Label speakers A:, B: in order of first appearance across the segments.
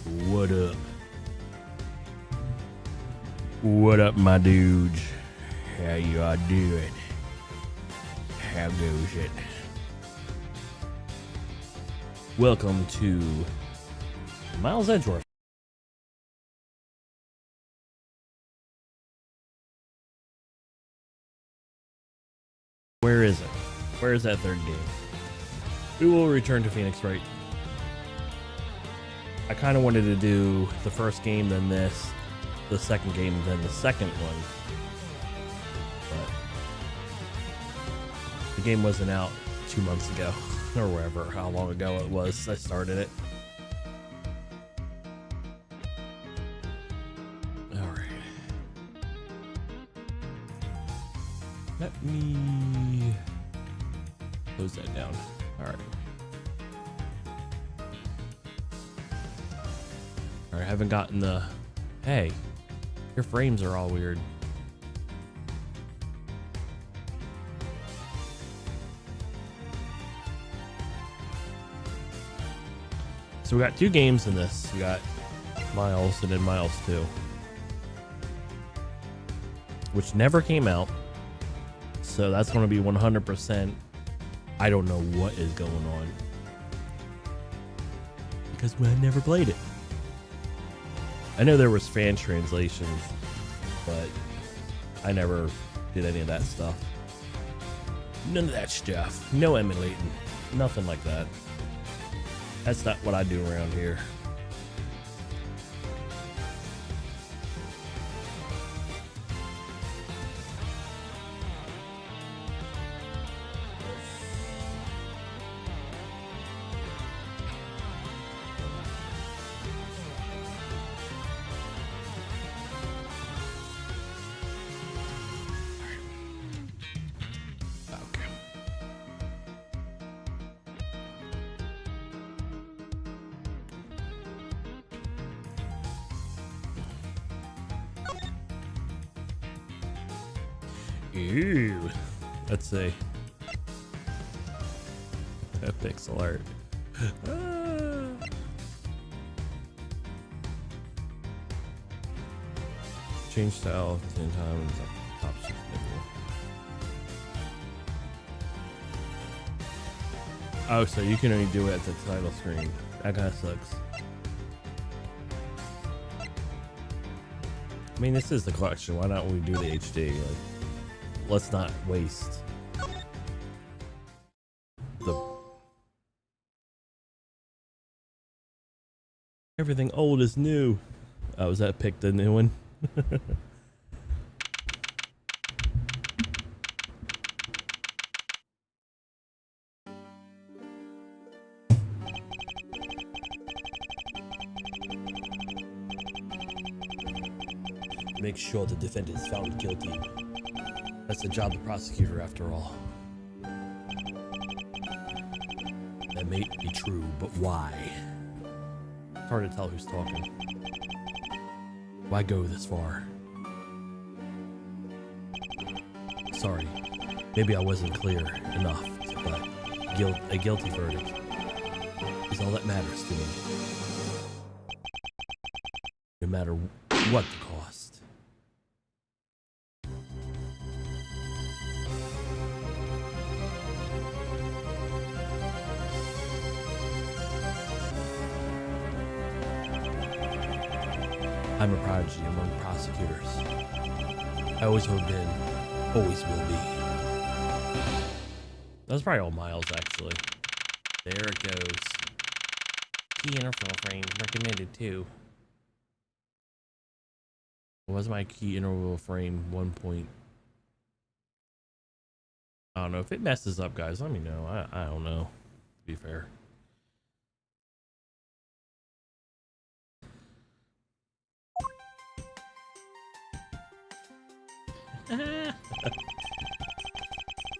A: What up? What up, my dudes? How y'all doing? How goes it? Welcome to Miles Edgeworth. Where is it? Where is that third game? We will return to Phoenix, right? I kind of wanted to do the first game, then this, the second game, then the second one. But the game wasn't out 2 months ago, or wherever, how long ago it was I started it. Alright. Let me close that down. Alright. I haven't gotten the, hey, your frames are all weird. So we got two games in this. We got Miles and then Miles 2, which never came out. So that's going to be 100%. I don't know what is going on because I never played it. I know there was fan translations, but I never did any of that stuff. None of that stuff. No emulating. Nothing like that. That's not what I do around here. Ew. Let's see. Pixel art. Change style 10 times. Top shift menu. Oh, so you can only do it at the title screen. That kind of sucks. I mean, this is the collection. Why not we do the HD? Like, let's not waste the everything old is new. Oh, was that picked the new one? Make sure the defendant is found guilty. That's the job of the prosecutor, after all. That may be true, but why? It's hard to tell who's talking. Why go this far? Sorry, maybe I wasn't clear enough, but a guilty verdict is all that matters to me. No matter what the cost. I'm a prodigy among prosecutors. I always have been, always will be. That's probably all Miles, actually. There it goes. Key interval frame recommended too. What was my key interval frame 1 point? I don't know. If it messes up, guys, let me know. I don't know, to be fair.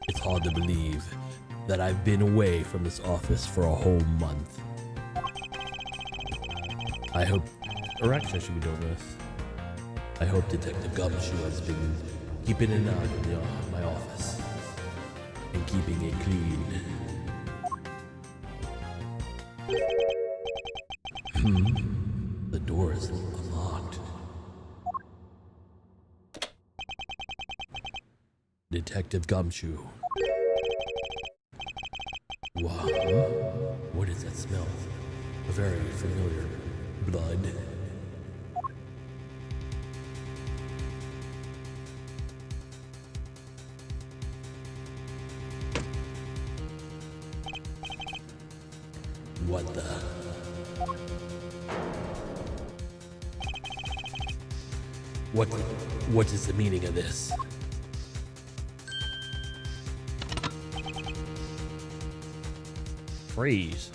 A: It's hard to believe that I've been away from this office for a whole month. I hope, or actually I should be doing this. I hope Detective Gumshoe has been keeping an eye on my office and keeping it clean. door is unlocked. Detective Gumshoe. Wow. What is that smell? A very familiar blood. What the? What is the meaning of this? Freeze.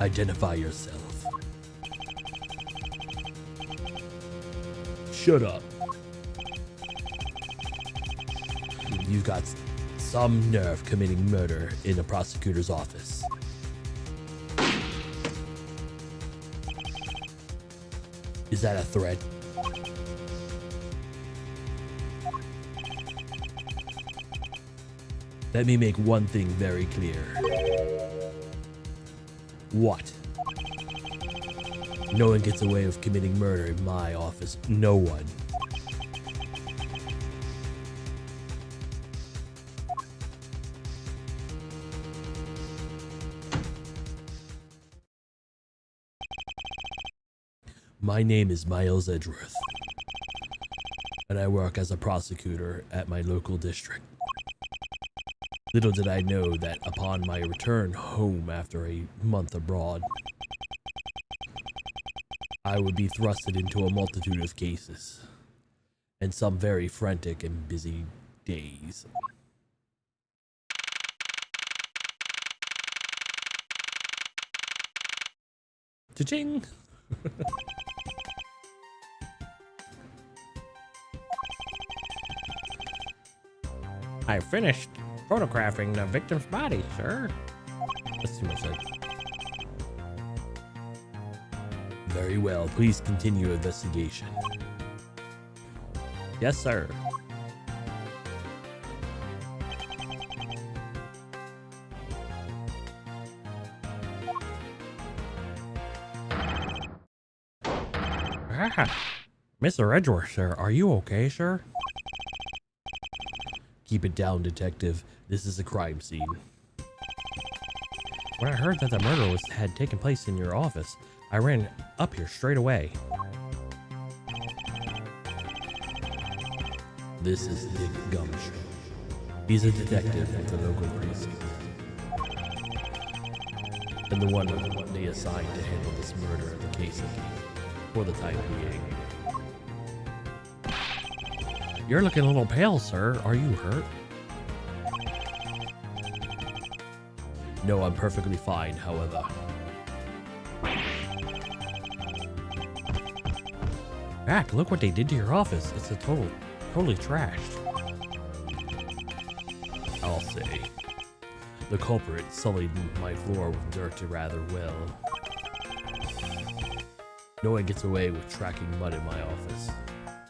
A: Identify yourself. Shut up. You've got some nerve committing murder in a prosecutor's office. Is that a threat? Let me make one thing very clear. What? No one gets away with committing murder in my office. No one. My name is Miles Edgeworth, and I work as a prosecutor at my local district. Little did I know that upon my return home after a month abroad, I would be thrusted into a multitude of cases, and some very frantic and busy days. Cha-ching! I finished photographing the victim's body, sir. That's too much said. Very well. Please continue investigation. Yes, sir. Ah, Mr. Edgeworth, sir. Are you okay, sir? Keep it down, detective. This is a crime scene. When I heard that the murder had taken place in your office, I ran up here straight away. This is Dick Gumshoe. He's a detective at the local precinct, and the one they assigned to handle this murder at the case for the time being. You're looking a little pale, sir. Are you hurt? No, I'm perfectly fine, however. Back, look what they did to your office. It's totally trashed. I'll say. The culprit sullied my floor with dirt rather well. No one gets away with tracking mud in my office.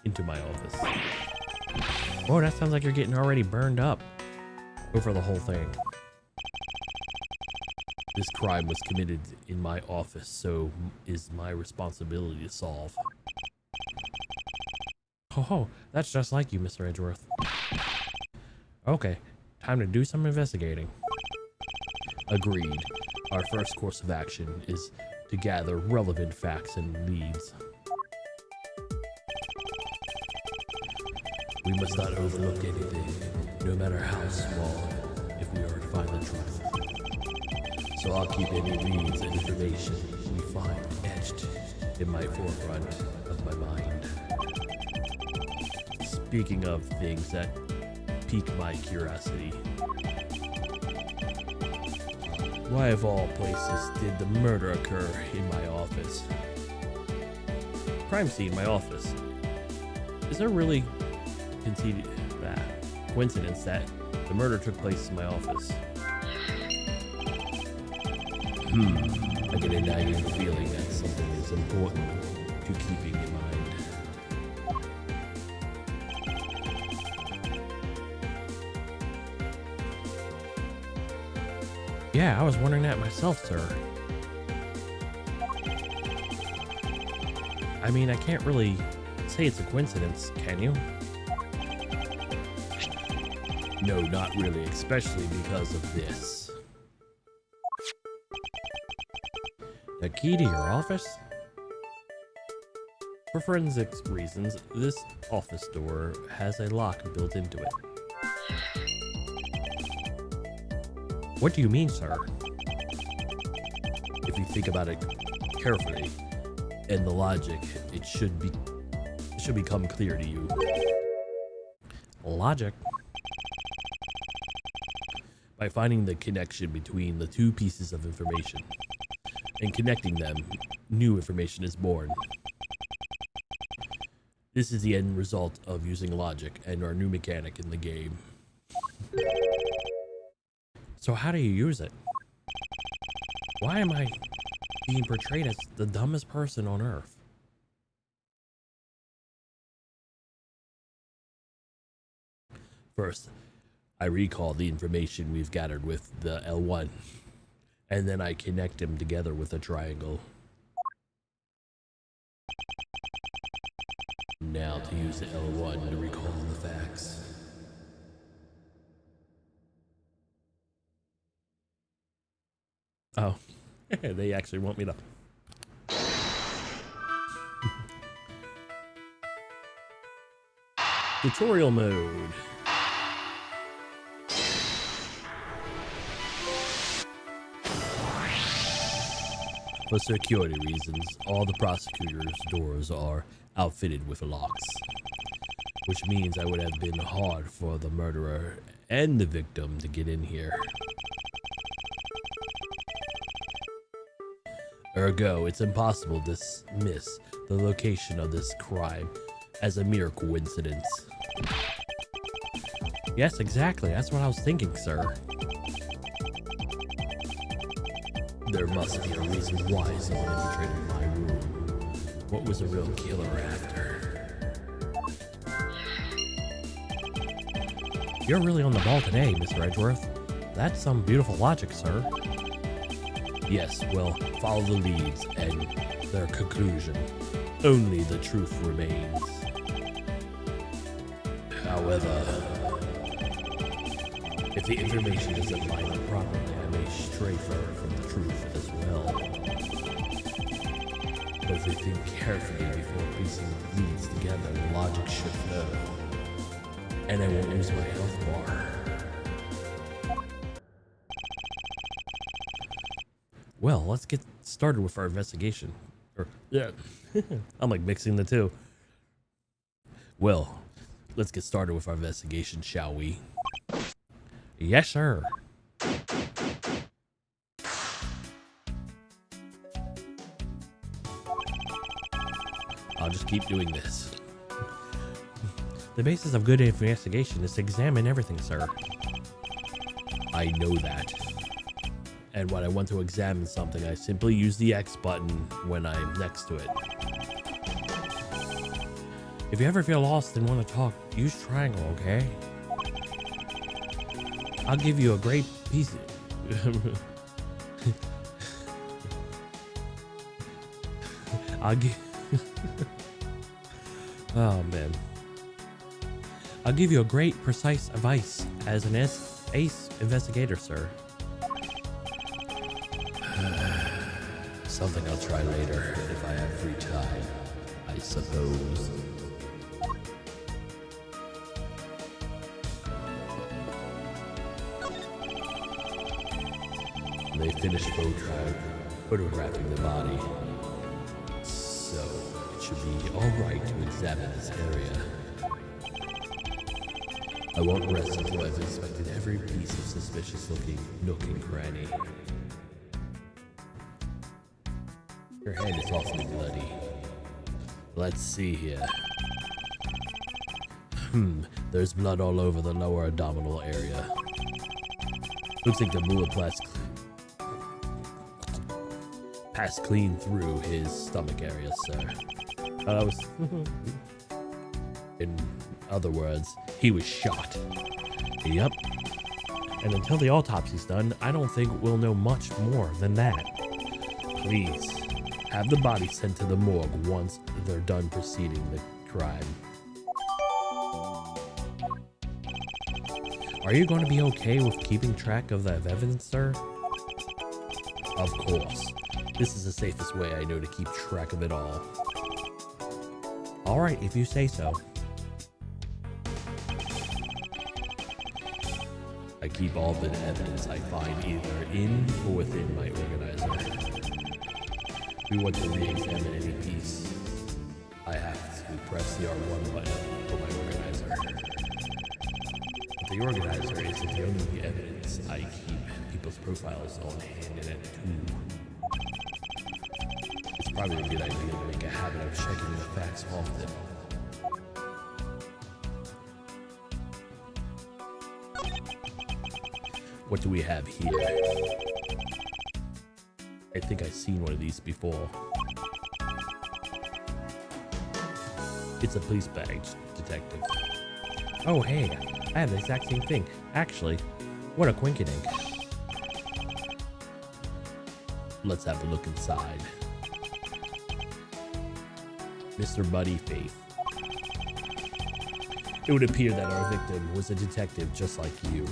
A: Into my office. Oh, that sounds like you're getting already burned up. Go for the whole thing. This crime was committed in my office, so is my responsibility to solve. Oh, that's just like you, Mr. Edgeworth. Okay, time to do some investigating. Agreed. Our first course of action is to gather relevant facts and leads. We must not overlook anything, no matter how small, if we are to find the truth. So I'll keep any leads and information we find etched in my forefront of my mind. Speaking of things that pique my curiosity, why of all places did the murder occur in my office? Crime scene, my office. Is there really coincidence that the murder took place in my office? I get a nagging feeling that something is important to keeping in mind. Yeah, I was wondering that myself, sir. I mean, I can't really say it's a coincidence, can you? No, not really, especially because of this. The key to your office? For forensics reasons, this office door has a lock built into it. What do you mean, sir? If you think about it carefully and the logic, it should become clear to you. Logic? By finding the connection between the two pieces of information and connecting them, new information is born. This is the end result of using logic and our new mechanic in the game. So how do you use it? Why am I being portrayed as the dumbest person on Earth? First, I recall the information we've gathered with the L1, and then I connect them together with a triangle. Now to use the L1 to recall the facts. Oh, they actually want me to. Tutorial mode. For security reasons, all the prosecutor's doors are outfitted with locks, which means I would have been hard for the murderer and the victim to get in here. Ergo, it's impossible to dismiss the location of this crime as a mere coincidence. Yes, exactly. That's what I was thinking, sir. There must be a reason why someone infiltrated my room. What was a real killer after? You're really on the ball today, Mr. Edgeworth. That's some beautiful logic, sir. Yes, well, follow the leads and their conclusion. Only the truth remains. However, if the information doesn't line up properly, I may stray further from the truth as well. But if we think carefully before piecing leads together, the logic should flow. And I won't lose my health bar. Well, let's get started with our investigation. Yeah, I'm like mixing the two. Well, let's get started with our investigation, shall we? Yes, sir. I'll just keep doing this. The basis of good investigation is to examine everything, sir. I know that. And when I want to examine something, I simply use the X button when I'm next to it. If you ever feel lost and want to talk, use triangle, okay? I'll give you a great piece I'll give Oh man. I'll give you a great precise advice as an ace investigator, sir. Something I'll try later if I have free time, I suppose. They finished photographing the body, so it should be alright to examine this area. I won't rest until I've inspected every piece of suspicious looking nook and cranny. Your head is awfully bloody. Let's see here. There's blood all over the lower abdominal area. Looks like the bullet passed clean through his stomach area, sir. In other words, he was shot. Yep. And until the autopsy's done, I don't think we'll know much more than that. Please, have the body sent to the morgue once they're done proceeding the crime. Are you going to be okay with keeping track of that evidence, sir? Of course. This is the safest way I know to keep track of it all. Alright, if you say so. I keep all the evidence I find either in or within my organizer. If we want to re-examine any piece, I have to press the R1 button for my organizer. But the organizer isn't the only evidence I keep people's profiles on hand in it too. It's probably a good idea to make a habit of checking the facts often. What do we have here? I think I've seen one of these before. It's a police badge, detective. Oh hey, I have the exact same thing. Actually, what a coinkydink. Let's have a look inside. Mr. Buddy Faith. It would appear that our victim was a detective just like you.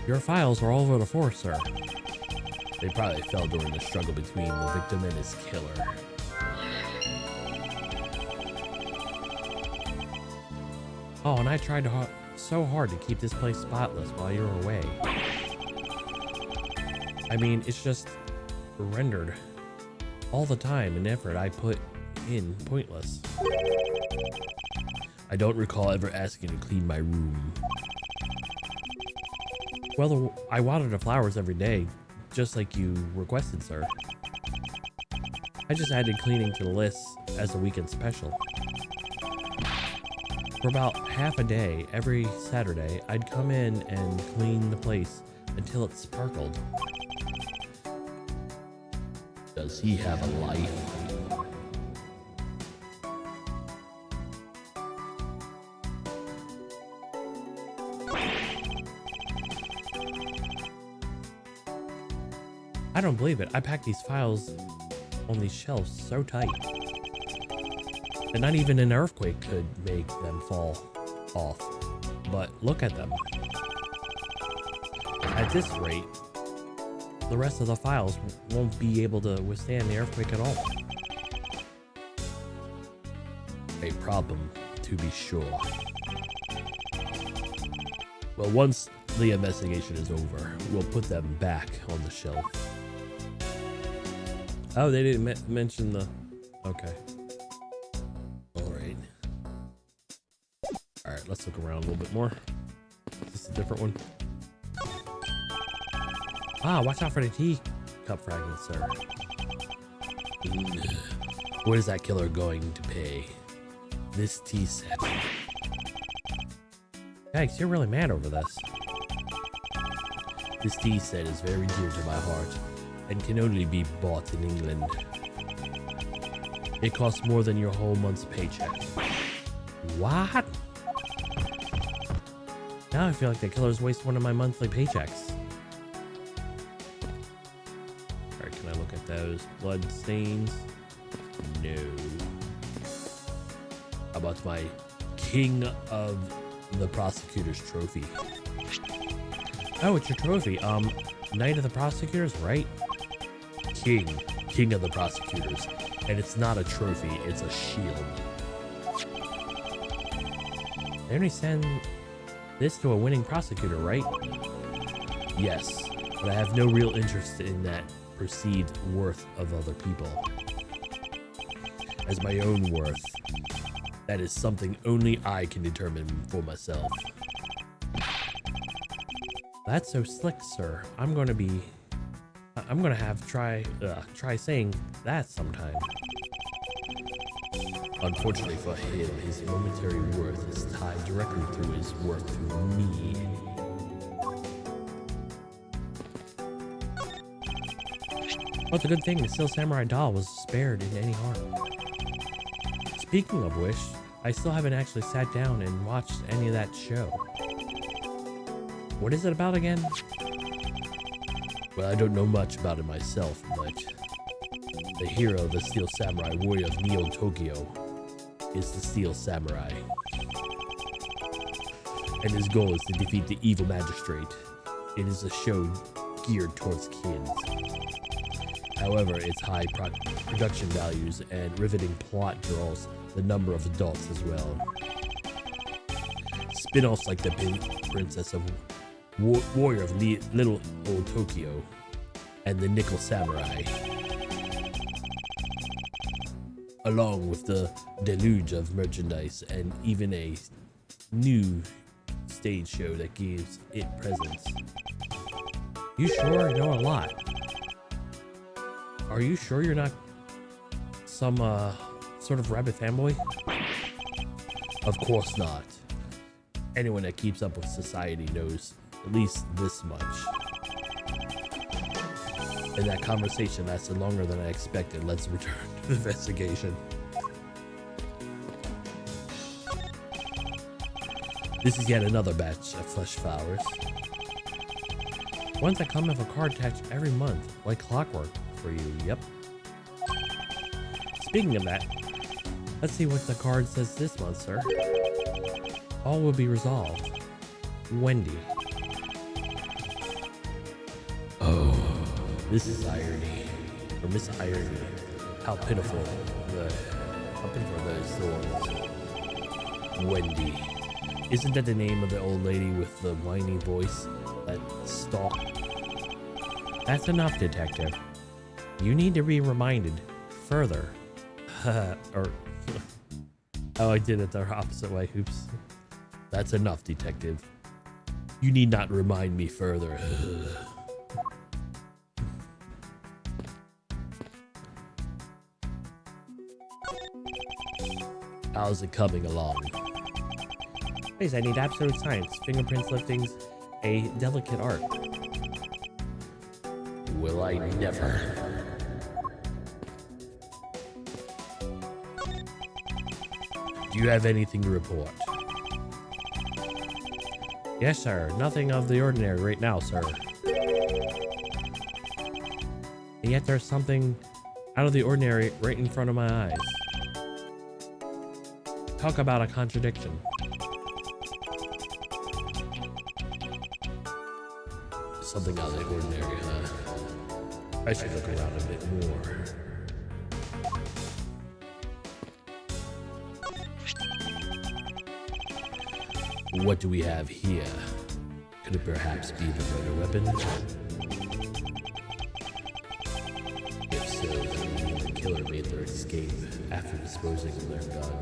A: Your files are all over the floor, sir. They probably fell during the struggle between the victim and his killer. Oh, and I tried so hard to keep this place spotless while you were away. I mean, it's just rendered. All the time and effort I put in pointless. I don't recall ever asking to clean my room. Well, I water the flowers every day, just like you requested, sir. I just added cleaning to the list as a weekend special. For about half a day, every Saturday, I'd come in and clean the place until it sparkled. Does he have a life? I don't believe it. I packed these files on these shelves so tight. And not even an earthquake could make them fall off. But look at them. At this rate, the rest of the files won't be able to withstand the earthquake at all. A problem, to be sure. Well, once the investigation is over, we'll put them back on the shelf. Oh, they didn't mention the... Okay. Alright. Alright, let's look around a little bit more. Is this a different one? Ah, watch out for the teacup fragments, sir. What is that killer going to pay? This tea set. Thanks, you're really mad over this. This tea set is very dear to my heart and can only be bought in England. It costs more than your whole month's paycheck. What? Now I feel like the killers waste one of my monthly paychecks. Alright, can I look at those blood stains? No. How about my King of the Prosecutors trophy? Oh, it's your trophy. Knight of the Prosecutors, right? King of the Prosecutors. And it's not a trophy, it's a shield. They only send this to a winning prosecutor, right? Yes, but I have no real interest in that perceived worth of other people. As my own worth, that is something only I can determine for myself. That's so slick, sir. I'm gonna have try saying that sometime. Unfortunately for him, his momentary worth is tied directly through his worth to me. Well, it's a good thing the Steel Samurai doll was spared in any harm. Speaking of which, I still haven't actually sat down and watched any of that show. What is it about again? Well, I don't know much about it myself, but the hero of the Steel Samurai Warrior of Neo Tokyo is the Steel Samurai. And his goal is to defeat the evil magistrate. It is a show geared towards kids. However, its high production values and riveting plot draws the number of adults as well. Spin-offs like the Princess of Warrior of Little Old Tokyo and the Nickel Samurai, along with the deluge of merchandise and even a new stage show that gives it presence. You sure know a lot. Are you sure you're not some sort of rabbit fanboy? Of course not. Anyone that keeps up with society knows at least this much. And that conversation lasted longer than I expected. Let's return to the investigation. This is yet another batch of flesh flowers. Ones that come with a card attached every month, like clockwork for you, yep. Speaking of that, let's see what the card says this month, sir. All will be resolved. Wendy. Oh, this is irony. Or Miss Irony. How pitiful those thorns. Wendy. Isn't that the name of the old lady with the whiny voice that stalked? That's enough, detective. You need to be reminded further. Or, oh, I did it the opposite way. Oops. That's enough, detective. You need not remind me further. How's it coming along? Please, I need absolute science. Fingerprints liftings, a delicate art. Will I never? Do you have anything to report? Yes, sir. Nothing of the ordinary right now, sir. And yet there's something out of the ordinary right in front of my eyes. Talk about a contradiction. Something out of the ordinary, huh? I should look around a bit more. What do we have here? Could it perhaps be the murder weapon? If so, then the killer made their escape after disposing of their gun.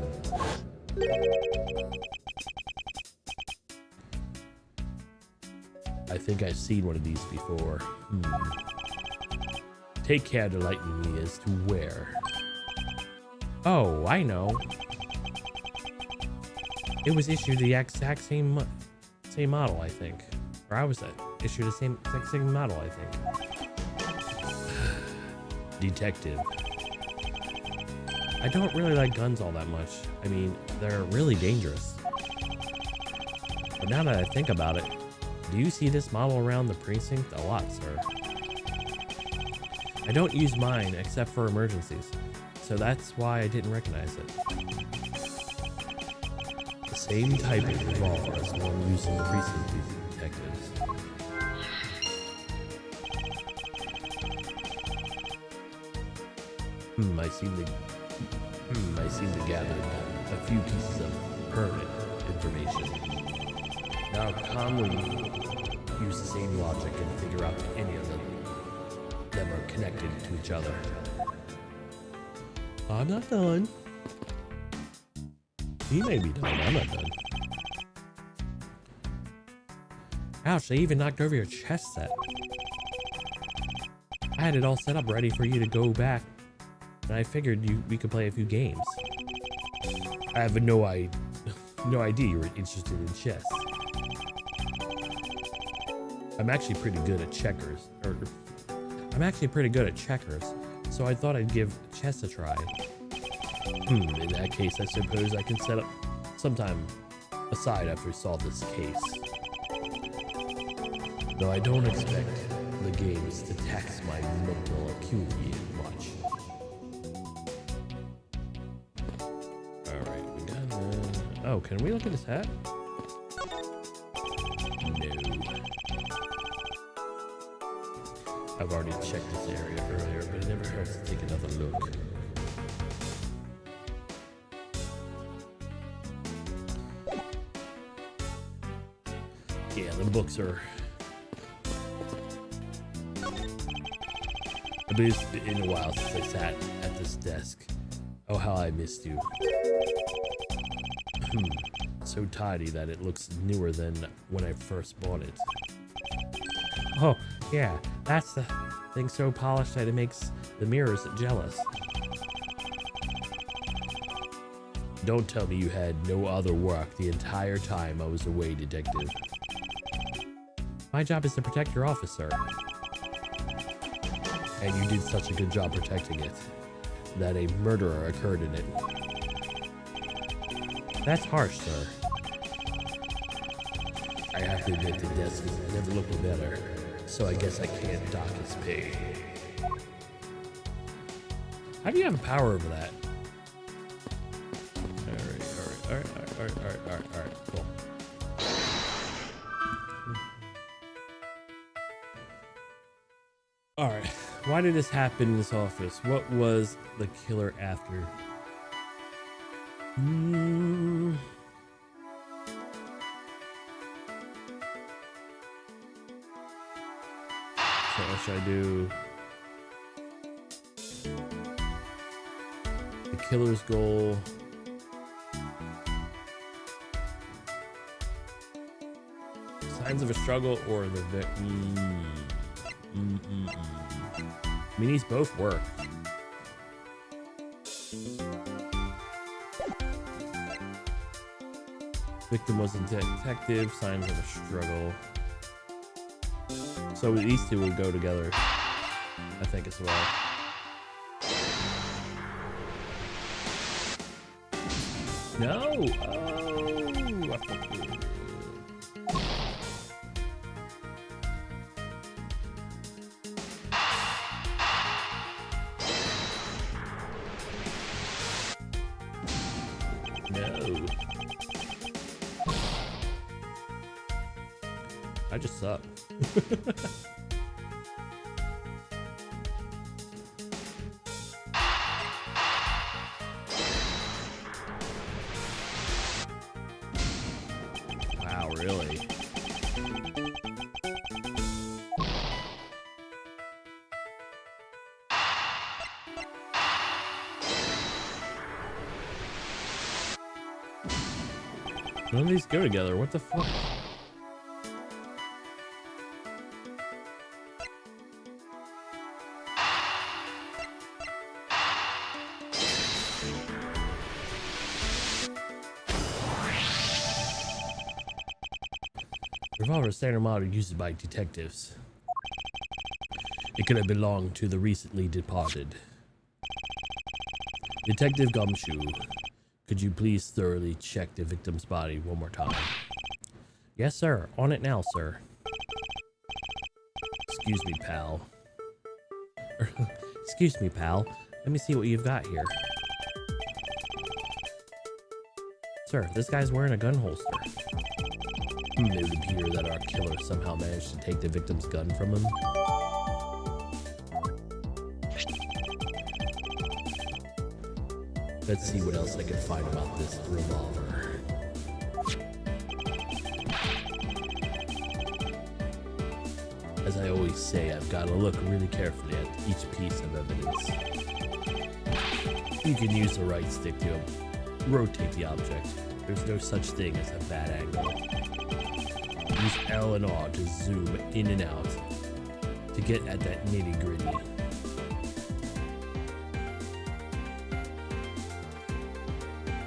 A: I think I've seen one of these before. Take care to enlighten me as to where. Oh, I know. It was issued the exact same model, I think. Or I was issued the exact same model, I think. Detective. I don't really like guns all that much. I mean, they're really dangerous. But now that I think about it, do you see this model around the precinct a lot, sir? I don't use mine except for emergencies, so that's why I didn't recognize it. The same type of revolver as the one used in the precinct detectives. I seem to gather a few pieces of pertinent information. Now calmly use the same logic and figure out if any of them are connected to each other. I'm not done. He may be done, I'm not done. Ouch, they even knocked over your chess set. I had it all set up ready for you to go back, and I figured we could play a few games. I have no idea you were interested in chess. I'm actually pretty good at checkers, so I thought I'd give chess a try. In that case, I suppose I can set up some time aside after we solve this case. Though I don't expect the games to tax my mental acuity much. Alright, we got oh, can we look at his hat? No. I've already checked this area earlier, but it never hurts to take another look. Yeah, the books are... But it's been a while since I sat at this desk. Oh, how I missed you. So tidy that it looks newer than when I first bought it. Oh, yeah, that's the thing, so polished that it makes the mirrors jealous. Don't tell me you had no other work the entire time I was away, detective. My job is to protect your office, sir. And you did such a good job protecting it that a murderer occurred in it. That's harsh, sir. I have to admit the desk never looked better, so I guess I can't dock his pay. How do you have power over that? Alright, cool. Alright, why did this happen in this office? What was the killer after? So what should I do? The killer's goal. Signs of a struggle or the victim. I mean, these both work. Victim was a detective, signs of a struggle. So these two would go together, I think, as well. No! Oh! I fucking... No. I just suck. Wow, really? None of these go together. What the fuck? Revolver is standard model used by detectives. It could have belonged to the recently departed. Detective Gumshoe, could you please thoroughly check the victim's body one more time? Yes, sir. On it now, sir. Excuse me, pal. Excuse me, pal. Let me see what you've got here. Sir, this guy's wearing a gun holster. It would appear that our killer somehow managed to take the victim's gun from him. Let's see what else I can find about this revolver. As I always say, I've got to look really carefully at each piece of evidence. You can use the right stick to rotate the object. There's no such thing as a bad angle. Use L and R to zoom in and out to get at that nitty-gritty.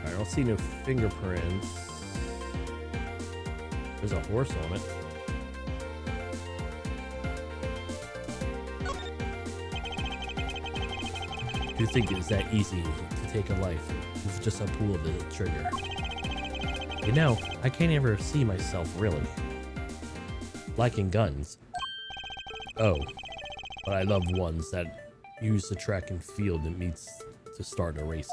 A: I don't see no fingerprints. There's a horse on it. Do you think it's that easy to take a life with just a pull of the trigger. You know, I can't ever see myself really liking guns. Oh, but I love ones that use the track and field and meets to start the races.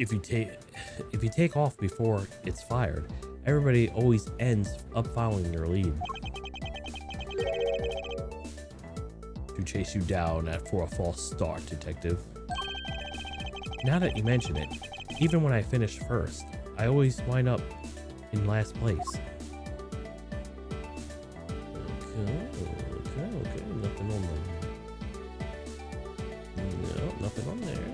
A: If you take off before it's fired, everybody always ends up following your lead. To chase you down for a false start, detective. Now that you mention it, even when I finish first, I always wind up in last place. Okay, nothing on there. No, nothing on there.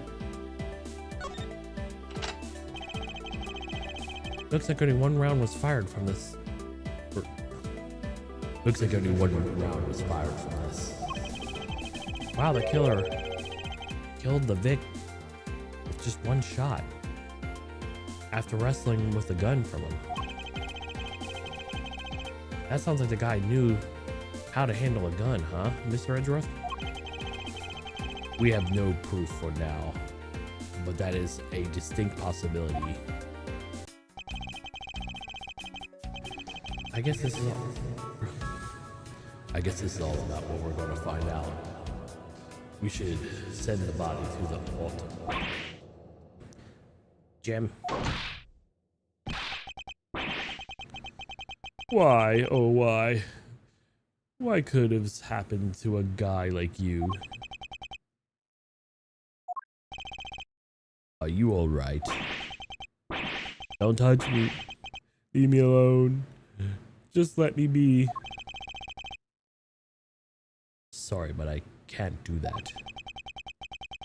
A: Looks like only one round was fired from this. Looks like only one round was fired from this. Wow, the killer killed the Vic with just one shot after wrestling with a gun from him. That sounds like the guy knew how to handle a gun, huh, Mr. Edgeworth? We have no proof for now, but that is a distinct possibility. I guess this is all about what we're going to find out. We should send the body to the altar. Jim. Why, oh why? Why could have happened to a guy like you? Are you alright? Don't touch me. Leave me alone. Just let me be. Sorry, but I can't do that.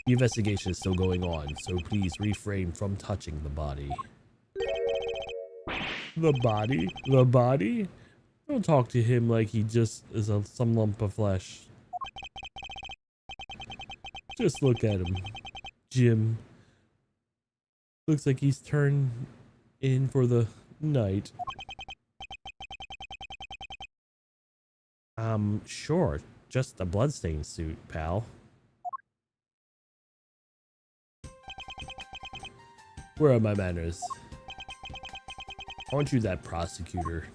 A: The investigation is still going on, so please refrain from touching the body. The body? The body? Don't talk to him like he just is some lump of flesh. Just look at him. Jim. Looks like he's turned in for the night. Sure. Just a bloodstained suit, pal. Where are my manners? Aren't you that prosecutor?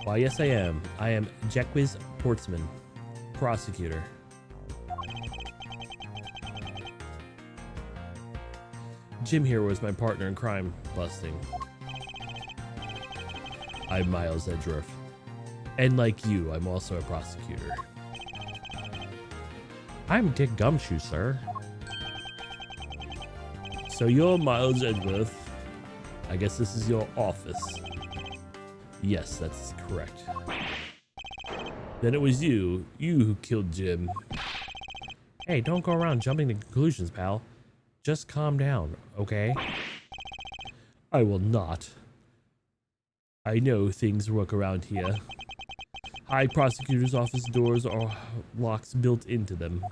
A: Why, yes I am. I am Jequiz Portsman, prosecutor. Jim here was my partner in crime busting. I'm Miles Edgeworth. And like you, I'm also a prosecutor. I'm Dick Gumshoe, sir. So you're Miles Edgeworth. I guess this is your office. Yes, that's correct. Then it was you who killed Jim. Hey, don't go around jumping to conclusions, pal. Just calm down, okay? I will not. I know things work around here. High prosecutor's office doors are locks built into them.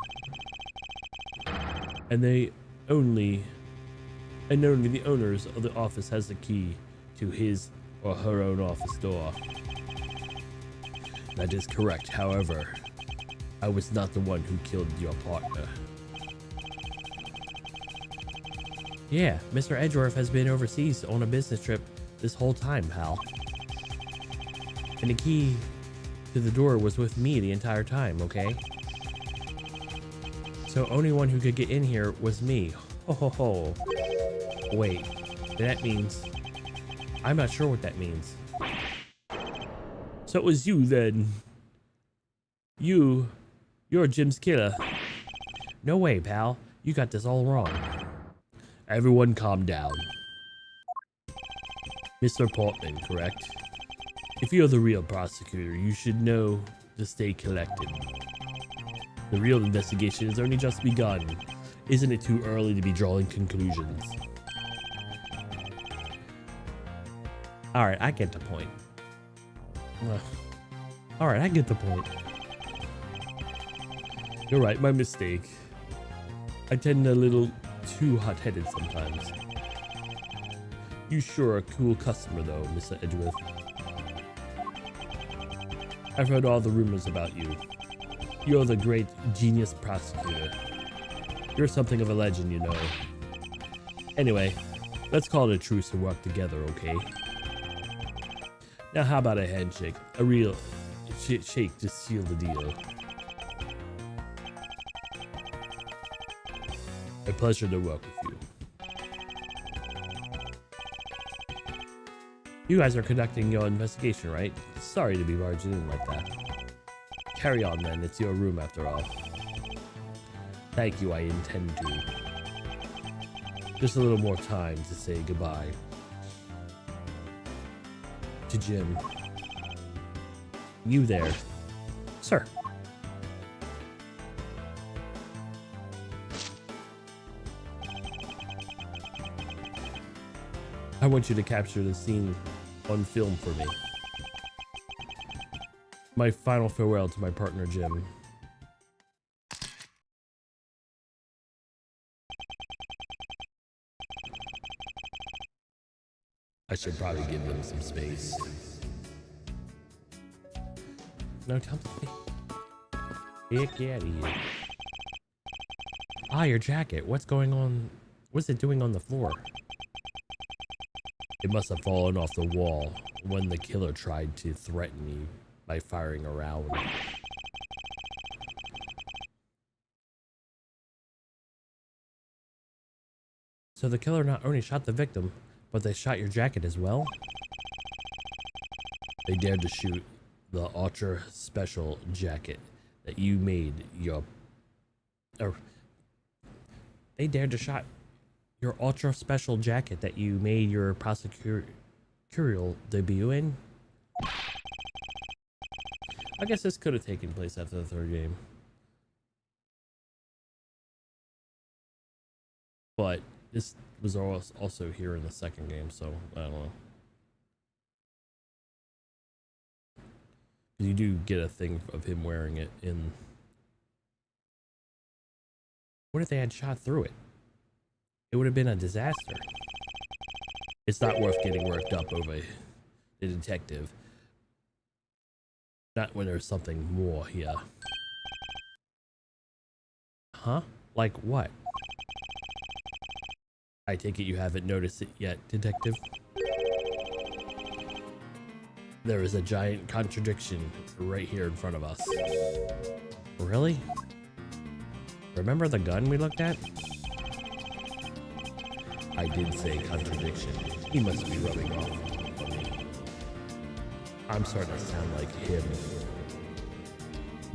A: And only the owners of the office has the key to his or her own office door. That is correct. However, I was not the one who killed your partner. Yeah, Mr. Edgeworth has been overseas on a business trip this whole time, pal. And the key to the door was with me the entire time, okay? So only one who could get in here was me. Ho ho ho. Wait, that means... I'm not sure what that means. So it was you then. You're Jim's killer. No way, pal. You got this all wrong. Everyone calm down. Mr. Portman, correct? If you're the real prosecutor, you should know to stay collected. The real investigation has only just begun. Isn't it too early to be drawing conclusions? Alright, I get the point. Alright, I get the point. You're right, my mistake. I tend a little too hot-headed sometimes. You sure are a cool customer though, Mr. Edgeworth. I've heard all the rumors about you. You're the great genius prosecutor. You're something of a legend, you know. Anyway, let's call it a truce and work together, okay? Now how about a handshake? A real shake to seal the deal. A pleasure to work with you. You guys are conducting your investigation, right? Sorry to be barging in like that. Carry on then, it's your room after all. Thank you, I intend to. Just a little more time to say goodbye. To Jim. You there. Sir. I want you to capture the scene on film for me. My final farewell to my partner, Jim. I should probably give them some space. No, tell me. Get out of here. Ah, your jacket. What's going on? What's it doing on the floor? It must have fallen off the wall when the killer tried to threaten me by firing a round. So the killer not only shot the victim, but they shot your jacket as well? They dared to shoot the ultra special jacket that you made your... They dared to shot your ultra special jacket that you made your prosecutorial debut in? I guess this could have taken place after the third game. But this was also here in the second game, so I don't know. You do get a thing of him wearing it in... What if they had shot through it? It would have been a disaster. It's not worth getting worked up over the detective. Not when there's something more here. Huh? Like what? I take it you haven't noticed it yet, detective? There is a giant contradiction right here in front of us. Really? Remember the gun we looked at? I did say contradiction. He must be rubbing off on me. I'm starting to sound like him.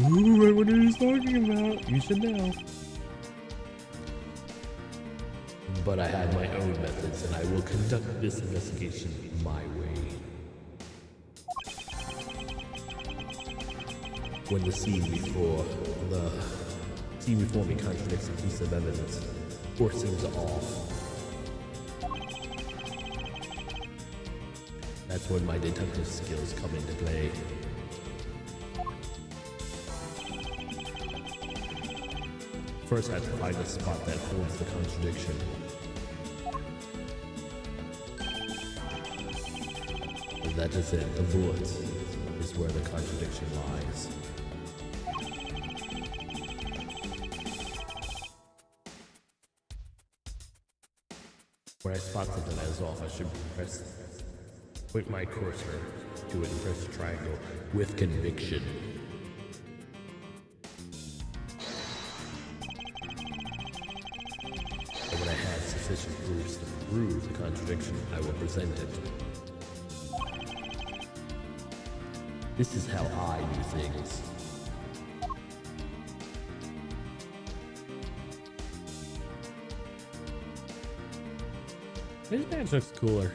A: Ooh, I wonder what he's talking about. You should know. But I have my own methods, and I will conduct this investigation my way. When the scene before me contradicts a piece of evidence, or seems off, that's when my detective skills come into play. First, I have to find a spot that holds the contradiction. And that is it. The bullet is where the contradiction lies. When I spot something that is off, I should point my cursor to it and press the triangle with conviction. And when I have sufficient proofs to prove the contradiction, I will present it. This is how I do things. This match looks cooler.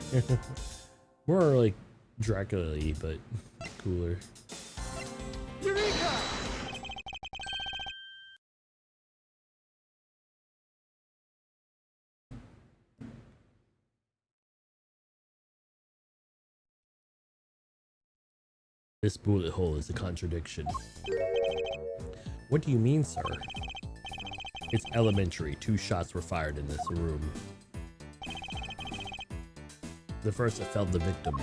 A: More like Dracula-y, but cooler. Eureka! This bullet hole is a contradiction. What do you mean, sir? It's elementary. 2 shots were fired in this room. The first felled the victim.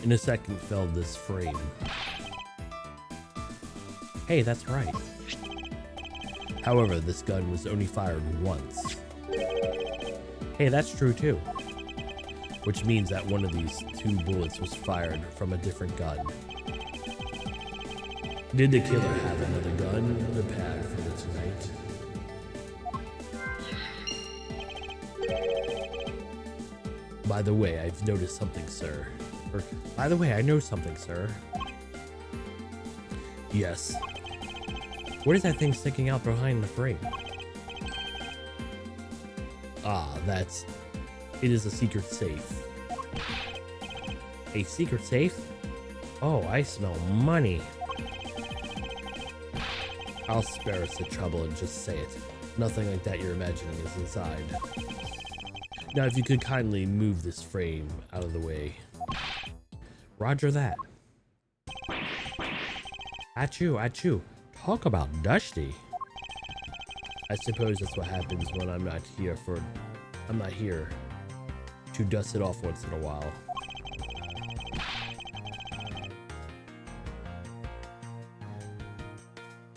A: And the second felled this frame. Hey, that's right. However, this gun was only fired once. Hey, that's true too. Which means that one of these 2 bullets was fired from a different gun. Did the killer have another gun in the bag for tonight? By the way, I've noticed something, sir. By the way, I know something, sir. Yes. What is that thing sticking out behind the frame? Ah, it is a secret safe. A secret safe? Oh, I smell money. I'll spare us the trouble and just say it. Nothing like that you're imagining is inside. Now, if you could kindly move this frame out of the way. Roger that. Achoo, achoo. Talk about dusty. I suppose that's what happens when I'm not here to dust it off once in a while.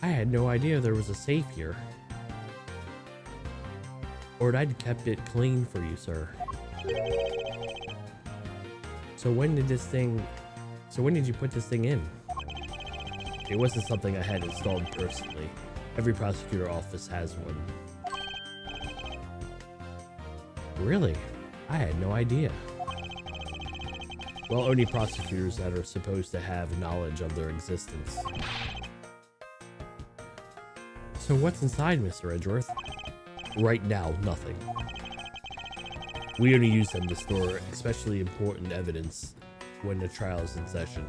A: I had no idea there was a safe here. Or I'd kept it clean for you, sir. So when did you put this thing in? It wasn't something I had installed personally. Every prosecutor office has one. Really? I had no idea. Well, only prosecutors that are supposed to have knowledge of their existence. So what's inside, Mr. Edgeworth? Right now, nothing. We only use them to store especially important evidence when the trial is in session.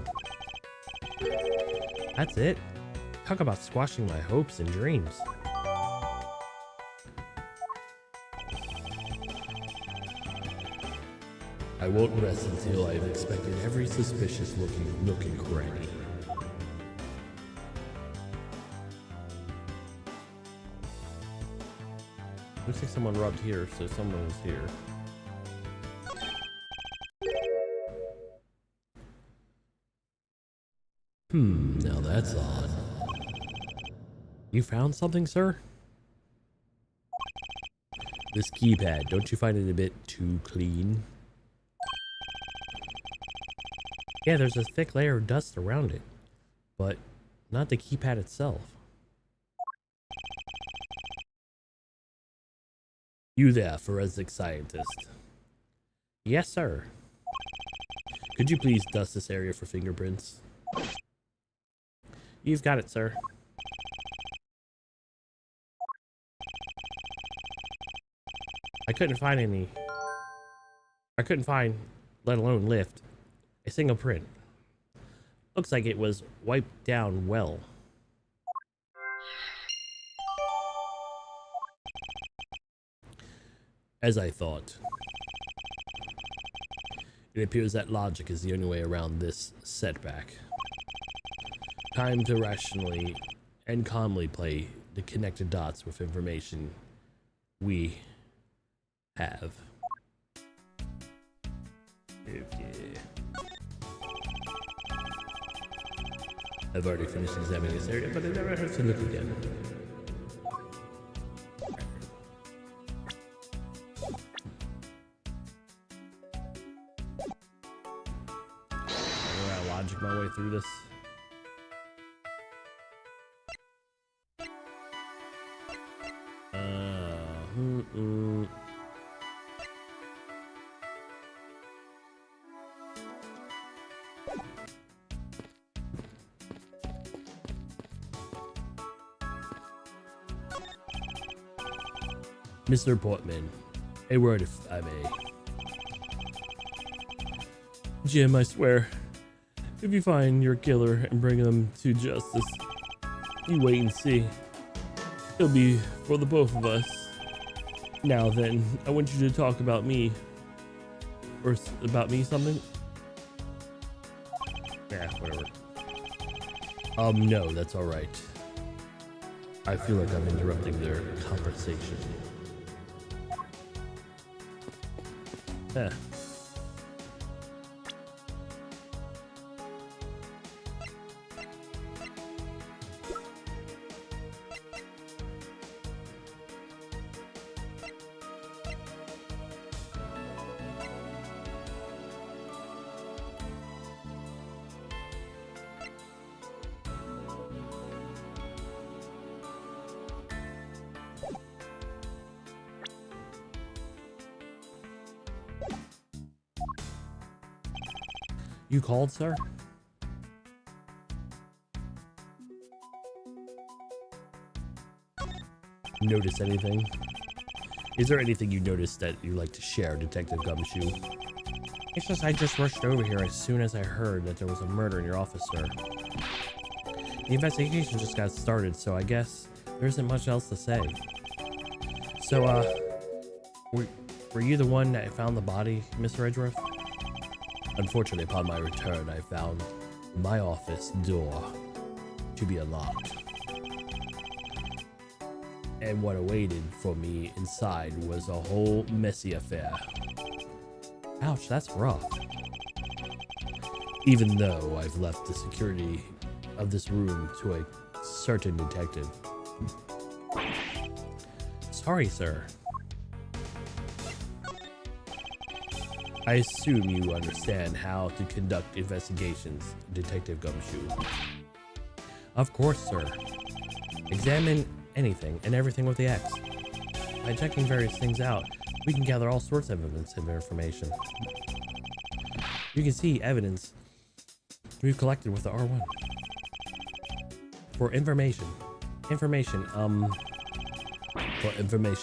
A: That's it? Talk about squashing my hopes and dreams. I won't rest until I've inspected every suspicious looking nook and cranny. Looks like someone robbed here, so someone was here. Now that's odd. You found something, sir? This keypad, don't you find it a bit too clean? Yeah, there's a thick layer of dust around it, but not the keypad itself. You there, forensic scientist? Yes, sir. Could you please dust this area for fingerprints? You've got it, sir. I couldn't find, let alone lift, a single print. Looks like it was wiped down well. As I thought. It appears that logic is the only way around this setback. Time to rationally and calmly play the connected dots with information we have. Okay. I've already finished examining this area, but it never hurts to look again. I'm gonna logic my way through this. Mr. Portman, a word if I may. Jim, I swear, if you find your killer and bring them to justice, you wait and see. It'll be for the both of us. Now then, I want you to talk about me. Or about me something? Yeah, whatever. No, that's alright. I feel like I'm interrupting their conversation. You called, sir? Notice anything? Is there anything you noticed that you like to share, Detective Gumshoe? It's just I just rushed over here as soon as I heard that there was a murder in your office, sir. The investigation just got started, so I guess there isn't much else to say. So, were you the one that found the body, Mr. Edgeworth? Unfortunately, upon my return, I found my office door to be unlocked. And what awaited for me inside was a whole messy affair. Ouch, that's rough. Even though I've left the security of this room to a certain detective. Sorry, sir. I assume you understand how to conduct investigations, Detective Gumshoe. Of course, sir. Examine anything and everything with the X. By checking various things out, we can gather all sorts of evidence and information. You can see evidence we've collected with the R1. For information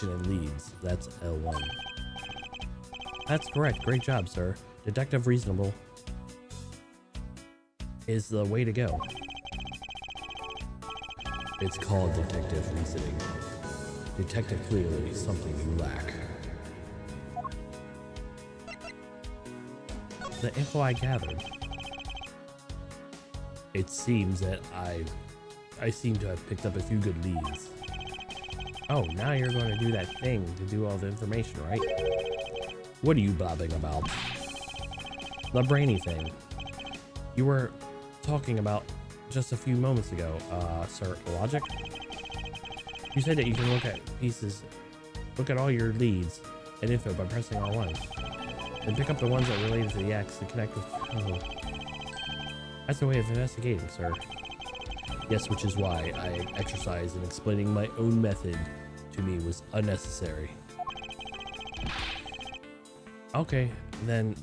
A: and leads, that's L1. That's correct. Great job, sir. Detective Reasonable is the way to go. It's called Detective Reasoning. Detective clearly something you lack. The info I gathered. It seems that I seem to have picked up a few good leads. Oh, now you're going to do that thing to do all the information, right? What are you blabbing about? The brainy thing. You were talking about just a few moments ago, sir. Logic? You said that you can look at all your leads and info by pressing R1. And pick up the ones that relate to the X to connect with. Oh. That's a way of investigating, sir. Yes, which is why I exercised in explaining my own method to me was unnecessary. Okay, then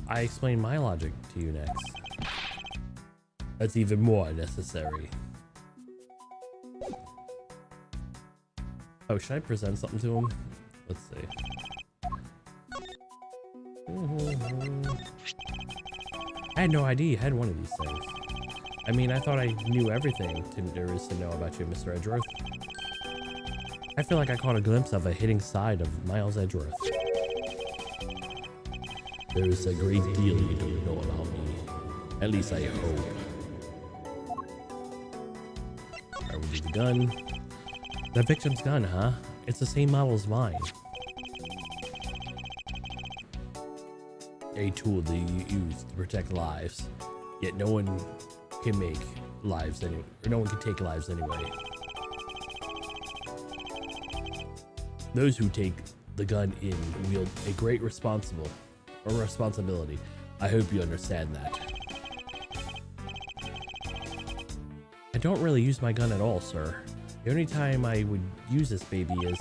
A: I explain my logic to you next. That's even more necessary. Oh, should I present something to him? Let's see. I had no idea you had one of these things. I mean, I thought I knew everything there is to know about you, Mr. Edgeworth. I feel like I caught a glimpse of a hidden side of Miles Edgeworth. There is a great deal you don't know about me. At least I hope. I will do the gun. The victim's gun, huh? It's the same model as mine. A tool that you use to protect lives, yet no one can make lives anyway, or no one can take lives anyway. Those who take the gun in wield a great responsibility. I hope you understand that. I don't really use my gun at all, sir. The only time I would use this baby is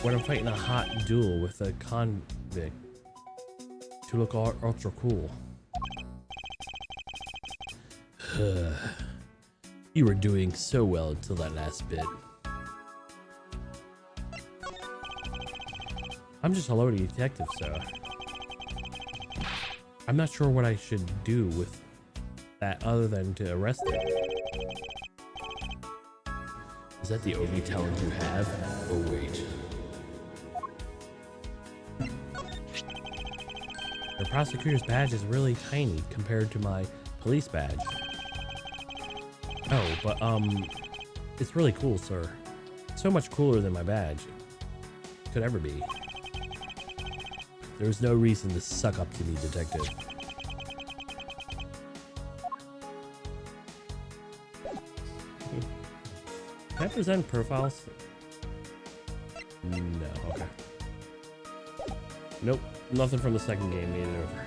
A: when I'm fighting a hot duel with a convict to look ultra cool. You were doing so well until that last bit. I'm just a low detective, so I'm not sure what I should do with that other than to arrest it. Is that the only talent you have? Oh wait. The prosecutor's badge is really tiny compared to my police badge. Oh, but it's really cool, sir. So much cooler than my badge could ever be. There's no reason to suck up to me, detective. Can I present profiles? No, okay. Nope, nothing from the second game made it over.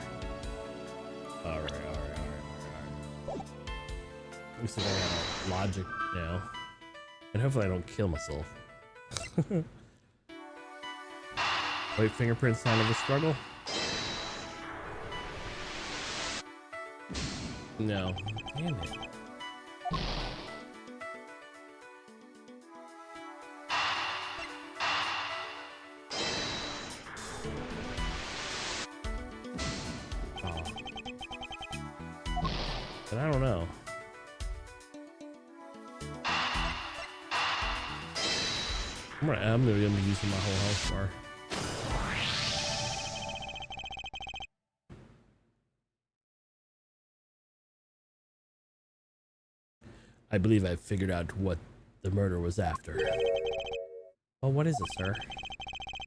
A: Alright. At least I got logic now. And hopefully I don't kill myself. Wait, fingerprint sign of a struggle. No. Damn it. Oh. But I don't know. I'm gonna be using my whole health bar. I believe I've figured out what the murder was after. Well, what is it, sir?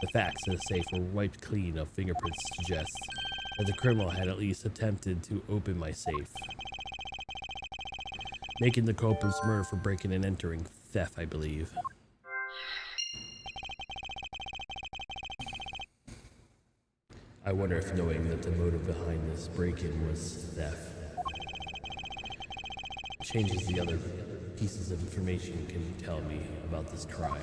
A: The facts in the safe were wiped clean of fingerprints suggest that the criminal had at least attempted to open my safe, making the culprit's murder for breaking and entering theft, I believe. I wonder if knowing that the motive behind this break-in was theft changes the other pieces of information can tell me about this crime.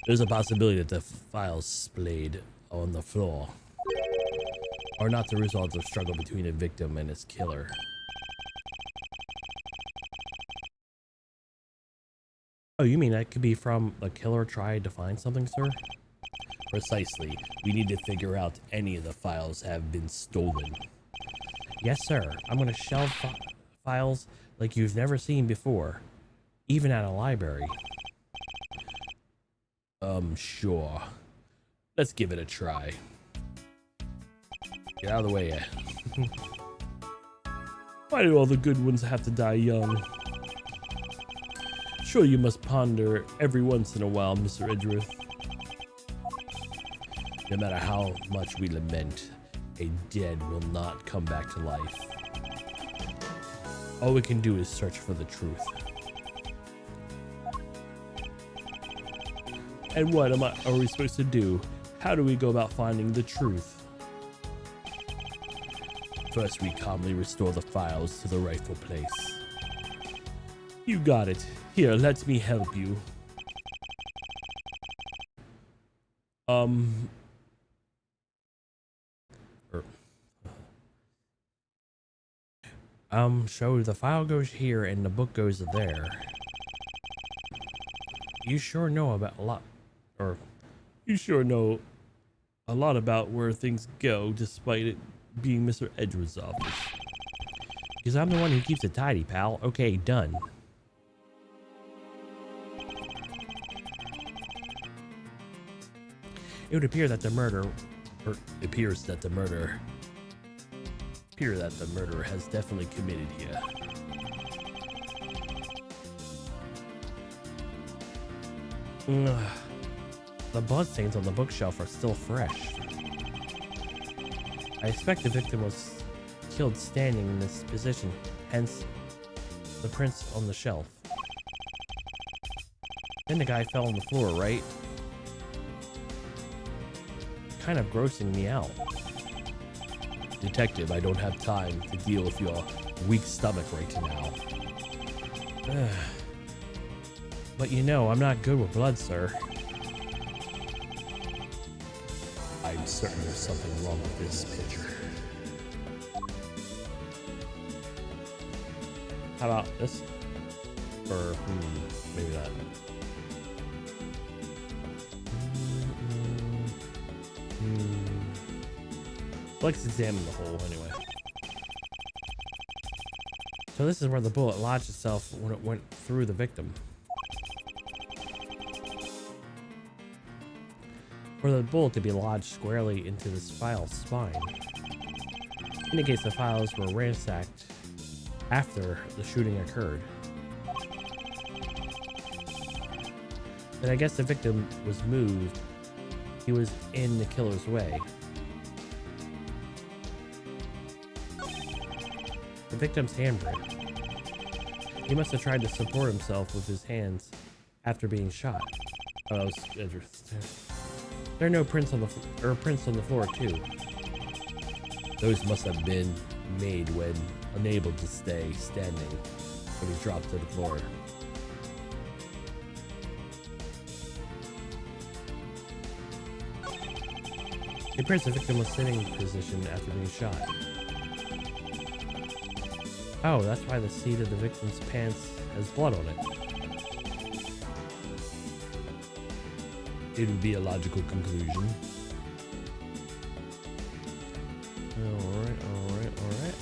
A: There's a possibility that the files splayed on the floor are not the result of struggle between a victim and his killer. Oh, you mean that could be from the killer tried to find something, sir? Precisely. We need to figure out any of the files have been stolen. Yes, sir. I'm going to shelve files like you've never seen before, even at a library. Sure. Let's give it a try. Get out of the way. Why do all the good ones have to die young? Sure, you must ponder every once in a while, Mr. Edgeworth. No matter how much we lament, a dead will not come back to life. All we can do is search for the truth. And what are we supposed to do? How do we go about finding the truth? First, we calmly restore the files to the rightful place. You got it. Here, let me help you. So the file goes here and the book goes there. You sure know about a lot, or you sure know a lot about where things go, despite it being Mr. Edgeworth's office. Because I'm the one who keeps it tidy, pal. Okay, done. It would appear that the murderer has definitely committed here. The bloodstains on the bookshelf are still fresh. I expect the victim was killed standing in this position, hence the prints on the shelf. Then the guy fell on the floor, right? Kind of grossing me out. Detective, I don't have time to deal with your weak stomach right now. But you know, I'm not good with blood, sir. I'm certain there's something wrong with this picture. How about this? Or, maybe not. Let's examine the hole anyway. So this is where the bullet lodged itself when it went through the victim. For the bullet to be lodged squarely into this file's spine indicates the files were ransacked after the shooting occurred. But I guess the victim was moved. He was in the killer's way. The victim's handprint. He must have tried to support himself with his hands after being shot. Oh, that was interesting. There are no prints on the prints on the floor too. Those must have been made when unable to stay standing when he dropped to the floor. It appears the victim was sitting position after being shot. Oh, that's why the seat of the victim's pants has blood on it. It would be a logical conclusion. Alright.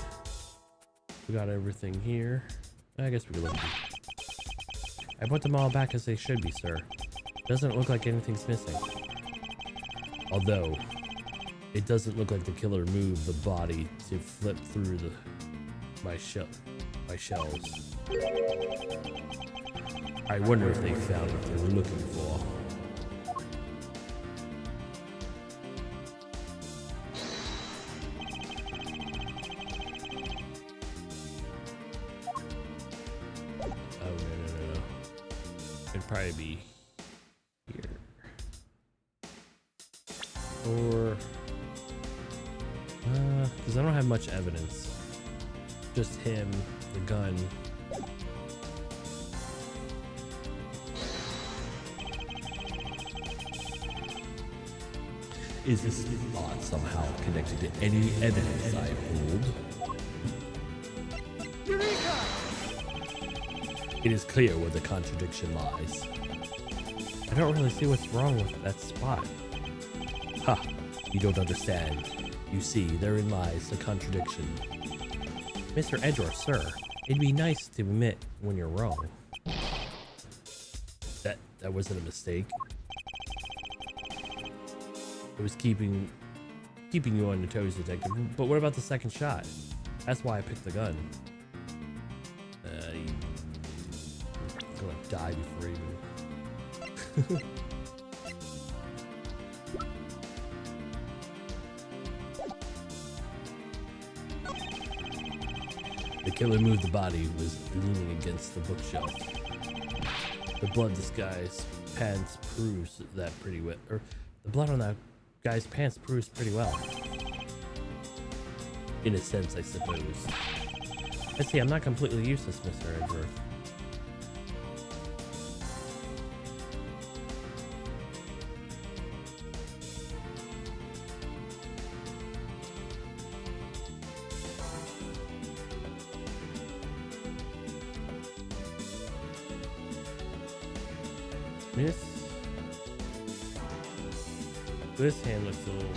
A: We got everything here. I guess we can look. I put them all back as they should be, sir. Doesn't look like anything's missing. Although, it doesn't look like the killer moved the body to flip through my shells. I wonder if they found what they were looking for. Oh, no. It'd probably be here. Or because I don't have much evidence. Just him, the gun. Is this spot somehow connected to any evidence I hold? Eureka! It is clear where the contradiction lies. I don't really see what's wrong with that spot. Ha! You don't understand. You see, therein lies the contradiction. Mr. Edgeworth, sir, it'd be nice to admit when you're wrong. That wasn't a mistake. It was keeping you on your toes, detective. But what about the second shot? That's why I picked the gun. I'm gonna die before even. The killer moved the body, was leaning against the bookshelf. The blood this guy's pants proves that pretty well. Or the blood on that guy's pants proves pretty well. In a sense, I suppose. I see, I'm not completely useless, Mr. Edgeworth. This hand looks a little...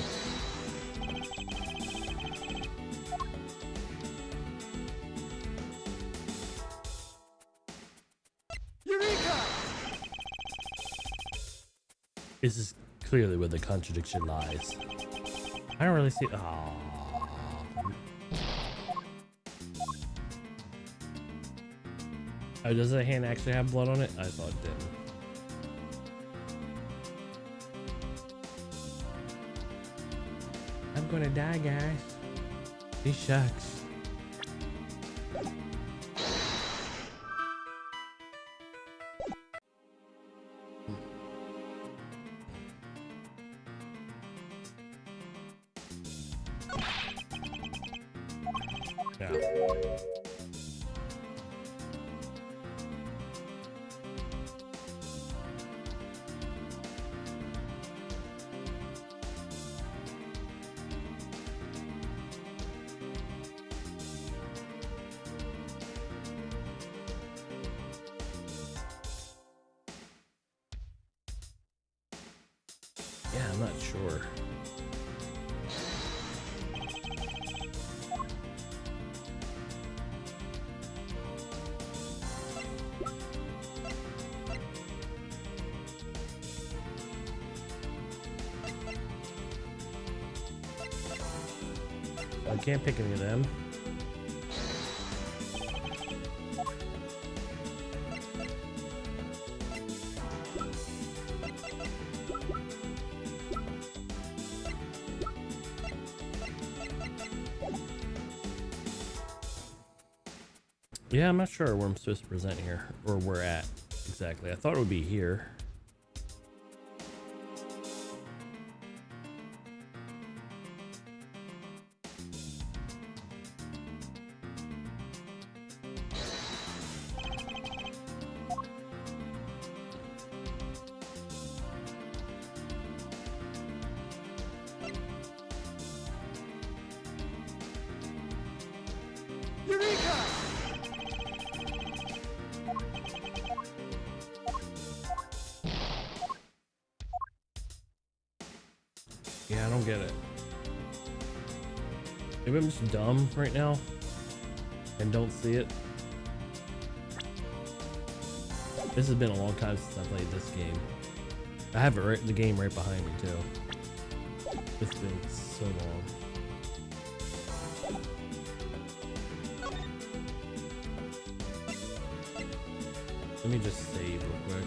A: Eureka! This is clearly where the contradiction lies. I don't really see... Oh, does the hand actually have blood on it? I thought it didn't. I'm gonna die, guys. This sucks. Yeah. Yeah, I'm not sure. I can't pick any of them. Yeah, I'm not sure where I'm supposed to present here, or where at exactly. I thought it would be here.
B: Eureka!
A: Yeah, I don't get it. Maybe I'm just dumb right now and don't see it. This has been a long time since I played this game. I have the game right behind me too. It's been so long. Let me just save real quick.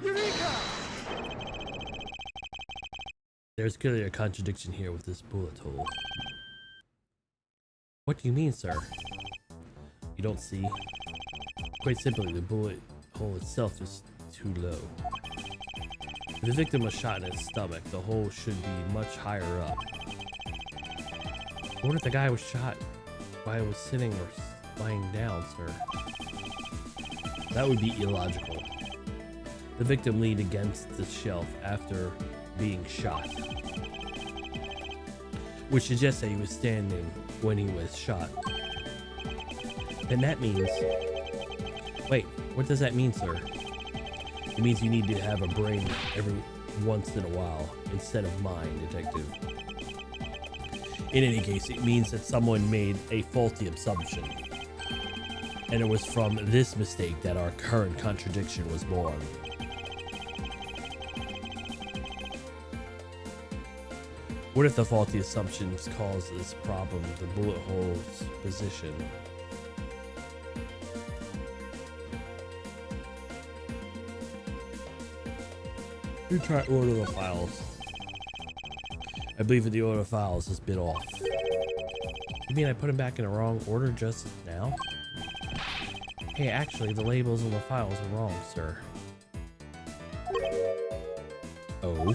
B: Eureka!
A: There's clearly a contradiction here with this bullet hole. What do you mean, sir? You don't see? Quite simply, the bullet hole itself is too low. If the victim was shot in his stomach, the hole should be much higher up. What if the guy was shot while he was sitting or lying down, sir? That would be illogical. The victim leaned against the shelf after being shot, which suggests that he was standing when he was shot. Then that means... Wait, what does that mean, sir? It means you need to have a brain every once in a while instead of mine, detective. In any case, it means that someone made a faulty assumption. And it was from this mistake that our current contradiction was born. What if the faulty assumptions cause this problem, the bullet hole's position? You try to order the files. I believe that the order of files has been off. You mean I put them back in the wrong order just now? Hey, actually, the labels on the files are wrong, sir. Oh?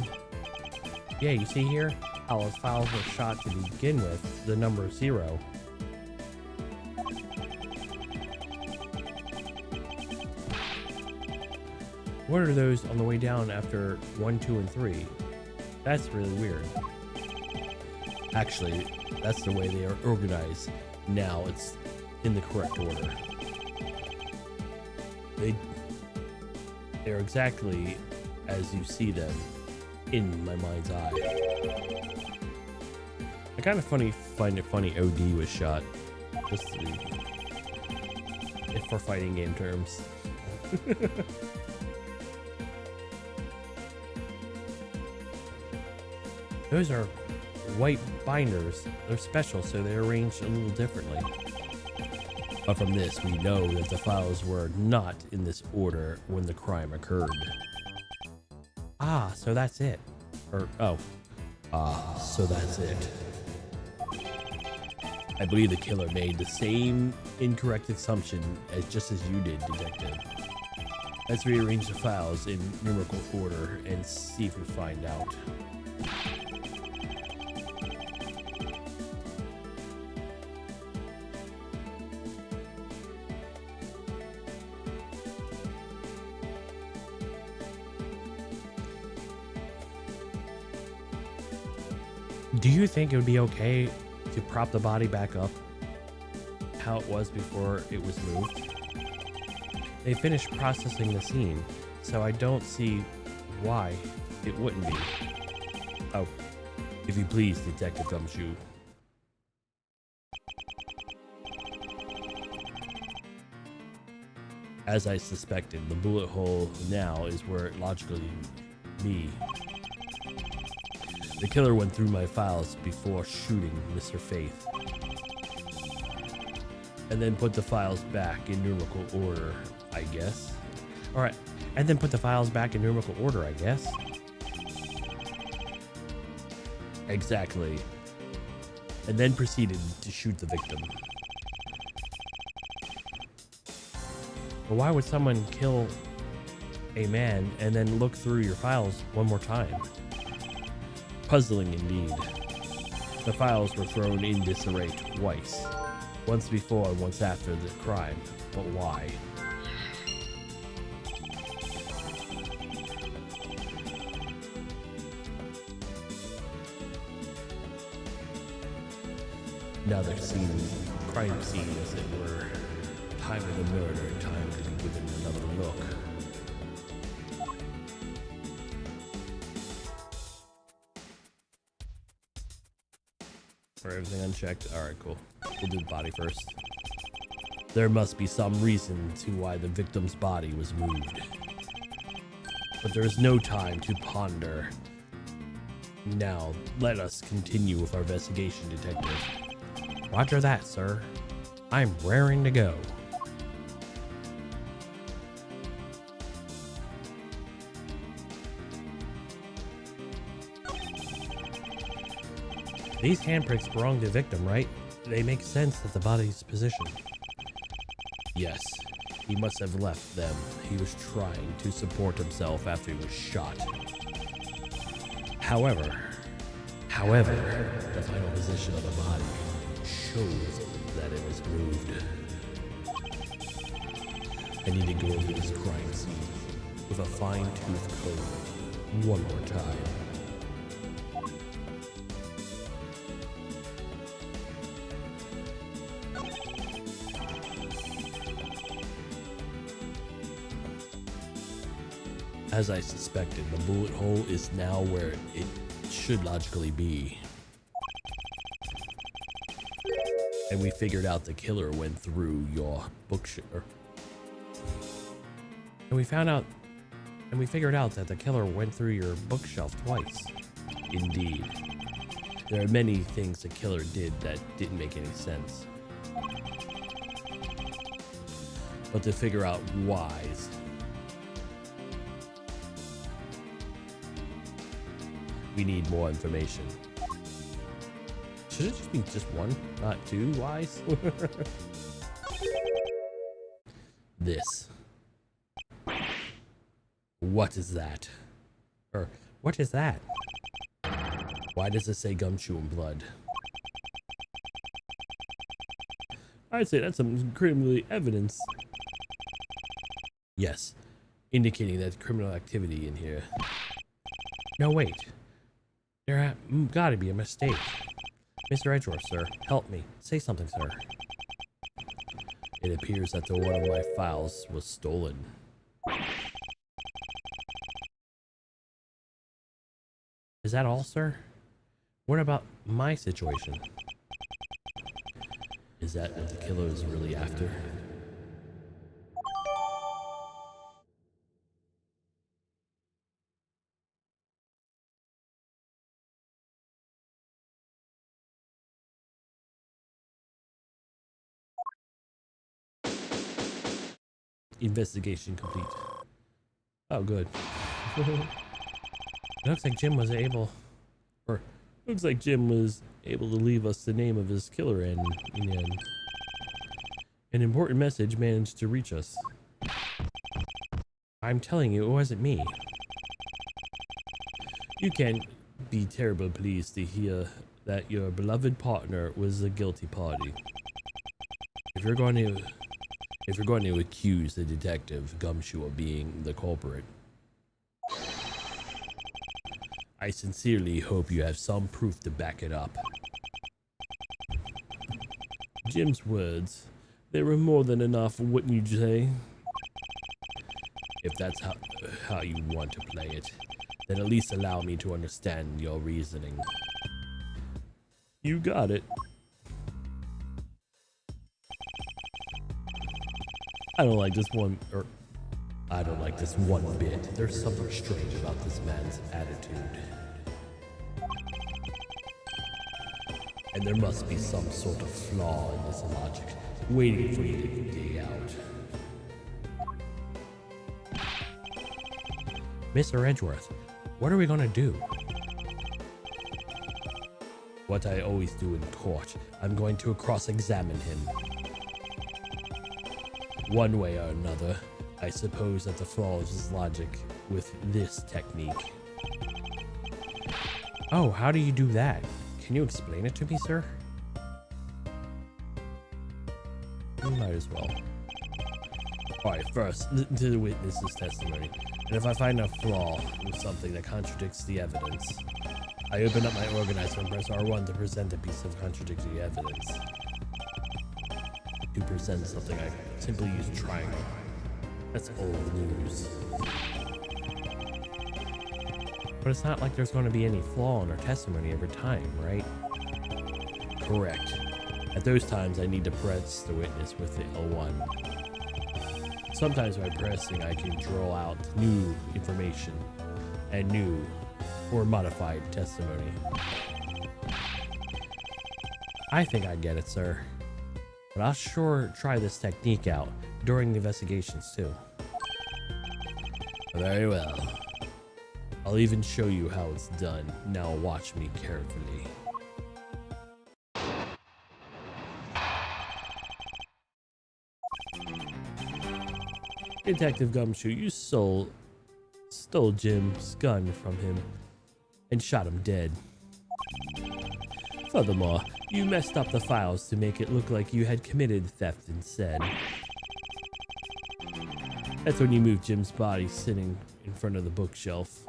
A: Yeah, you see here? How those files were shot to begin with, the number 0. What are those on the way down after 1, 2, and 3? That's really weird. Actually, that's the way they are organized. Now it's in the correct order. They're exactly as you see them in my mind's eye. I kind of find it funny OD was shot. Just if for fighting game terms. Those are white binders. They're special, so they're arranged a little differently. But from this, we know that the files were not in this order when the crime occurred. Ah, so that's it. Or, oh. Ah, so that's it. I believe the killer made the same incorrect assumption just as you did, detective. Let's rearrange the files in numerical order and see if we find out. Do you think it would be okay to prop the body back up how it was before it was moved? They finished processing the scene, so I don't see why it wouldn't be. Oh, if you please, Detective Gumshoe. As I suspected, the bullet hole now is where it logically be. The killer went through my files before shooting Mr. Faith, and then put the files back in numerical order, I guess. Alright, and then put the files back in numerical order, I guess. Exactly. And then proceeded to shoot the victim. But why would someone kill a man and then look through your files one more time? Puzzling indeed. The files were thrown in disarray twice. Once before and once after the crime. But why? Now the crime scene, as it were. Time of the murder, time to be given another look. For everything unchecked. Alright, cool. We'll do the body first. There must be some reason to why the victim's body was moved. But there is no time to ponder. Now, let us continue with our investigation, detective. Roger that, sir. I'm raring to go. These handprints belong to the victim, right? They make sense at the body's position. Yes, he must have left them. He was trying to support himself after he was shot. However, the final position of the body shows that it was moved. I need to go over this crime scene with a fine-tooth comb one more time. As I suspected, the bullet hole is now where it should logically be. And we figured out the killer went through your bookshelf. And we figured out that the killer went through your bookshelf twice. Indeed. There are many things the killer did that didn't make any sense. But to figure out whys, we need more information. Should it just be just one, not two whys? This. What is that? Or, what is that? Why does it say gumshoe and blood? I'd say that's some criminal evidence. Yes, indicating that criminal activity in here. No, wait. There gotta be a mistake. Mr. Edgeworth, sir, help me. Say something, sir. It appears that one of my files was stolen. Is that all, sir? What about my situation? Is that what the killer is really after? Investigation complete. Oh, good. It looks like Jim was able to leave us the name of his killer, and in the end, an important message managed to reach us. I'm telling you, it wasn't me. You can't be terribly pleased to hear that your beloved partner was the guilty party. If you're going to accuse the detective Gumshoe of being the culprit, I sincerely hope you have some proof to back it up. Jim's words, they were more than enough, wouldn't you say? If that's how you want to play it, then at least allow me to understand your reasoning. You got it. I don't like this one bit. There's something strange about this man's attitude. And there must be some sort of flaw in this logic, waiting for you to dig out. Mr. Edgeworth, what are we gonna do? What I always do in court, I'm going to cross-examine him. One way or another, I suppose that the flaw is his logic with this technique. Oh, how do you do that? Can you explain it to me, sir? You might as well. Alright, first, listen to the witness's testimony. And if I find a flaw with something that contradicts the evidence, I open up my organizer and press R1 to present a piece of contradictory evidence. To present something, I simply use triangle. That's old news. But it's not like there's going to be any flaw in our testimony every time, right? Correct. At those times, I need to press the witness with the L1. Sometimes by pressing, I can draw out new information and new or modified testimony. I think I get it, sir. But I'll sure try this technique out during the investigations too. Very well. I'll even show you how it's done. Now watch me carefully. Detective Gumshoe, you stole Jim's gun from him and shot him dead. Furthermore, you messed up the files to make it look like you had committed theft instead. That's when you moved Jim's body sitting in front of the bookshelf.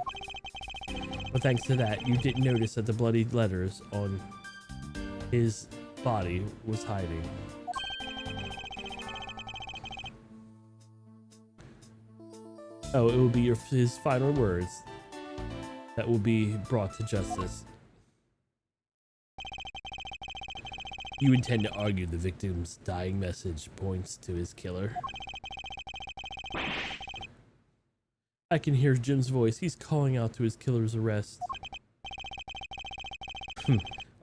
A: But thanks to that, you didn't notice that the bloody letters on his body was hiding. Oh, it will be his final words that will be brought to justice. You intend to argue the victim's dying message points to his killer? I can hear Jim's voice. He's calling out to his killer's arrest.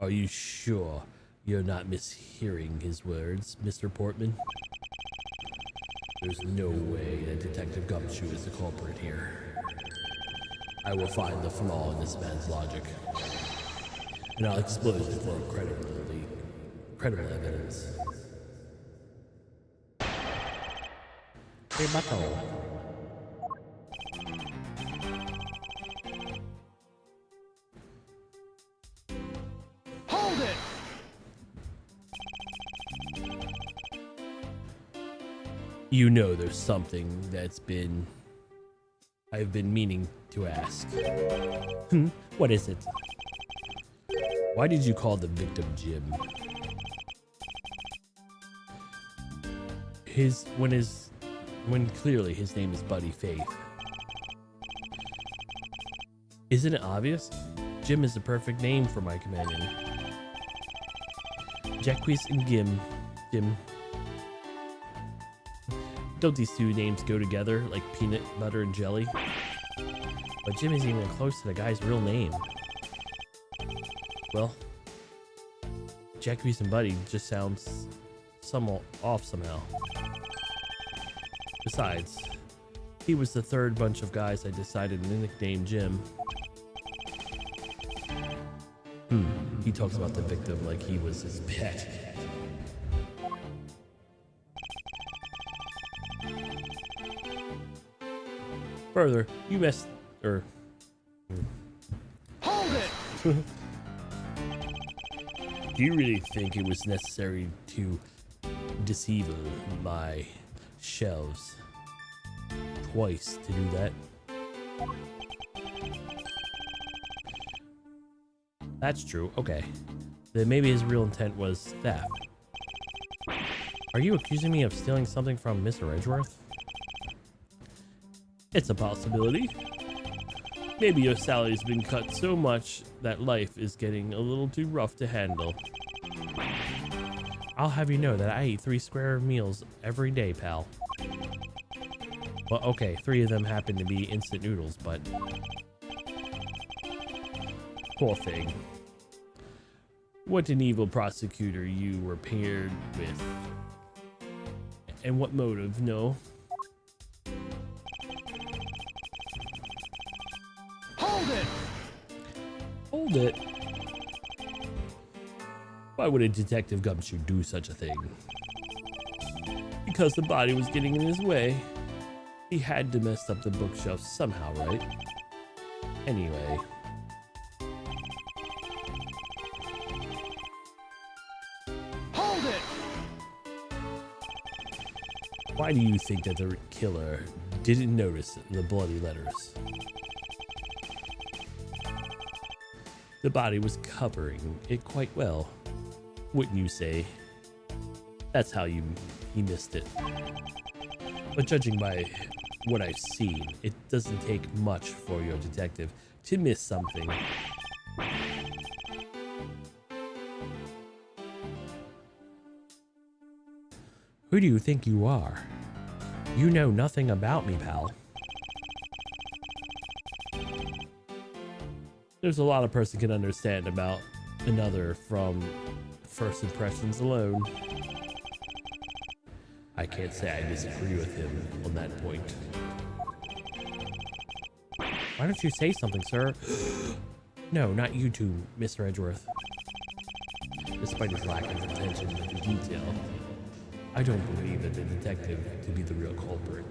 A: Are you sure you're not mishearing his words, Mr. Portman? There's no way that Detective Gumshoe is the culprit here. I will find the flaw in this man's logic, and I'll expose it for credible evidence. Hey, Bucko.
B: Hold it!
A: You know there's something I've been meaning to ask. What is it? Why did you call the victim Jim? When clearly his name is Buddy Faith. Isn't it obvious? Jim is the perfect name for my companion. Jacques and Jim. Don't these two names go together like peanut butter and jelly? But Jim isn't even close to the guy's real name. Well, Jacques and Buddy just sounds somewhat off somehow. Besides, he was the third bunch of guys I decided to nickname Jim. He talks about the victim like he was his pet. Further, you messed...
B: Hold it!
A: Do you really think it was necessary to deceive my shelves twice to do that? That's true. Okay. Then maybe his real intent was theft. Are you accusing me of stealing something from Mr. Edgeworth? It's a possibility. Maybe your salary's been cut so much that life is getting a little too rough to handle. I'll have you know that I eat 3 square meals every day, pal. Well, okay, 3 of them happen to be instant noodles, but... Poor thing. What an evil prosecutor you were paired with. And what motive, no?
B: Hold it!
A: Hold it? Why would a Detective Gumshoe do such a thing? Because the body was getting in his way. He had to mess up the bookshelf somehow, right? Anyway. Why do you think that the killer didn't notice the bloody letters? The body was covering it quite well, wouldn't you say? That's how he missed it. But judging by what I've seen, it doesn't take much for your detective to miss something. Who do you think you are? You know nothing about me, pal. There's a lot a person can understand about another from first impressions alone. I can't say I disagree with him on that point. Why don't you say something, sir? No, not you two, Mr. Edgeworth. Despite his lack of attention to detail, I don't believe that the detective to be the real culprit.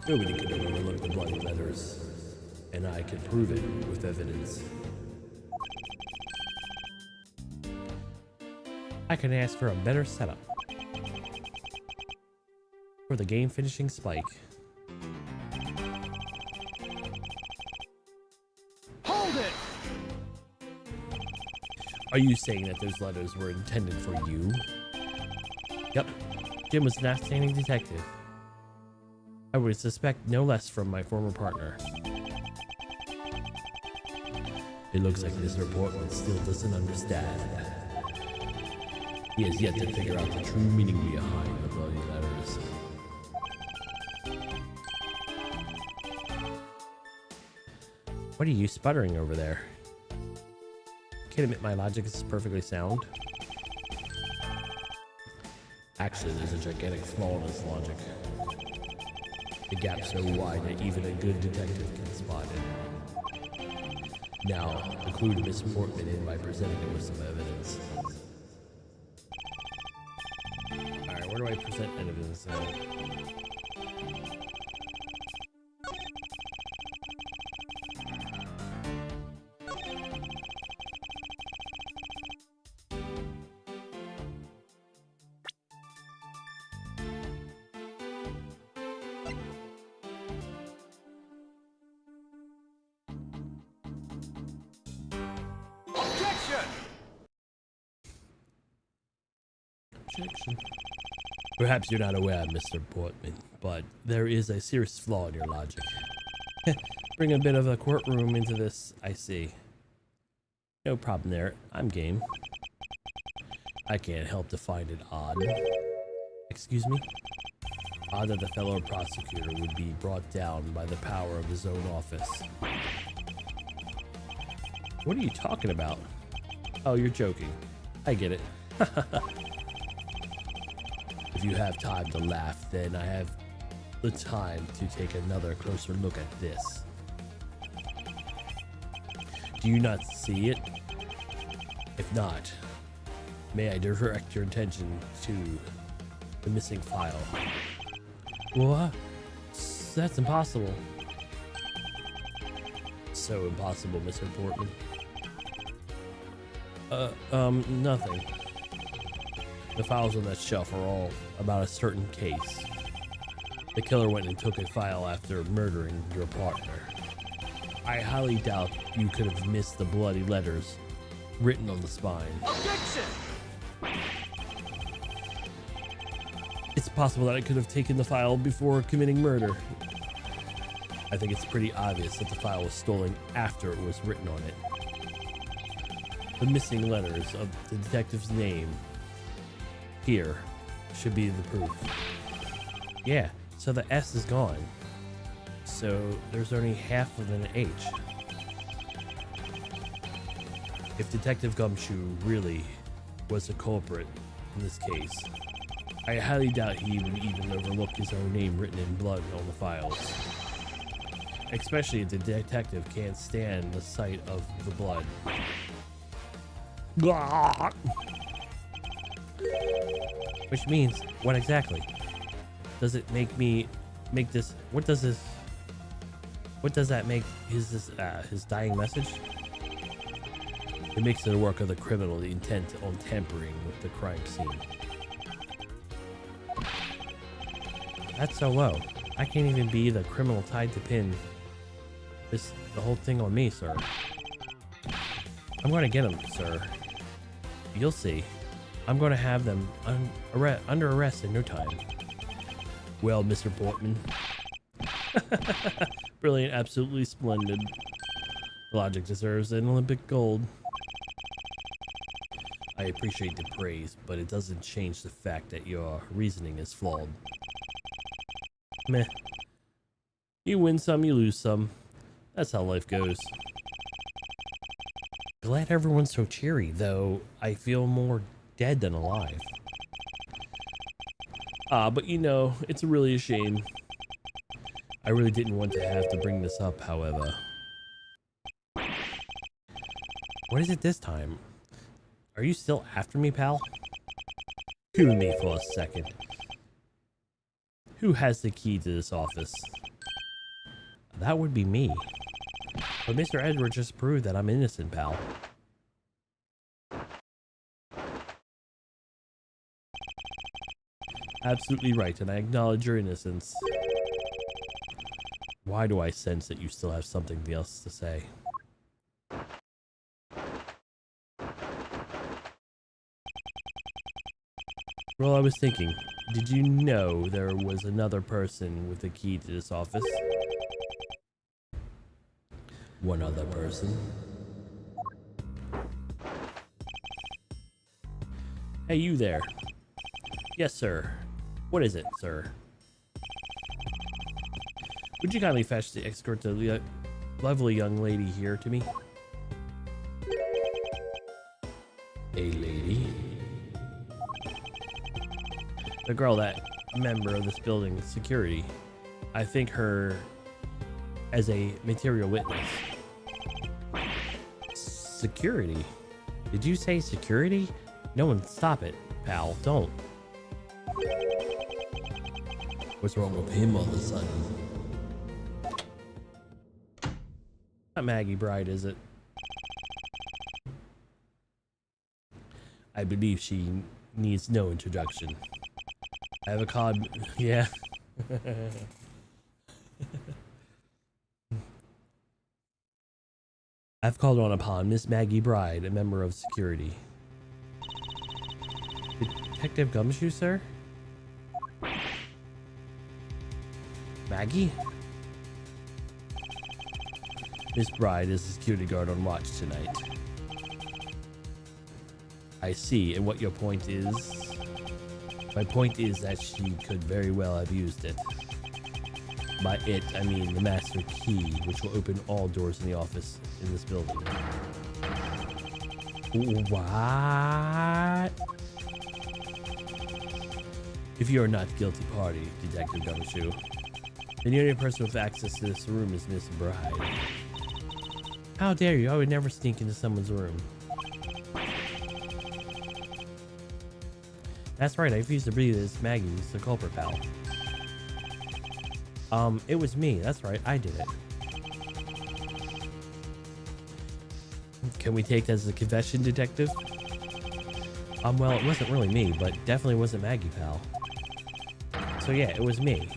A: Nobody could have overlooked the bloody letters, and I can prove it with evidence. I can ask for a better setup for the game finishing spike.
B: Hold it!
A: Are you saying that those letters were intended for you? Yep. Jim was an outstanding detective. I would suspect no less from my former partner. It looks like Mr. Portman still doesn't understand. He has yet to figure out the true meaning behind the bloody letters. What are you sputtering over there? Can't admit my logic is perfectly sound. Actually, there's a gigantic flaw in this logic. The gap so wide that even a good detective can spot it. Now, include Miss Portman in by presenting her with some evidence. Alright, where do I present evidence? Objection. Perhaps you're not aware, Mr. Portman, but there is a serious flaw in your logic. Bring a bit of a courtroom into this, I see. No problem there. I'm game. I can't help to find it odd. Excuse me? Odd that the fellow prosecutor would be brought down by the power of his own office. What are you talking about? Oh, you're joking. I get it. If you have time to laugh, then I have the time to take another closer look at this. Do you not see it? If not, may I direct your attention to the missing file? What? That's impossible. So impossible, Mr. Portman. Nothing. The files on that shelf are all about a certain case. The killer went and took a file after murdering your partner. I highly doubt you could have missed the bloody letters written on the spine.
B: Objection!
A: It's possible that I could have taken the file before committing murder. I think it's pretty obvious that the file was stolen after it was written on it. The missing letters of the detective's name here should be the proof. Yeah, so the S is gone. So there's only half of an H. If Detective Gumshoe really was a culprit in this case, I highly doubt he would even overlook his own name written in blood on the files. Especially if the detective can't stand the sight of the blood. Which means, what exactly? Does it make this, what does that make his dying message? It makes it a work of the criminal, the intent on tampering with the crime scene. That's so low. I can't even be the criminal tied to pin the whole thing on me, sir. I'm going to get him, sir. You'll see. I'm going to have them under arrest in no time. Well, Mr. Portman. Brilliant, absolutely splendid. Logic deserves an Olympic gold. I appreciate the praise, but it doesn't change the fact that your reasoning is flawed. Meh. You win some, you lose some. That's how life goes. Glad everyone's so cheery, though I feel more dead than alive. But you know, it's really a shame. I really didn't want to have to bring this up, however. What is it this time? Are you still after me, pal? Humor me for a second. Who has the key to this office? That would be me. But Mr. Edgeworth just proved that I'm innocent, pal. Absolutely right, and I acknowledge your innocence. Why do I sense that you still have something else to say? Well, I was thinking, did you know there was another person with the key to this office? One other person? Hey, you there. Yes, sir. What is it, sir? Would you kindly fetch the escort the lovely young lady here to me? A lady? The girl that member of this building's security. I think her as a material witness. Security? Did you say security? No one, stop it, pal. Don't. What's wrong with him all of a sudden? Not Maggie Bride, is it? I believe she needs no introduction. I have a card. Yeah. I've called upon Miss Maggie Bride, a member of security. Detective Gumshoe, sir? Maggie? Miss Bride is the security guard on watch tonight. I see, and what your point is? My point is that she could very well have used it. By it, I mean the master key, which will open all doors in the office in this building. What? If you are not guilty party, Detective Gumshoe, then the only person with access to this room is Miss Bride. How dare you? I would never sneak into someone's room. That's right, I refuse to believe this. Maggie's the culprit, pal. It was me. That's right, I did it. Can we take that as a confession, Detective? Well, it wasn't really me, but definitely wasn't Maggie, pal. So yeah, it was me.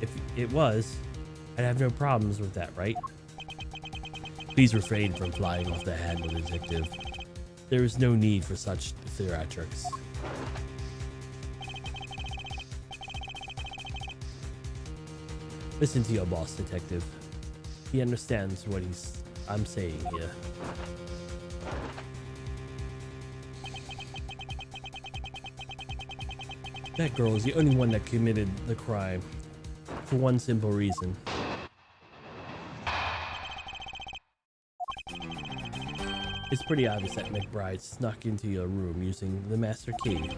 A: If it was, I'd have no problems with that, right? Please refrain from flying off the handle, Detective. There is no need for such theatrics. Listen to your boss, Detective. He understands what I'm saying here. That girl is the only one that committed the crime. For one simple reason. It's pretty obvious that McBride snuck into your room using the master key.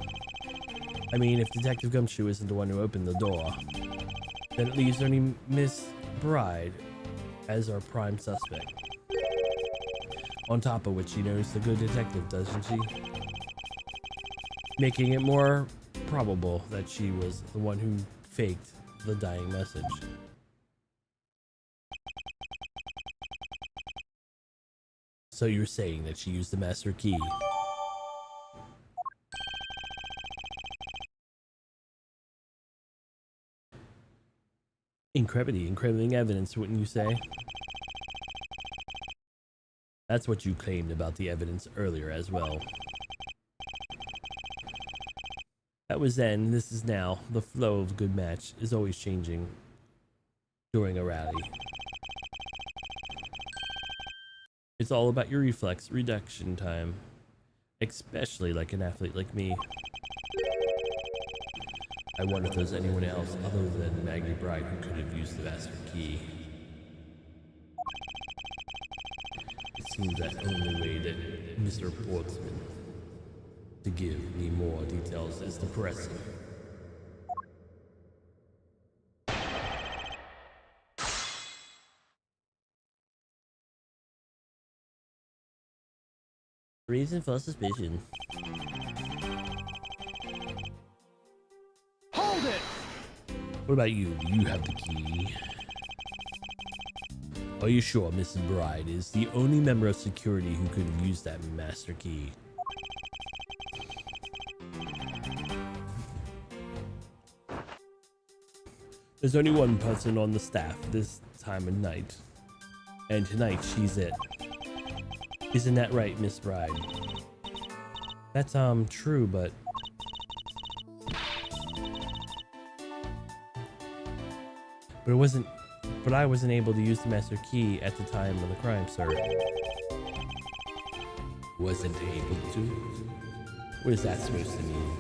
A: I mean, if Detective Gumshoe isn't the one who opened the door, then it leaves only Miss Bride as our prime suspect. On top of which, she knows the good detective, doesn't she? Making it more probable that she was the one who faked the dying message. So you're saying that she used the master key? Incriminating evidence, wouldn't you say? That's what you claimed about the evidence earlier as well. That was then, this is now. The flow of a good match is always changing during a rally. It's all about your reflex reduction time, especially like an athlete like me. I wonder if there's anyone else other than Maggie Bride who could have used the master key. It seems that only way that Mr. Portsman to give me more details is to press him. Reason for suspicion.
B: Hold it!
A: What about you? Do you have the key? Are you sure Mrs. Bride is the only member of security who could have used that master key? There's only one person on the staff this time of night, and tonight she's it. Isn't that right, Miss Bride? That's true, but it wasn't. But I wasn't able to use the master key at the time of the crime, sir. Wasn't able to? What is that supposed to mean?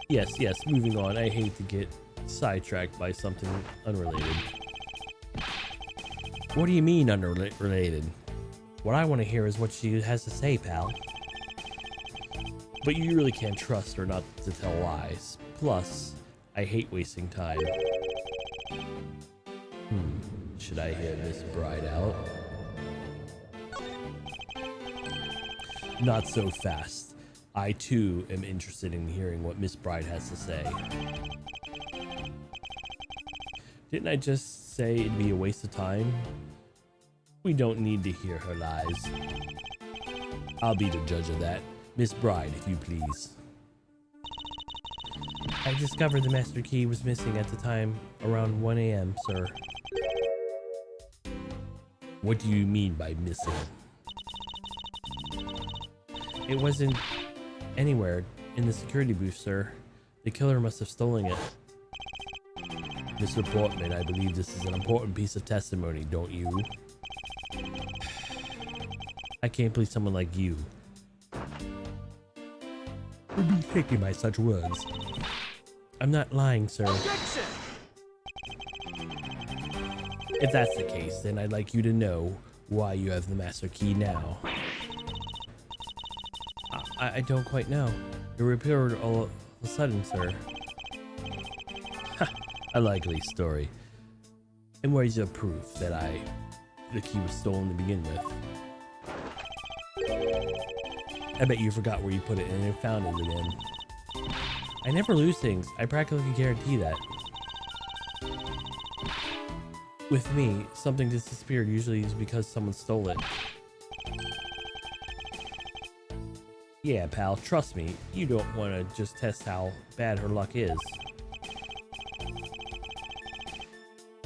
A: Yes, moving on. I hate to get sidetracked by something unrelated. What do you mean unrelated? What I want to hear is what she has to say, pal. But you really can't trust her not to tell lies. Plus, I hate wasting time. Should I hear Miss Bride out? Not so fast. I too am interested in hearing what Miss Bride has to say. Didn't I just say it'd be a waste of time? We don't need to hear her lies. I'll be the judge of that. Miss Bride, if you please. I discovered the master key was missing at the time around 1 a.m., sir. What do you mean by missing? It wasn't anywhere in the security booth, sir. The killer must have stolen it. Mr. Portman, I believe this is an important piece of testimony, don't you? I can't believe someone like you would be taken by such words. I'm not lying, sir.
B: Objection!
A: If that's the case, then I'd like you to know why you have the master key now. I don't quite know. It appeared all of a sudden, sir. Ha! A likely story. And where's your proof that the key was stolen to begin with? I bet you forgot where you put it and then found it again. I never lose things. I practically guarantee that. With me, something disappeared usually is because someone stole it. Yeah, pal, trust me, you don't want to just test how bad her luck is.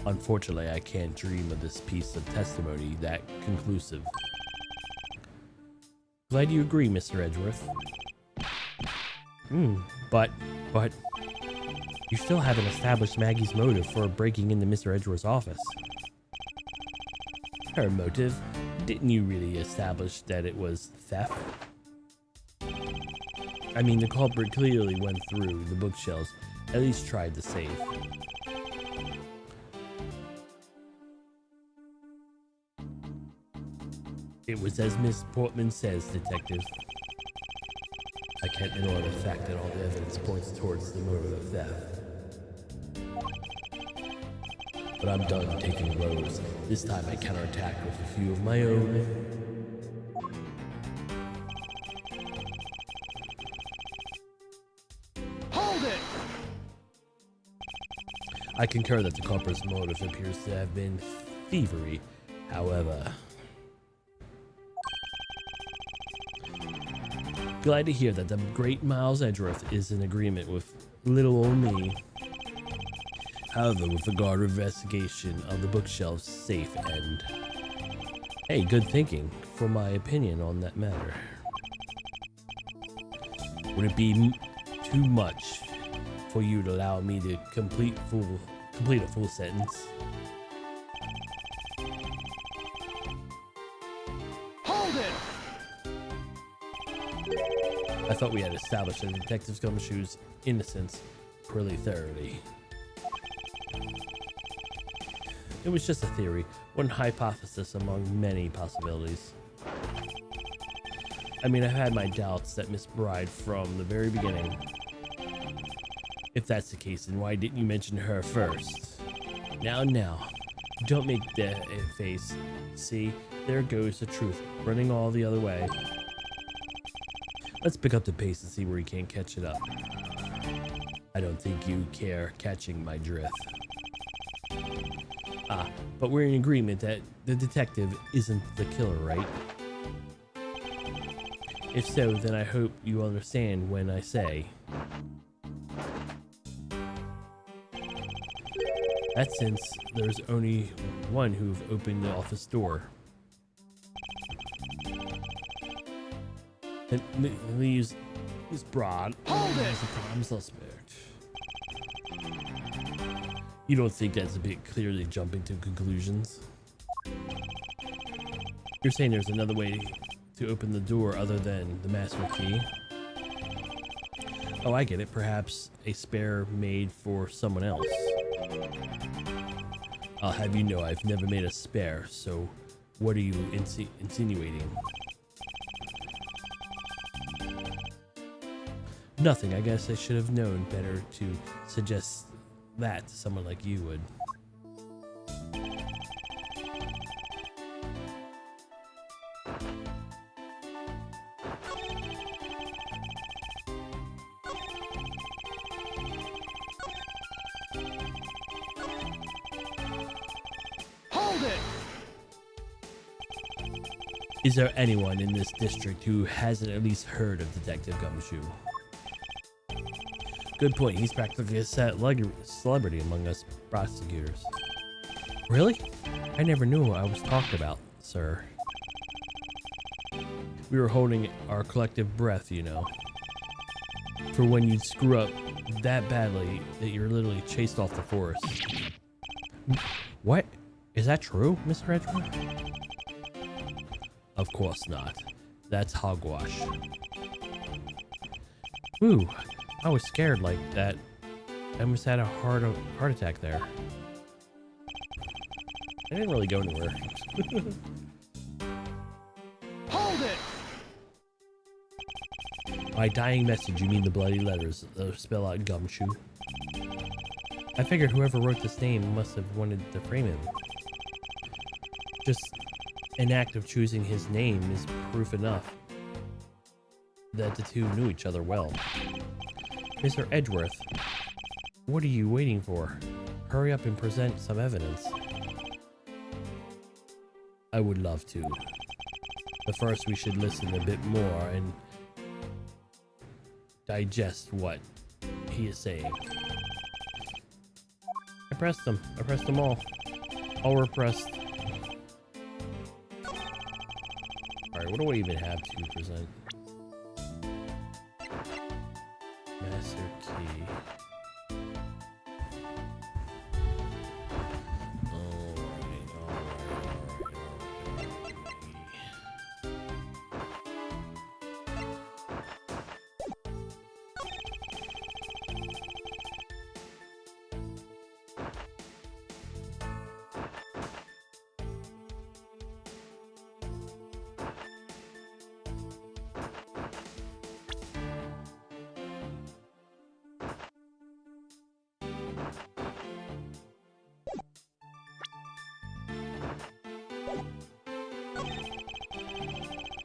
A: Unfortunately, I can't dream of this piece of testimony that conclusive. Glad you agree, Mr. Edgeworth. But you still haven't established Maggie's motive for breaking into Mr. Edgeworth's office. Her motive? Didn't you really establish that it was theft? I mean, the culprit clearly went through the bookshelves, at least tried to save. It was as Miss Portman says, Detective. I can't ignore the fact that all the evidence points towards the motive of theft. But I'm done taking blows. This time I counterattack with a few of my own.
B: Hold it!
A: I concur that the culprit's motive appears to have been thievery. However, glad to hear that the great Miles Edgeworth is in agreement with little old me. However, with regard to investigation of the bookshelf's safe end. Hey, good thinking for my opinion on that matter. Would it be too much for you to allow me to complete a full sentence?
B: Hold it!
A: I thought we had established that Detective Gumshoe's innocence pretty thoroughly. It was just a theory, one hypothesis among many possibilities. I mean, I've had my doubts that Miss Bride from the very beginning. If that's the case, then why didn't you mention her first? Now, don't make that face. See, there goes the truth, running all the other way. Let's pick up the pace and see where you can't catch it up. I don't think you care catching my drift. Ah, but we're in agreement that the detective isn't the killer, right? If so, then I hope you understand when I say that since there's only one who've opened the office door. And leaves Broad as a prime suspect. You don't think that's a bit clearly jumping to conclusions? You're saying there's another way to open the door other than the master key? Oh, I get it. Perhaps a spare made for someone else. I'll have you know I've never made a spare, so what are you insinuating? Nothing. I guess I should have known better to suggest that to someone like you would.
B: Hold it!
A: Is there anyone in this district who hasn't at least heard of Detective Gumshoe? Good point. He's practically a celebrity among us prosecutors. Really? I never knew what I was talked about, sir. We were holding our collective breath, you know. For when you'd screw up that badly that you're literally chased off the forest. What? Is that true, Mr. Edgeworth? Of course not. That's hogwash. Ooh. I was scared like that. I almost had a heart attack there. I didn't really go anywhere.
B: Hold it!
A: By dying message, you mean the bloody letters that spell out Gumshoe? I figured whoever wrote this name must have wanted to frame him. Just an act of choosing his name is proof enough that the two knew each other well. Mr. Edgeworth, what are you waiting for? Hurry up and present some evidence. I would love to. But first we should listen a bit more and digest what he is saying. I pressed them. I pressed them all. All were pressed. Alright, what do I even have to present? Master key.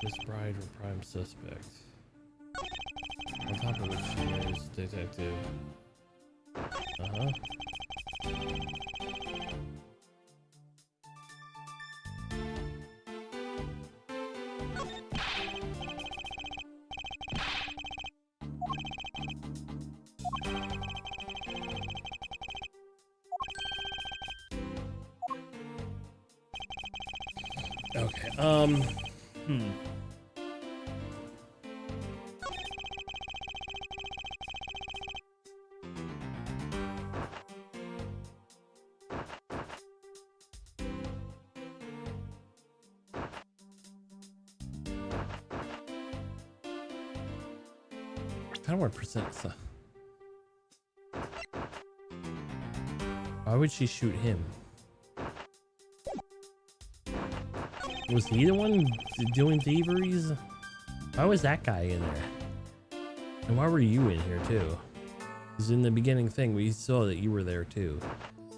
A: Miss Bride or prime suspect. On top of which she is detective. Uh-huh. Okay. I don't want to present stuff. Why would she shoot him? Was he the one doing thieveries? Why was that guy in there? And why were you in here too? Because in the beginning thing, we saw that you were there too.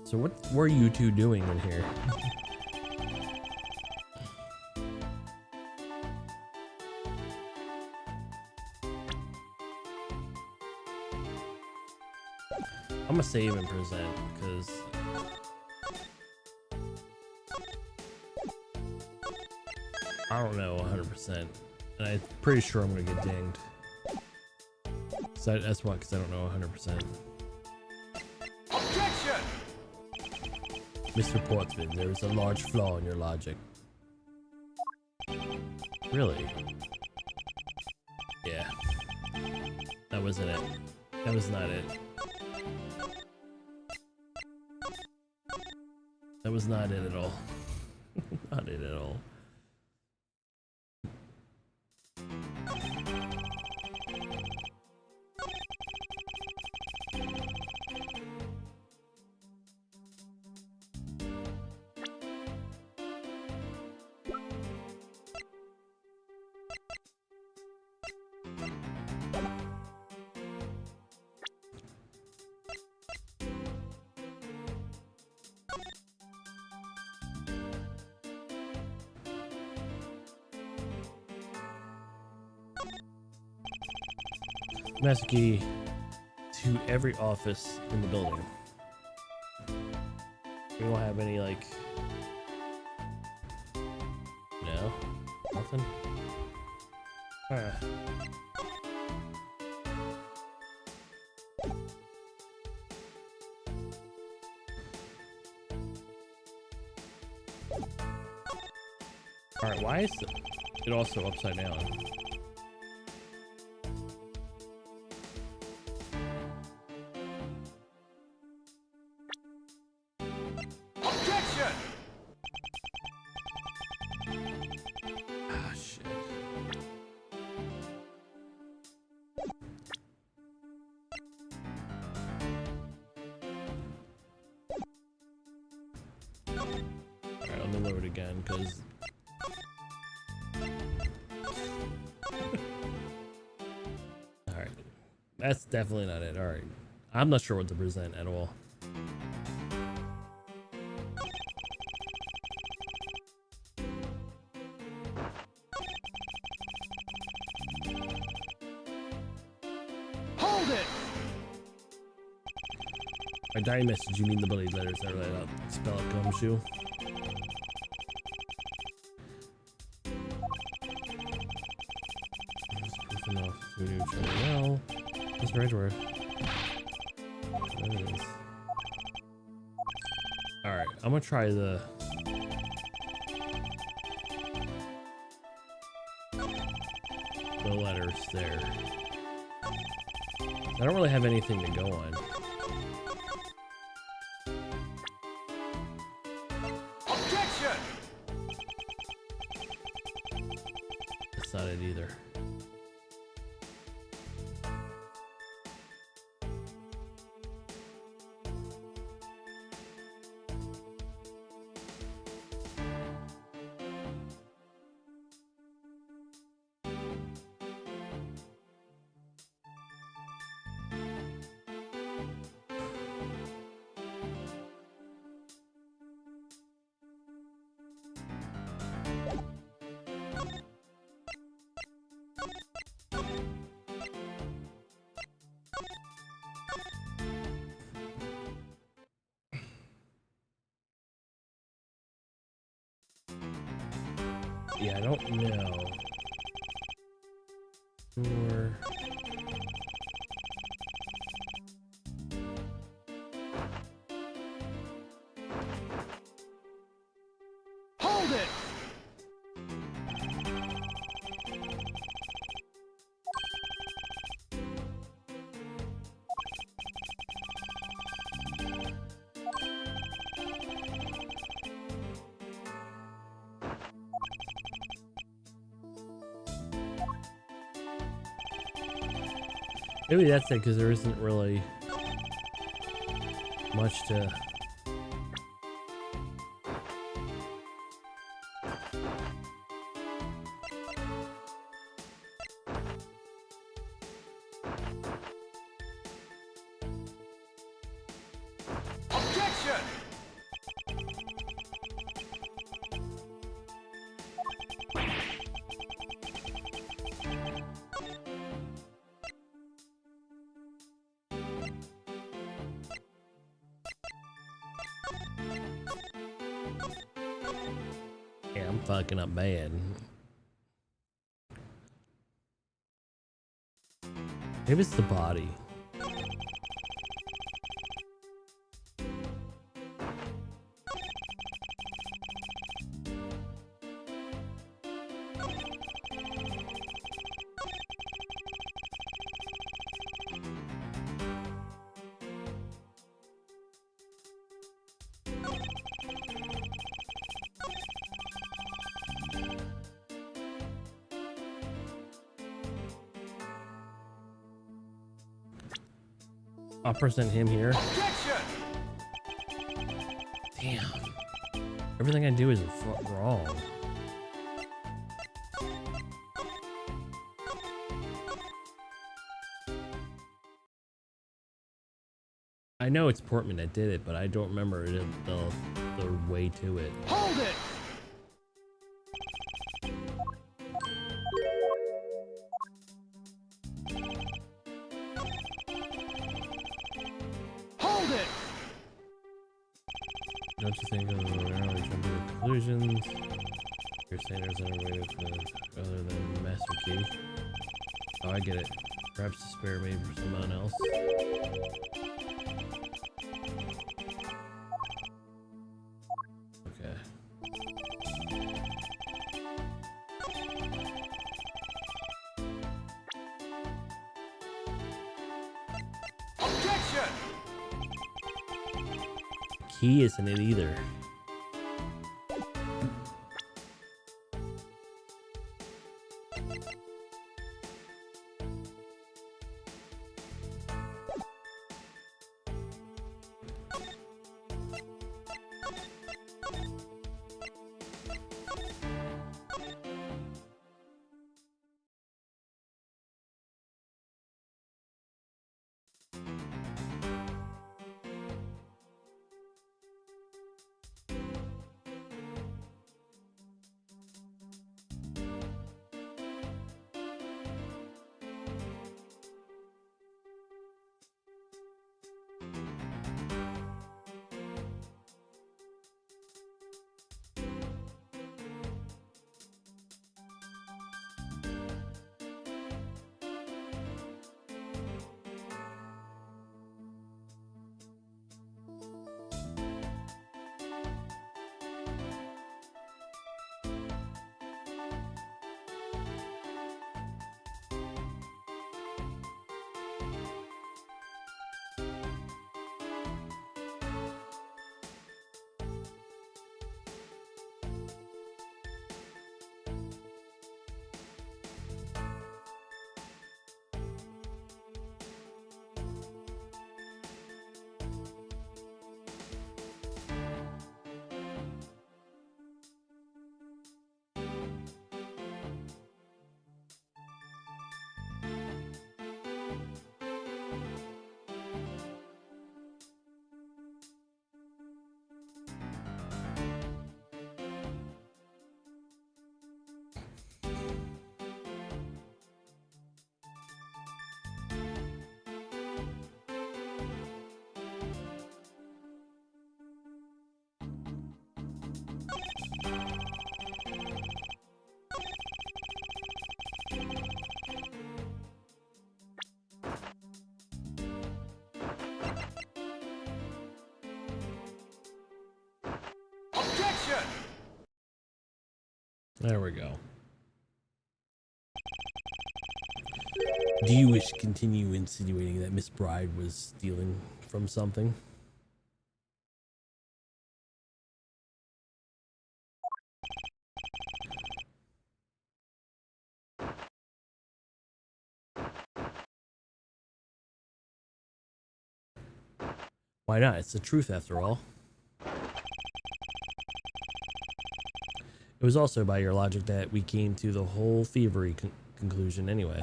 A: So what were you two doing in here? I'm gonna save and present because I don't know 100%, and I'm pretty sure I'm gonna get dinged. So that's why, because I don't know 100%.
B: Objection!
A: Mr. Portsman, there is a large flaw in your logic. Really? Yeah. That wasn't it. That was not it. That was not it at all. Not it at all. Master key to every office in the building. We don't have any, like, no, nothing. All right, why is it also upside down? Load again, because all right, that's definitely not it. All right, I'm not sure what to present at all.
B: Hold it!
A: By diary message, you mean the bullet letters that write out spell out gumshoe? Well, Mr. Edgeworth. There it is. Alright, I'm gonna try the letters there. I don't really have anything to go on.
B: Objection!
A: That's not it either. Yeah, I don't know. Or
B: Hold it!
A: Maybe that's it, because there isn't really much to...
B: Objection!
A: Yeah, I'm fucking up bad. Maybe it's the body. I'll present him here.
B: Objection!
A: Damn. Everything I do is wrong. I know it's Portman that did it, but I don't remember the way to it.
B: Hold it! Hold it!
A: Don't you think of narrowly jump to conclusions? You're saying there's another way to other than Master Key. Oh, I get it. Perhaps to spare maybe for someone else. Okay.
B: Objection!
A: Key isn't it either.
B: Objection!
A: There we go. Do you wish to continue insinuating that Miss Bride was stealing from something? Why not? It's the truth after all. It was also by your logic that we came to the whole thievery conclusion anyway.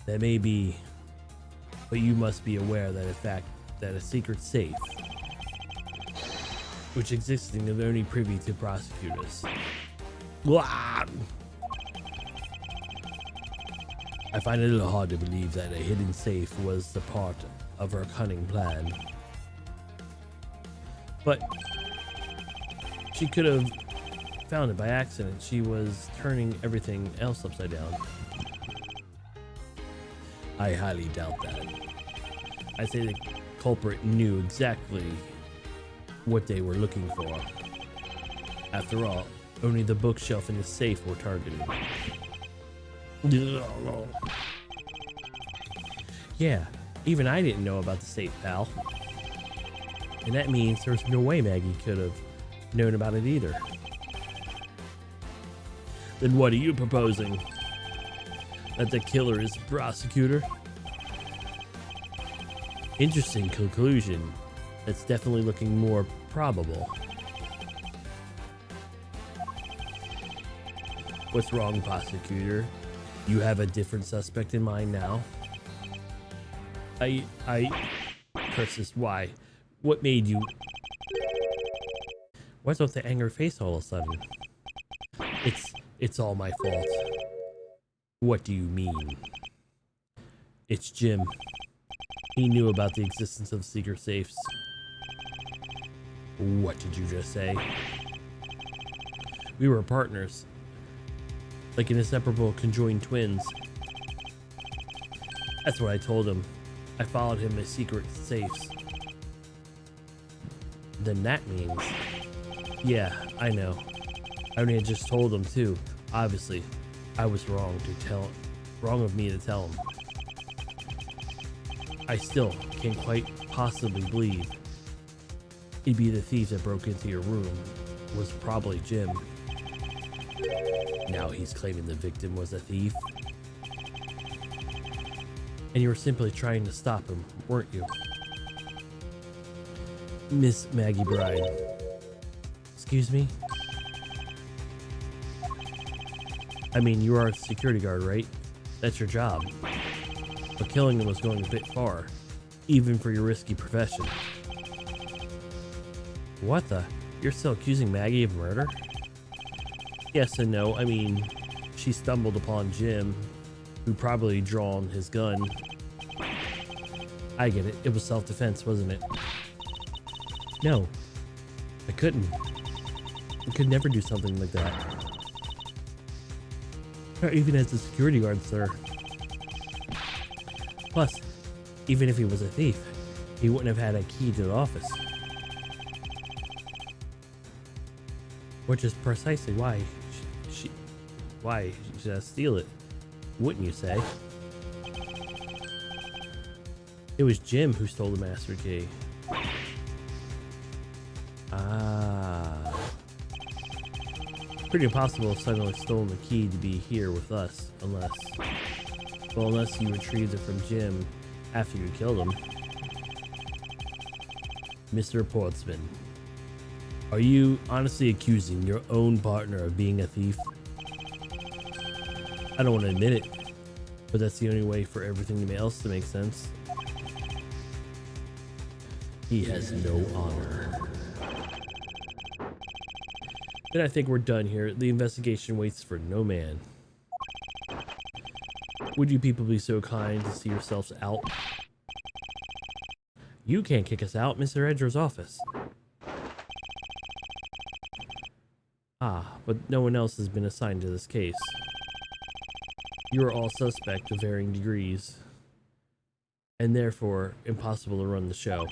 A: That may be, but you must be aware that in fact that a secret safe, which existing is only privy to prosecutors. Blah! I find it a little hard to believe that a hidden safe was the part of her cunning plan. But she could have found it by accident. She was turning everything else upside down. I highly doubt that. I say the culprit knew exactly what they were looking for. After all, only the bookshelf and the safe were targeted. Yeah, even I didn't know about the safe, pal. And that means there's no way Maggie could have known about it either. Then what are you proposing? That the killer is the prosecutor? Interesting conclusion. That's definitely looking more probable. What's wrong, prosecutor? You have a different suspect in mind now? Curses, why? What made you? What's with the angry face all of a sudden? It's all my fault. What do you mean? It's Jim. He knew about the existence of secret safes. What did you just say? We were partners. Like inseparable conjoined twins. That's what I told him. I followed him to secret safes. Then that means... Yeah, I know. I only had just told him too. Obviously, I was wrong of me to tell him. I still can't quite possibly believe it'd be the thief that broke into your room. Was probably Jim. Now he's claiming the victim was a thief. And you were simply trying to stop him, weren't you? Miss Maggie Bride. Excuse me? I mean, you are a security guard, right? That's your job. But killing him was going a bit far, even for your risky profession. What the? You're still accusing Maggie of murder? Yes and no. I mean, she stumbled upon Jim, who probably drawn his gun. I get it. It was self-defense, wasn't it? No, I couldn't. I could never do something like that. Not even as a security guard, sir. Plus, even if he was a thief, he wouldn't have had a key to the office. Which is precisely why she should steal it, wouldn't you say? It was Jim who stole the master key. Ah. Pretty impossible if suddenly stolen the key to be here with us, unless you retrieved it from Jim after you killed him. Mr. Portsman, are you honestly accusing your own partner of being a thief? I don't want to admit it, but that's the only way for everything else to make sense. He has no honor. Then I think we're done here. The investigation waits for no man. Would you people be so kind to see yourselves out? You can't kick us out, Mr. Edgeworth's office. Ah, but no one else has been assigned to this case. You are all suspect of varying degrees, and therefore impossible to run the show.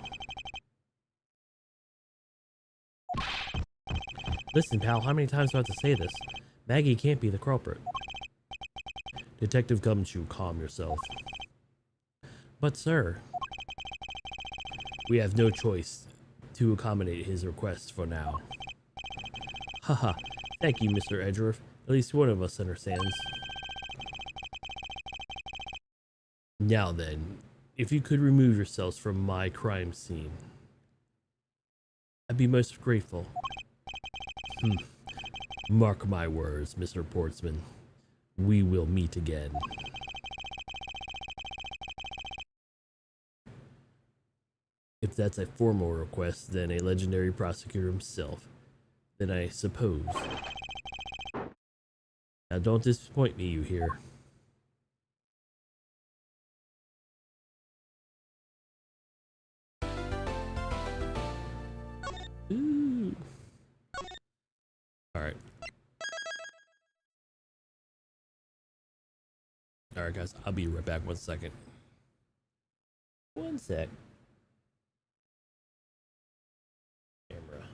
A: Listen, pal, how many times do I have to say this? Maggie can't be the culprit. Detective Gumshoe, calm yourself. But, sir, we have no choice to accommodate his request for now. Haha, thank you, Mr. Edgeworth. At least one of us understands. Now then, If you could remove yourselves from my crime scene, I'd be most grateful. Mark my words, Mr. Portsman. We will meet again. If that's a formal request, then a legendary prosecutor himself. Then I suppose. Now don't disappoint me, you hear? Ooh. Alright. Alright guys, I'll be right back 1 second. 1 sec. Camera.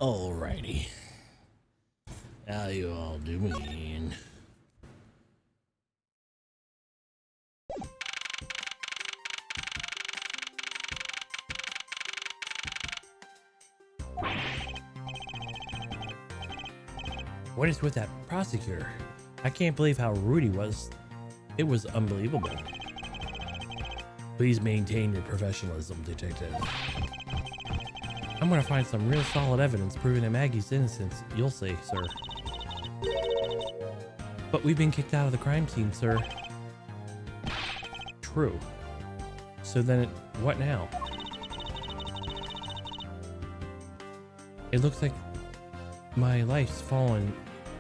A: Alrighty. How you all doing? What is with that prosecutor? I can't believe how rude he was. It was unbelievable. Please maintain your professionalism, detective. I'm gonna find some real solid evidence proving that Maggie's innocence. You'll see, sir. But we've been kicked out of the crime scene, sir. True. So then, what now? It looks like my life's fallen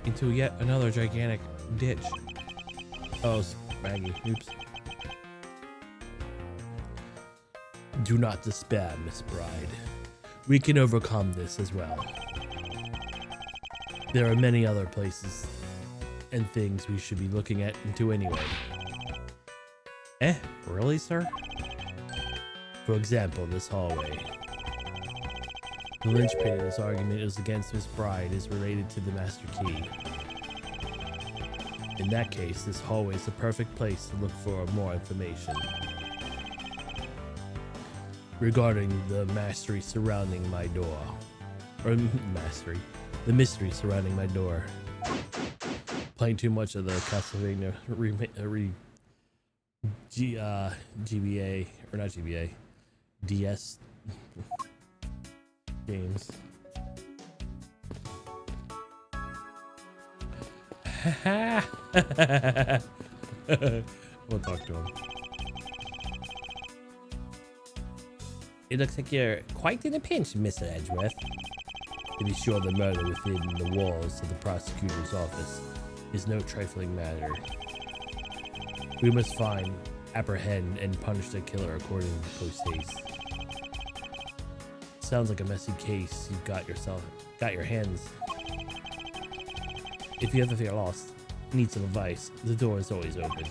A: into yet another gigantic ditch. Oh, it's Maggie. Oops. Do not despair, Miss Bride. We can overcome this as well. There are many other places and things we should be looking at into anyway. Really, sir? For example, this hallway. The linchpin of this argument is against Miss Bride is related to the master key. In that case, this hallway is the perfect place to look for more information regarding the mystery surrounding my door. Or the mystery surrounding my door. Playing too much of the Castlevania GBA, or not GBA, DS games. We'll talk to him. It looks like you're quite in a pinch, Mr. Edgeworth. To be sure, the murder within the walls of the prosecutor's office is no trifling matter. We must find, apprehend, and punish the killer according to post haste. Sounds like a messy case you've got your hands. If you ever feel lost, need some advice, the door is always open.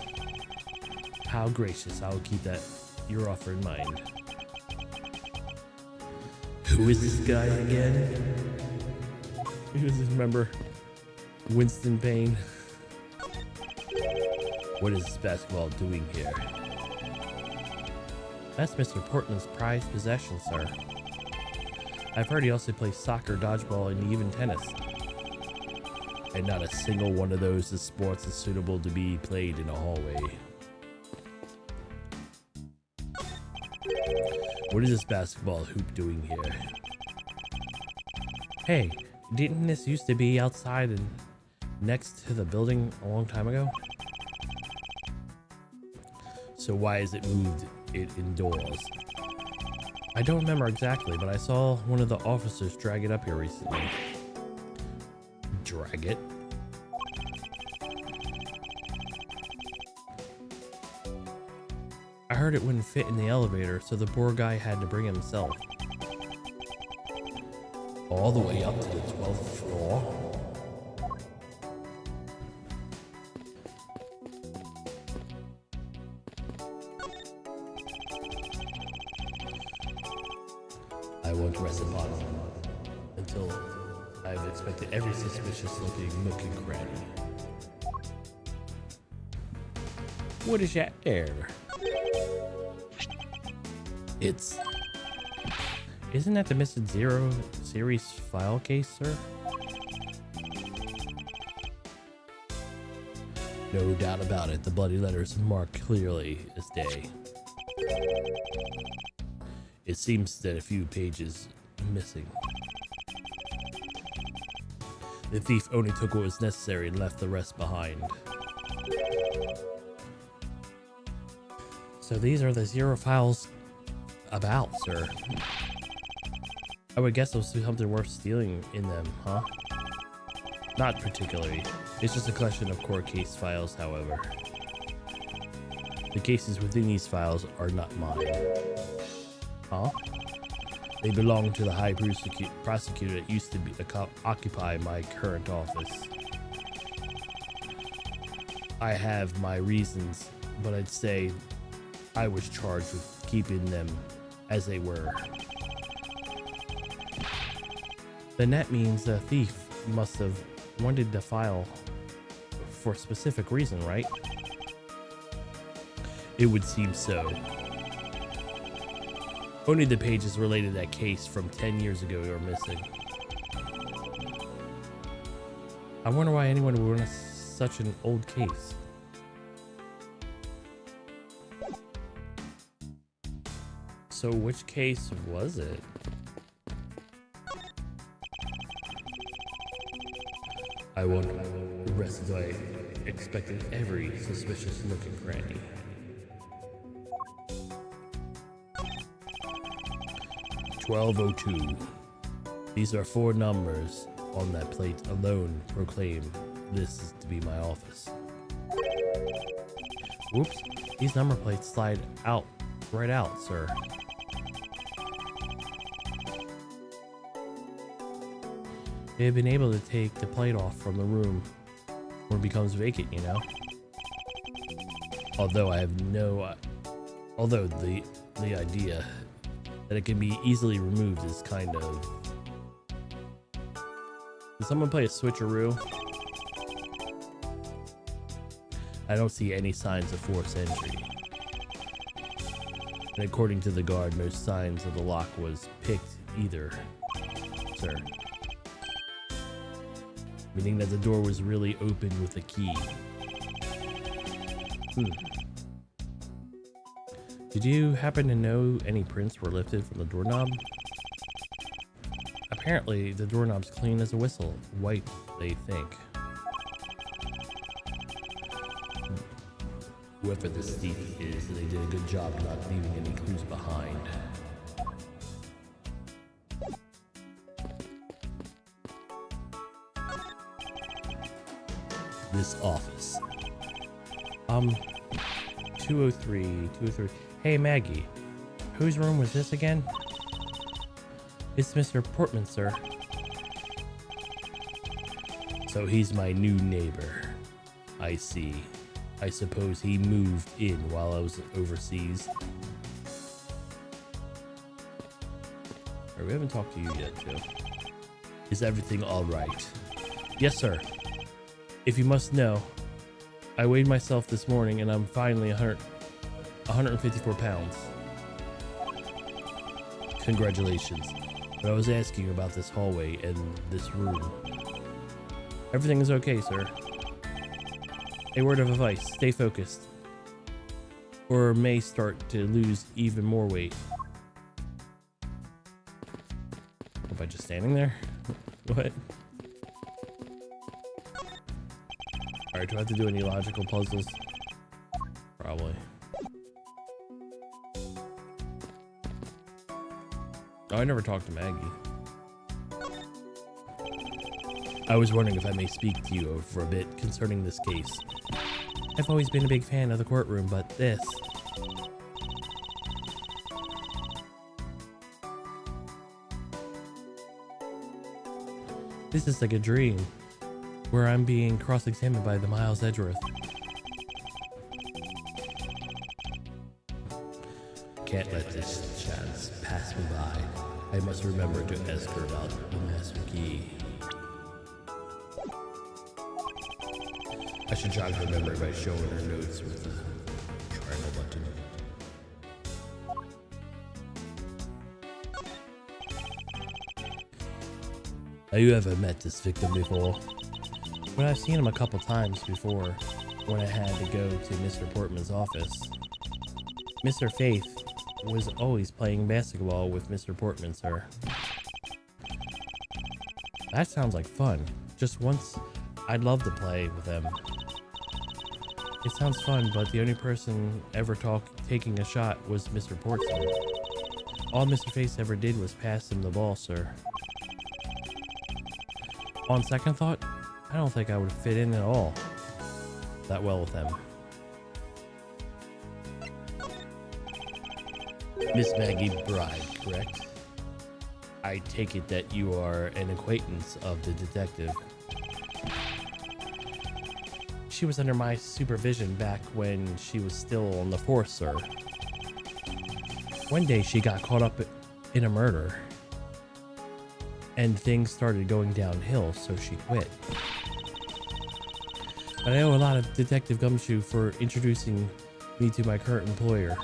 A: How gracious, I will keep that your offer in mind. Who is this guy again? Who is this member? Winston Payne. What is this basketball doing here? That's Mr. Portman's prized possession, sir. I've heard he also plays soccer, dodgeball, and even tennis. And not a single one of those sports is suitable to be played in a hallway. What is this basketball hoop doing here? Hey, didn't this used to be outside and next to the building a long time ago? So why is it moved it indoors? I don't remember exactly, but I saw one of the officers drag it up here recently. Drag it? I heard it wouldn't fit in the elevator, so the poor guy had to bring it himself. All the way up to the 12th floor? I won't rest upon him until I've inspected every suspicious looking nook and cranny. What is that there? Isn't that the Missing Zero series file case, sir? No doubt about it, the bloody letters mark clearly as day. It seems that a few pages missing. The thief only took what was necessary and left the rest behind. So these are the Zero files about, sir. I would guess there's something worth stealing in them, huh? Not particularly. It's just a collection of court case files, however. The cases within these files are not mine. Huh? They belong to the high prosecutor that used to occupy my current office. I have my reasons, but I'd say I was charged with keeping them as they were. Then that means the thief must have wanted the file for a specific reason, right? It would seem so. Only the pages related to that case from 10 years ago are missing. I wonder why anyone would want such an old case. So which case was it? I won't rest until I expected every suspicious looking granny. 1202. These are 4 numbers on that plate alone proclaim this is to be my office. Whoops, these number plates slide out, right out, sir. They have been able to take the plate off from the room when it becomes vacant, you know? Although the idea that it can be easily removed is kind of... Did someone play a switcheroo? I don't see any signs of forced entry. And according to the guard, no signs of the lock was picked either, sir. Meaning that the door was really opened with a key. Did you happen to know any prints were lifted from the doorknob? Apparently, the doorknob's clean as a whistle. White, they think. Whoever this thief is, they did a good job not leaving any clues behind. This office. 203. Hey, Maggie. Whose room was this again? It's Mr. Portman, sir. So he's my new neighbor. I see. I suppose he moved in while I was overseas. We haven't talked to you yet, too. Is everything all right? Yes, sir. If you must know, I weighed myself this morning and I'm finally 154 pounds. Congratulations. But I was asking about this hallway and this room. Everything is okay, sir. A word of advice, stay focused. Or may start to lose even more weight. By just standing there? What? Alright, do I have to do any logical puzzles? Probably. Oh, I never talked to Maggie. I was wondering if I may speak to you for a bit concerning this case. I've always been a big fan of the courtroom, but this... This is like a dream, where I'm being cross-examined by the Miles Edgeworth. Can't let this chance pass me by. I must remember to ask her about the master key. I should jog her memory by showing her notes with the triangle button. Have you ever met this victim before? Well, I've seen him a couple times before when I had to go to Mr. Portman's office. Mr. Faith was always playing basketball with Mr. Portman, sir. That sounds like fun. Just once, I'd love to play with them. It sounds fun, but the only person ever taking a shot was Mr. Portman. All Mr. Faith ever did was pass him the ball, sir. On second thought, I don't think I would fit in at all that well with them. Miss Maggie Bride, correct? I take it that you are an acquaintance of the detective. She was under my supervision back when she was still on the force, sir. One day she got caught up in a murder. and things started going downhill, so she quit. But I owe a lot of Detective Gumshoe for introducing me to my current employer.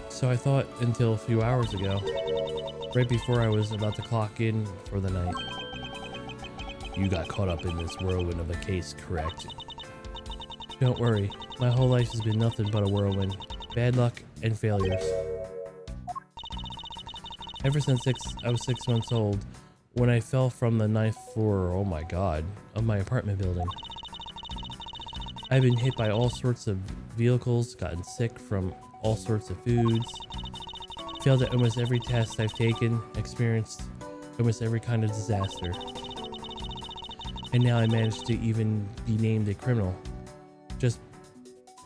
A: So I thought until a few hours ago, right before I was about to clock in for the night. You got caught up in this whirlwind of a case, correct? Don't worry, my whole life has been nothing but a whirlwind. Bad luck and failures. Ever since I was 6 months old, when I fell from the 9th floor, oh my god, of my apartment building. I've been hit by all sorts of vehicles, gotten sick from all sorts of foods, failed at almost every test I've taken, experienced almost every kind of disaster. And now I managed to even be named a criminal, just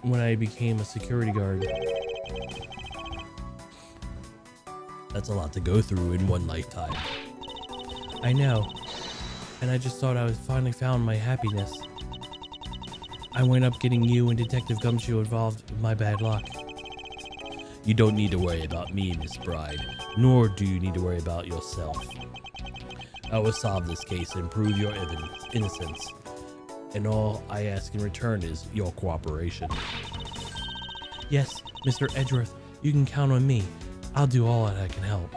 A: when I became a security guard. That's a lot to go through in one lifetime. I know, and I just thought I had finally found my happiness. I wound up getting you and Detective Gumshoe involved with my bad luck. You don't need to worry about me, Miss Bride, nor do you need to worry about yourself. I will solve this case and prove your innocence, and all I ask in return is your cooperation. Yes, Mr. Edgeworth, you can count on me. I'll do all that I can help.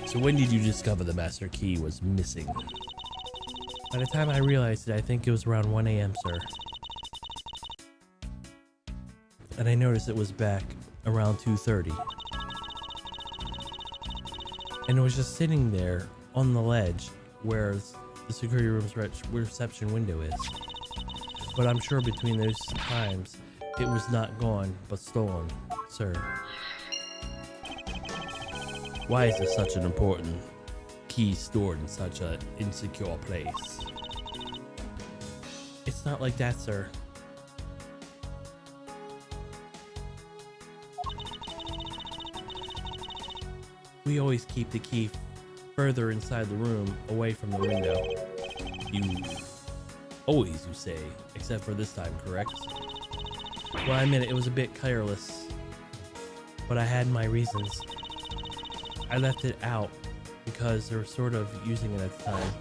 A: So when did you discover the master key was missing? By the time I realized it, I think it was around 1 a.m., sir. And I noticed it was back around 2:30. And it was just sitting there on the ledge where the security room's reception window is. But I'm sure between those times, it was not gone, but stolen, sir. Why is there such an important key stored in such an insecure place? It's not like that, sir. We always keep the key further inside the room, away from the window. You always, you say, except for this time, correct? Well, I admit it was a bit careless, but I had my reasons. I left it out because they were sort of using it at the time.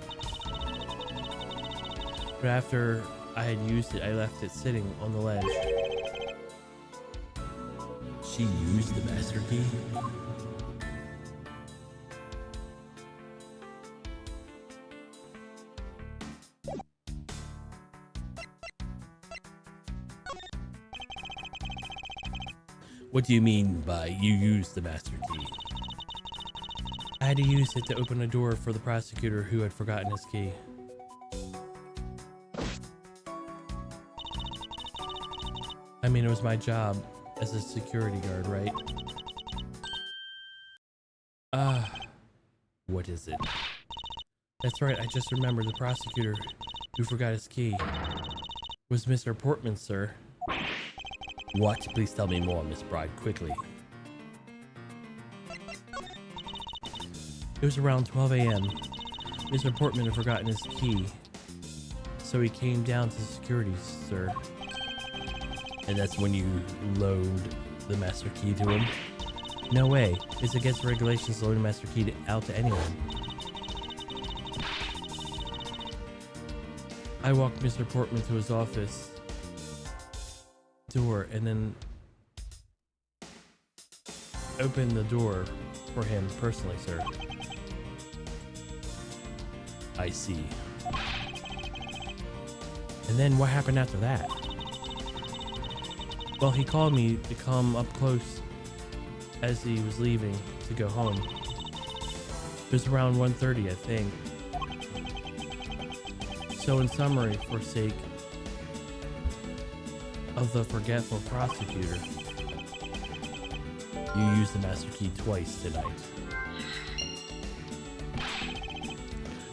A: But after I had used it, I left it sitting on the ledge. She used the master key? What do you mean by you used the master key? I had to use it to open a door for the prosecutor who had forgotten his key. I mean, it was my job as a security guard, right? What is it? That's right, I just remembered the prosecutor who forgot his key was Mr. Portman, sir. What? Please tell me more, Miss Bride, quickly. It was around 12 a.m. Mr. Portman had forgotten his key, so he came down to security, sir. And that's when you loaned the master key to him? No way. It's against regulations to loan a master key out to anyone. I walked Mr. Portman to his office door and then opened the door for him personally, sir. I see. And then what happened after that? Well, he called me to come up close as he was leaving to go home. It was around 1:30, I think. So in summary, for sake of the forgetful prosecutor, you used the master key twice tonight.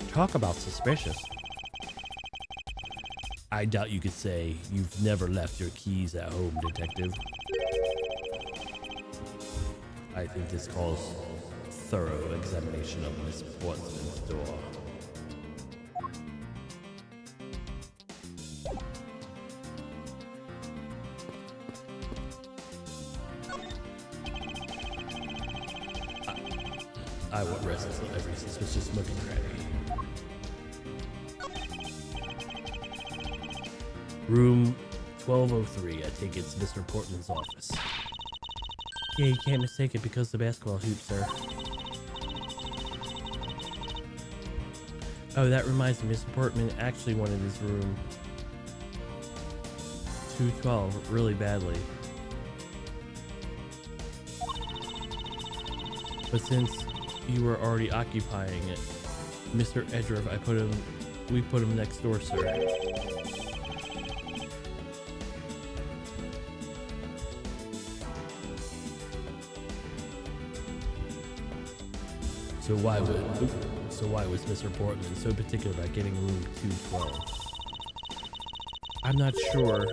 A: Talk about suspicious. I doubt you could say you've never left your keys at home, Detective. I think this calls thorough examination of Miss Portsman's door. I won't rest until every suspicious nook and cranny. Room 1203. I take it's Mr. Portman's office. Yeah, you can't mistake it because the basketball hoop, sir. Oh, that reminds me, Mr. Portman actually wanted his room 212 really badly. But since you were already occupying it, Mr. Edgeworth, we put him next door, sir. So why was Mr. Portman so particular about getting room 212? I'm not sure,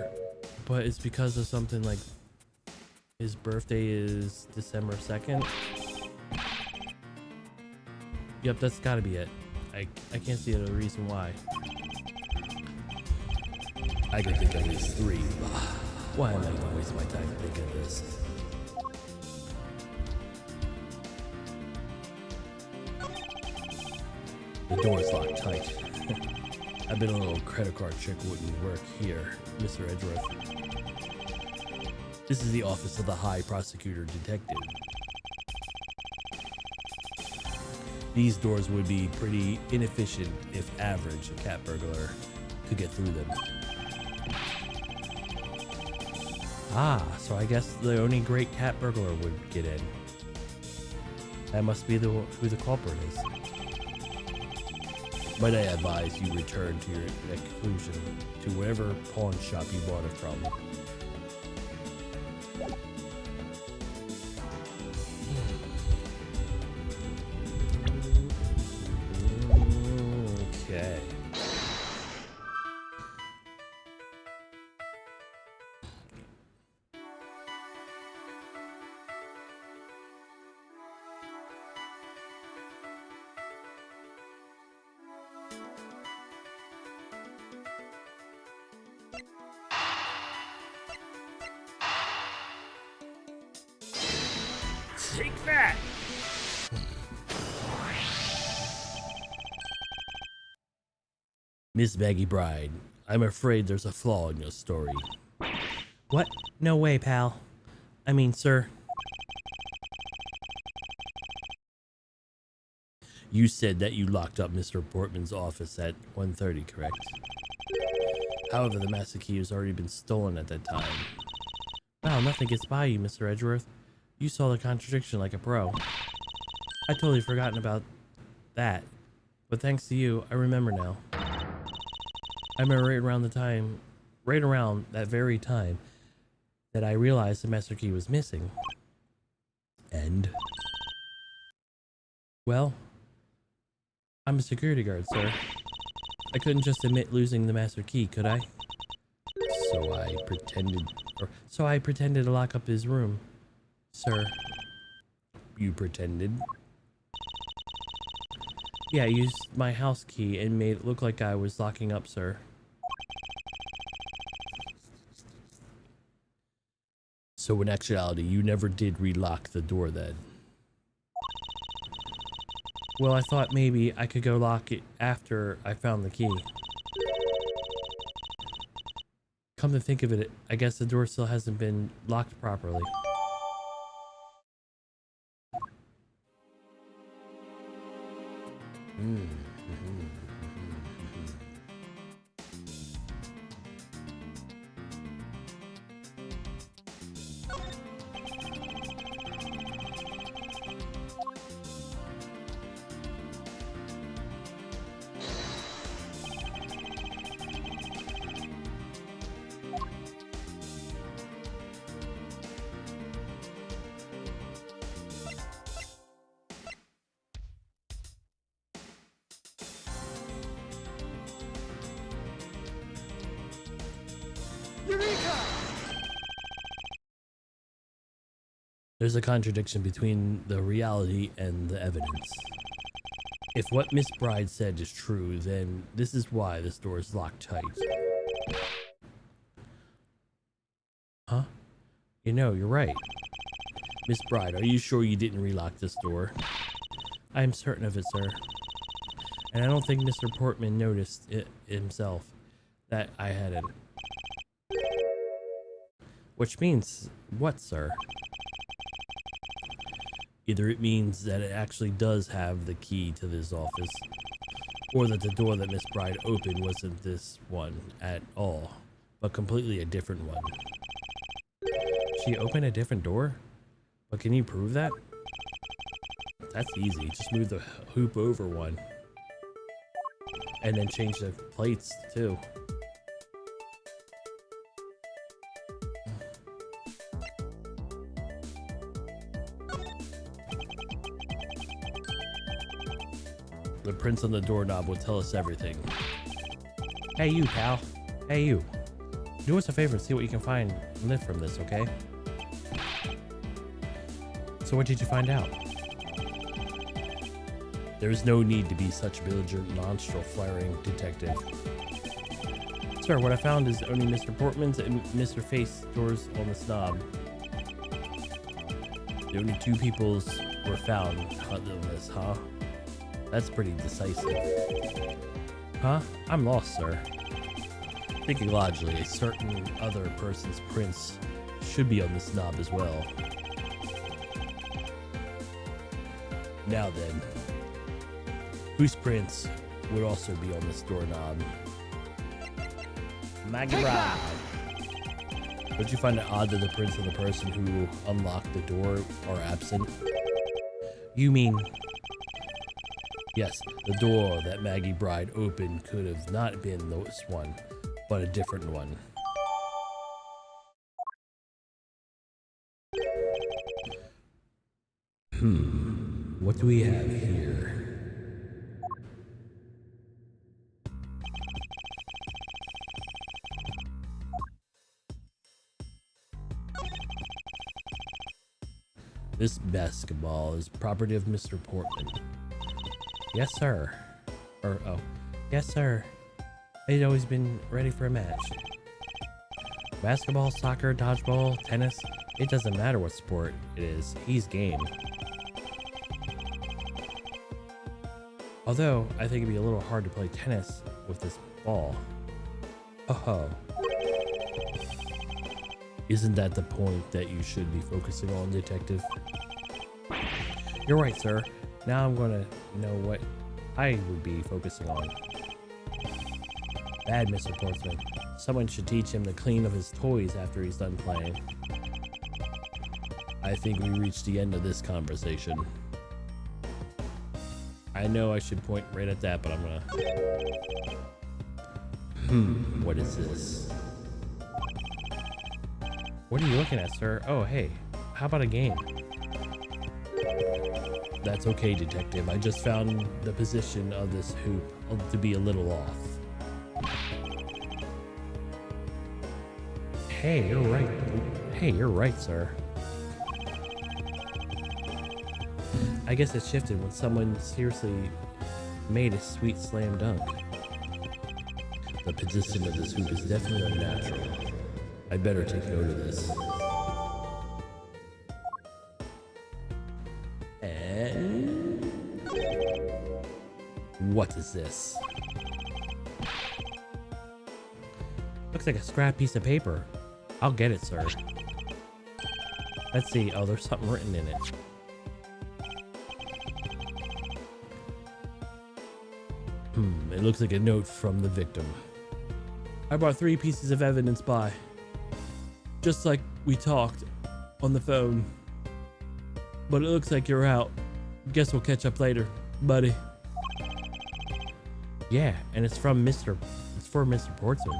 A: but it's because of something like his birthday is December 2nd. Yep, that's gotta be it. I can't see a reason why. I can think of at least 3. Why am I gonna waste my time thinking of this? The door's locked tight. I bet a little credit card trick wouldn't work here, Mr. Edgeworth. This is the office of the High Prosecutor Detective. These doors would be pretty inefficient if average a cat burglar could get through them. Ah, so I guess the only great cat burglar would get in. That must be who the culprit is. Might I advise you return to your conclusion to whatever pawn shop you bought it from. Okay.
B: Take that!
A: Miss Maggie Bride, I'm afraid there's a flaw in your story. What? No way, pal. I mean, sir. You said that you locked up Mr. Portman's office at 1:30, correct? However, the master key has already been stolen at that time. Wow, nothing gets by you, Mr. Edgeworth. You saw the contradiction like a pro. I totally forgotten about that. But thanks to you, I remember now. I remember right around that very time that I realized the master key was missing. And? Well, I'm a security guard, sir. I couldn't just admit losing the master key, could I? So I pretended to lock up his room, sir. You pretended? Yeah, I used my house key and made it look like I was locking up, sir. So in actuality, you never did relock the door then? Well, I thought maybe I could go lock it after I found the key. Come to think of it, I guess the door still hasn't been locked properly.
B: Eureka!
A: There's a contradiction between the reality and the evidence. If what Miss Bride said is true, then this is why this door is locked tight. Huh? You know, you're right. Miss Bride, are you sure you didn't relock this door? I'm certain of it, sir. And I don't think Mr. Portman noticed it himself that I hadn't. Which means what, sir? Either it means that it actually does have the key to this office, or that the door that Miss Bride opened wasn't this one at all, but completely a different one. She opened a different door? But can you prove that? That's easy. Just move the hoop over one. And then change the plates too. The prints on the doorknob will tell us everything. Hey you, pal. Hey you. Do us a favor and see what you can find and lift from this, okay? So what did you find out? There is no need to be such a belligerent, nostril flaring detective. Sir, what I found is only Mr. Portman's and Mr. Face doors on the snob. The only two peoples were found on this, huh? That's pretty decisive. Huh? I'm lost, sir. Thinking logically, a certain other person's prints should be on this knob as well. Now then, whose prints would also be on this doorknob? Maggie Brown. Don't you find it odd that the prints of the person who unlocked the door are absent? You mean... Yes, the door that Maggie Bride opened could have not been this one, but a different one. What do we have here? This basketball is property of Mr. Portman. Yes, sir. Yes, sir. I'd always been ready for a match. Basketball, soccer, dodgeball, tennis. It doesn't matter what sport it is. He's game. Although, I think it'd be a little hard to play tennis with this ball. Oh. Isn't that the point that you should be focusing on, detective? You're right, sir. Now I'm gonna know what I would be focusing on. Bad, Mr. Portsman. Someone should teach him to clean up his toys after he's done playing. I think we reached the end of this conversation. I know I should point right at that, but I'm gonna... what is this? What are you looking at, sir? Oh, hey, how about a game? That's okay, detective. I just found the position of this hoop to be a little off. Hey, you're right. Hey, you're right, sir. I guess it shifted when someone seriously made a sweet slam dunk. The position of this hoop is definitely unnatural. I better take note of this. And... what is this? Looks like a scrap piece of paper. I'll get it, sir. Let's see. Oh, there's something written in it. It looks like a note from the victim. I brought 3 pieces of evidence by. Just like we talked on the phone. But it looks like you're out. Guess we'll catch up later, buddy. Yeah, and it's for Mr. Portsman.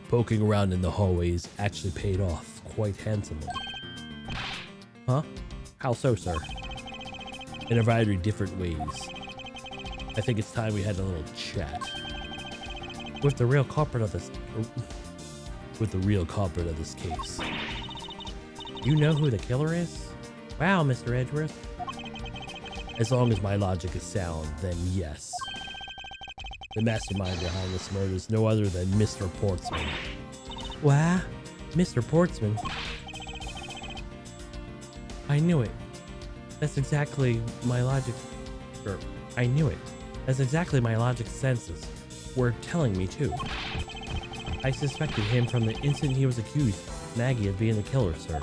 A: Poking around in the hallways actually paid off quite handsomely. Huh? How so, sir? In a variety of different ways. I think it's time we had a little chat. With the real culprit of this... case. You know who the killer is? Wow, Mr. Edgeworth. As long as my logic is sound, then yes. The mastermind behind this murder is no other than Mr. Portsman. What? Mr. Portsman? I knew it. That's exactly my logic. I knew it. That's exactly my logic senses were telling me too. I suspected him from the instant he was accused Maggie of being the killer, sir.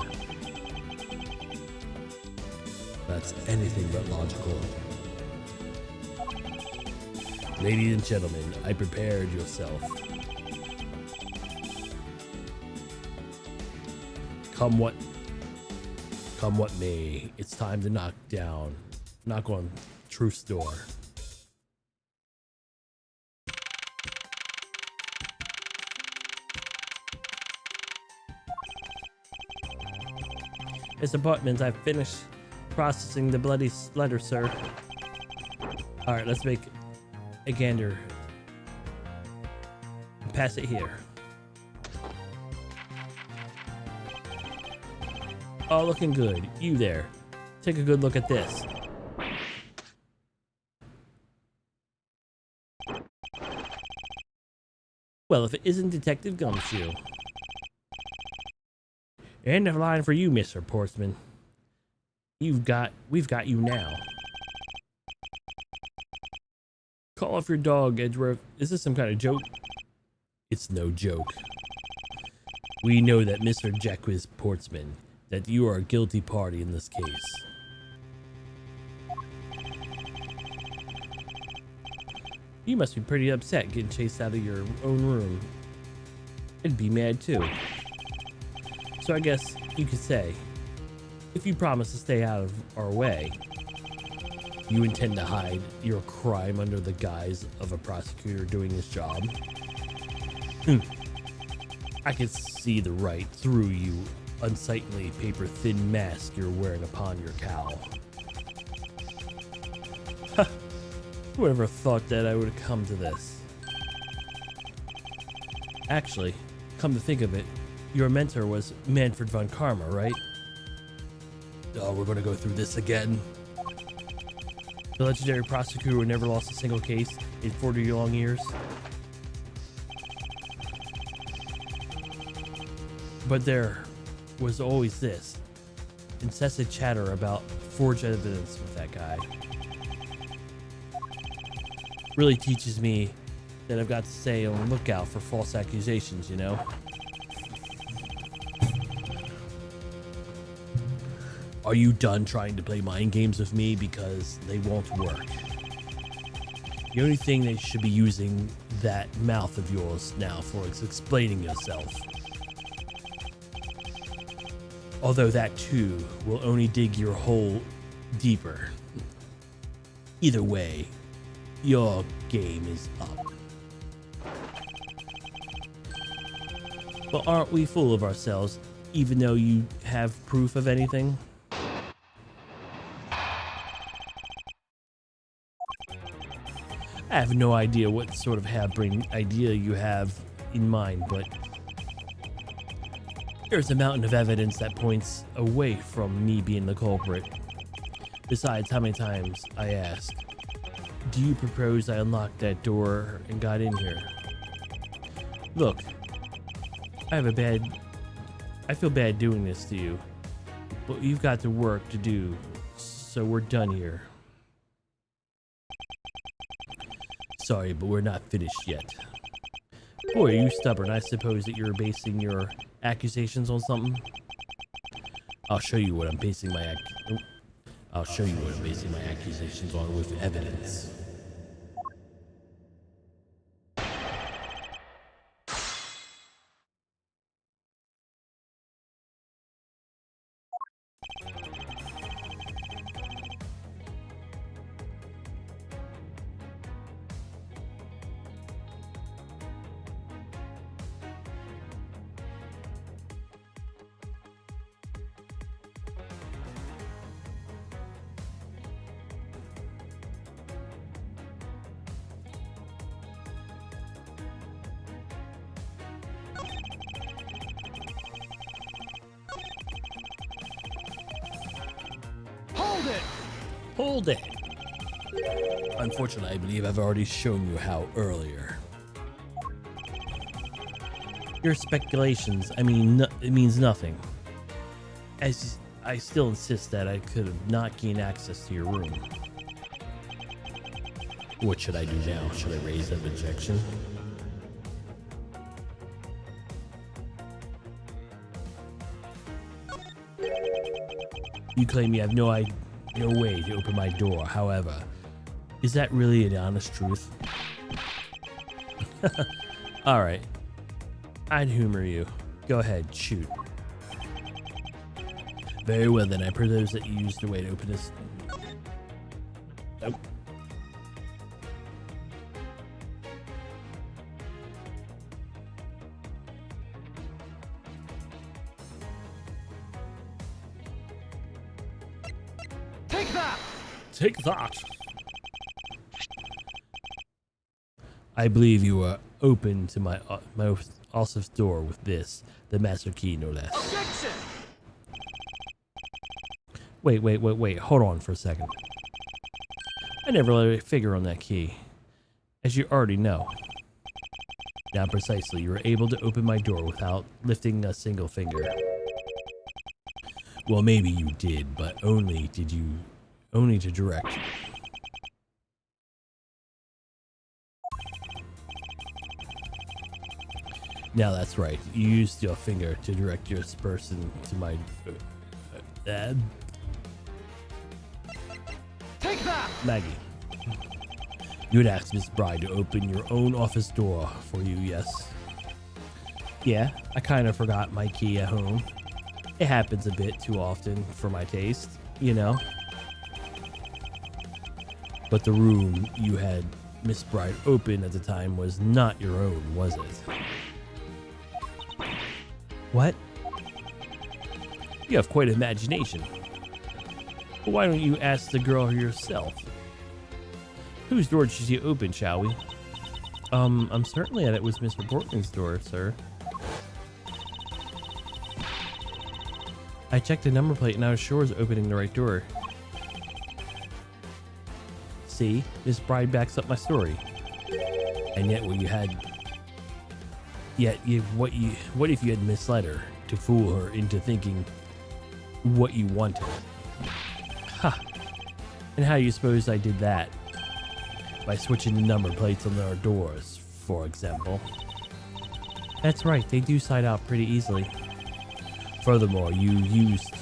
A: That's anything but logical. Ladies and gentlemen, I prepared yourself. Come what may, it's time to knock on truth's door. His apartment, I've finished processing the bloody letter, sir. Alright, let's make a gander. Pass it here. Oh, looking good. You there. Take a good look at this. Well, if it isn't Detective Gumshoe. End of line for you, Mr. Portsman. We've got you now. Call off your dog, Edgeworth. Is this some kind of joke? It's no joke. We know that Mr. Jacques Portsman, that you are a guilty party in this case. You must be pretty upset getting chased out of your own room. I'd be mad too. So I guess you could say, if you promise to stay out of our way, you intend to hide your crime under the guise of a prosecutor doing his job. I can see the right through you unsightly paper-thin mask you're wearing upon your cowl. Whoever thought that I would have come to this? Actually, come to think of it, your mentor was Manfred von Karma, right? Oh, we're gonna go through this again. The legendary prosecutor who never lost a single case in 40 long years. But there was always this incessant chatter about forged evidence with that guy. Really teaches me that I've got to stay on the lookout for false accusations, you know? Are you done trying to play mind games with me? Because they won't work. The only thing that you should be using that mouth of yours now for is explaining yourself. Although that too will only dig your hole deeper. Either way, your game is up. Well, aren't we full of ourselves, even though you have proof of anything? I have no idea what sort of harebrained idea you have in mind, but there's a mountain of evidence that points away from me being the culprit. Besides, how many times I asked, do you propose I unlocked that door and got in here? Look, I feel bad doing this to you, but you've got the work to do, so we're done here. Sorry, but we're not finished yet. Boy, are you stubborn. I suppose that you're basing your accusations on something. I'll show you what I'm basing my accusations on with evidence. Hold it! Unfortunately, I believe I've already shown you how earlier. Your speculations, I mean, it means nothing. As I still insist that I could have not gained access to your room. What should I do now? Should I raise that objection? You claim you have no way to open my door. However, is that really an honest truth? All right. I'd humor you. Go ahead, shoot. Very well then, I propose that you use the way to open this. Nope.
B: Take that!
A: Take that! I believe you are open to my office door with this, the master key, no less.
B: Objection!
A: Wait. Hold on for a second. I never let a figure on that key, as you already know. Now precisely, you were able to open my door without lifting a single finger. Well, maybe you did, but only to direct. Now that's right. You used your finger to direct your person to my.
B: Take that!
A: Maggie. You had asked Miss Bride to open your own office door for you, yes? Yeah, I kind of forgot my key at home. It happens a bit too often for my taste, you know. But the room you had Miss Bride open at the time was not your own, was it? What? You have quite an imagination. But why don't you ask the girl yourself? Whose door did she open, shall we? I'm certainly that it was Mr. Portman's door, sir. I checked the number plate and I was sure it was opening the right door. See, Miss Bride backs up my story. And yet what if you had misled her to fool her into thinking what you wanted? Ha! And how do you suppose I did that? By switching the number plates on our doors, for example. That's right, they do slide out pretty easily. Furthermore, you used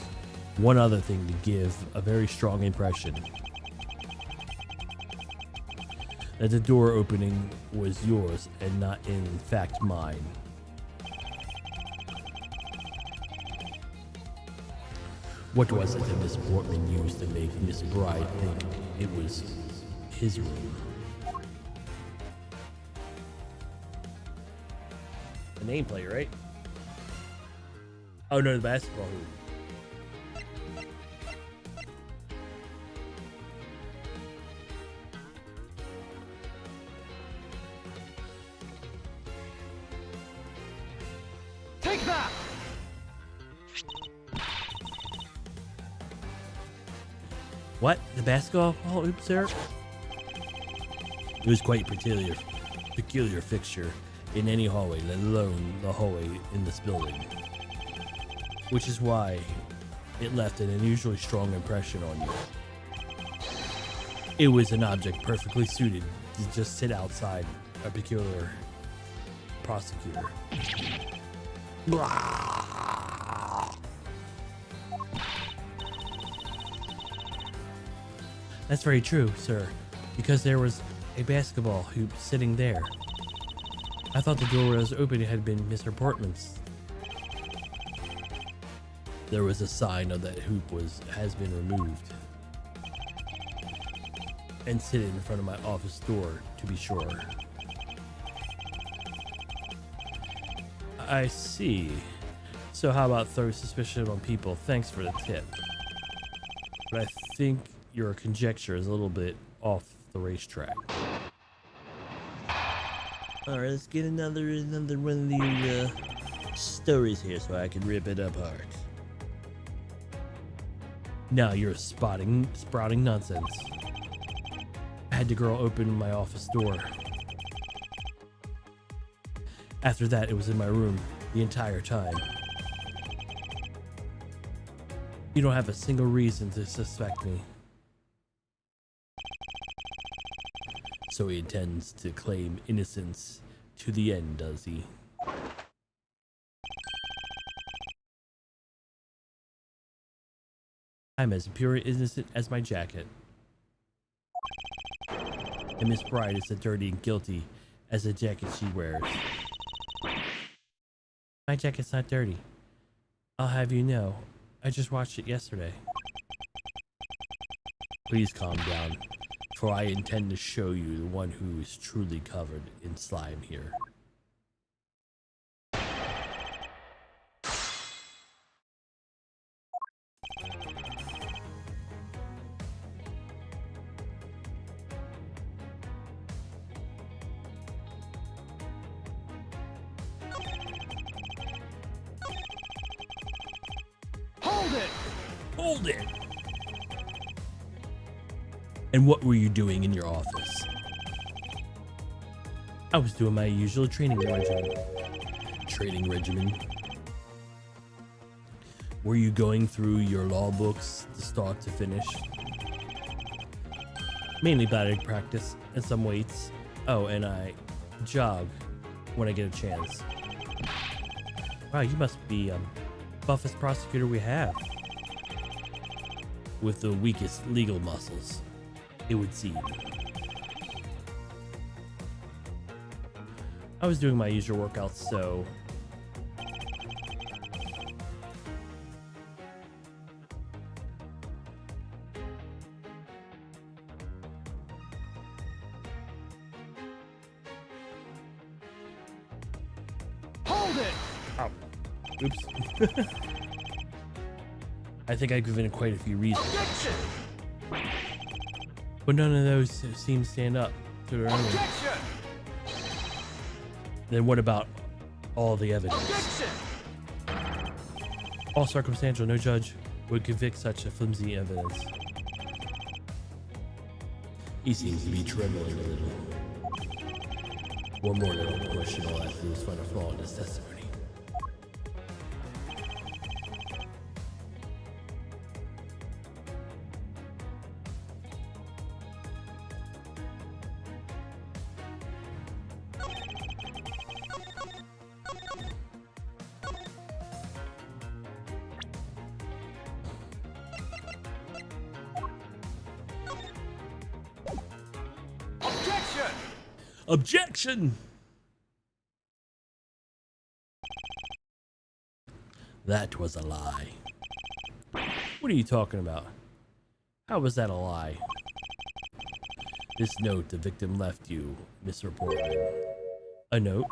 A: one other thing to give a very strong impression. That the door opening was yours and not in fact mine. What was it that Miss Portman used to make Miss Bride think it was his room? The nameplate, right? Oh no, the basketball hoop.
B: Take that!
A: What? The basketball hoop, sir? It was quite peculiar fixture in any hallway, let alone the hallway in this building. Which is why it left an unusually strong impression on you. It was an object perfectly suited to just sit outside a peculiar prosecutor. Blah. That's very true, sir, because there was a basketball hoop sitting there. I thought the door was open had been Mr. Portman's. There was a sign of that hoop has been removed and sitting in front of my office door, to be sure. I see. So how about throw suspicion on people? Thanks for the tip. But I think your conjecture is a little bit off the racetrack. Alright, let's get another one of these stories here so I can rip it apart. Now you're sprouting nonsense. I had the girl open my office door. After that, it was in my room the entire time. You don't have a single reason to suspect me. So he intends to claim innocence to the end, does he? I'm as pure and innocent as my jacket. And Miss Bride is as dirty and guilty as the jacket she wears. My jacket's not dirty. I'll have you know, I just watched it yesterday. Please calm down, for I intend to show you the one who is truly covered in slime here.
B: Hold it!
A: Hold it! And what were you doing in your office? I was doing my usual training regimen. Training regimen? Were you going through your law books to start to finish? Mainly batting practice and some weights. Oh, and I jog when I get a chance. Wow, you must be buffest prosecutor we have. With the weakest legal muscles, it would seem. I was doing my usual workouts, so...
B: Hold it!
A: Oh. Oops. I think I've given it quite a few reasons.
B: Objection!
A: But none of those seem to stand up to their own.
B: Objection!
A: Then what about all the evidence?
B: Objection!
A: All circumstantial, no judge would convict such a flimsy evidence. He seems to be trembling a little. One more little push and all that was find a flaw in his testimony.
B: Objection!
A: Objection! That was a lie. What are you talking about? How was that a lie? This note the victim left you, Mr. Portman. A note?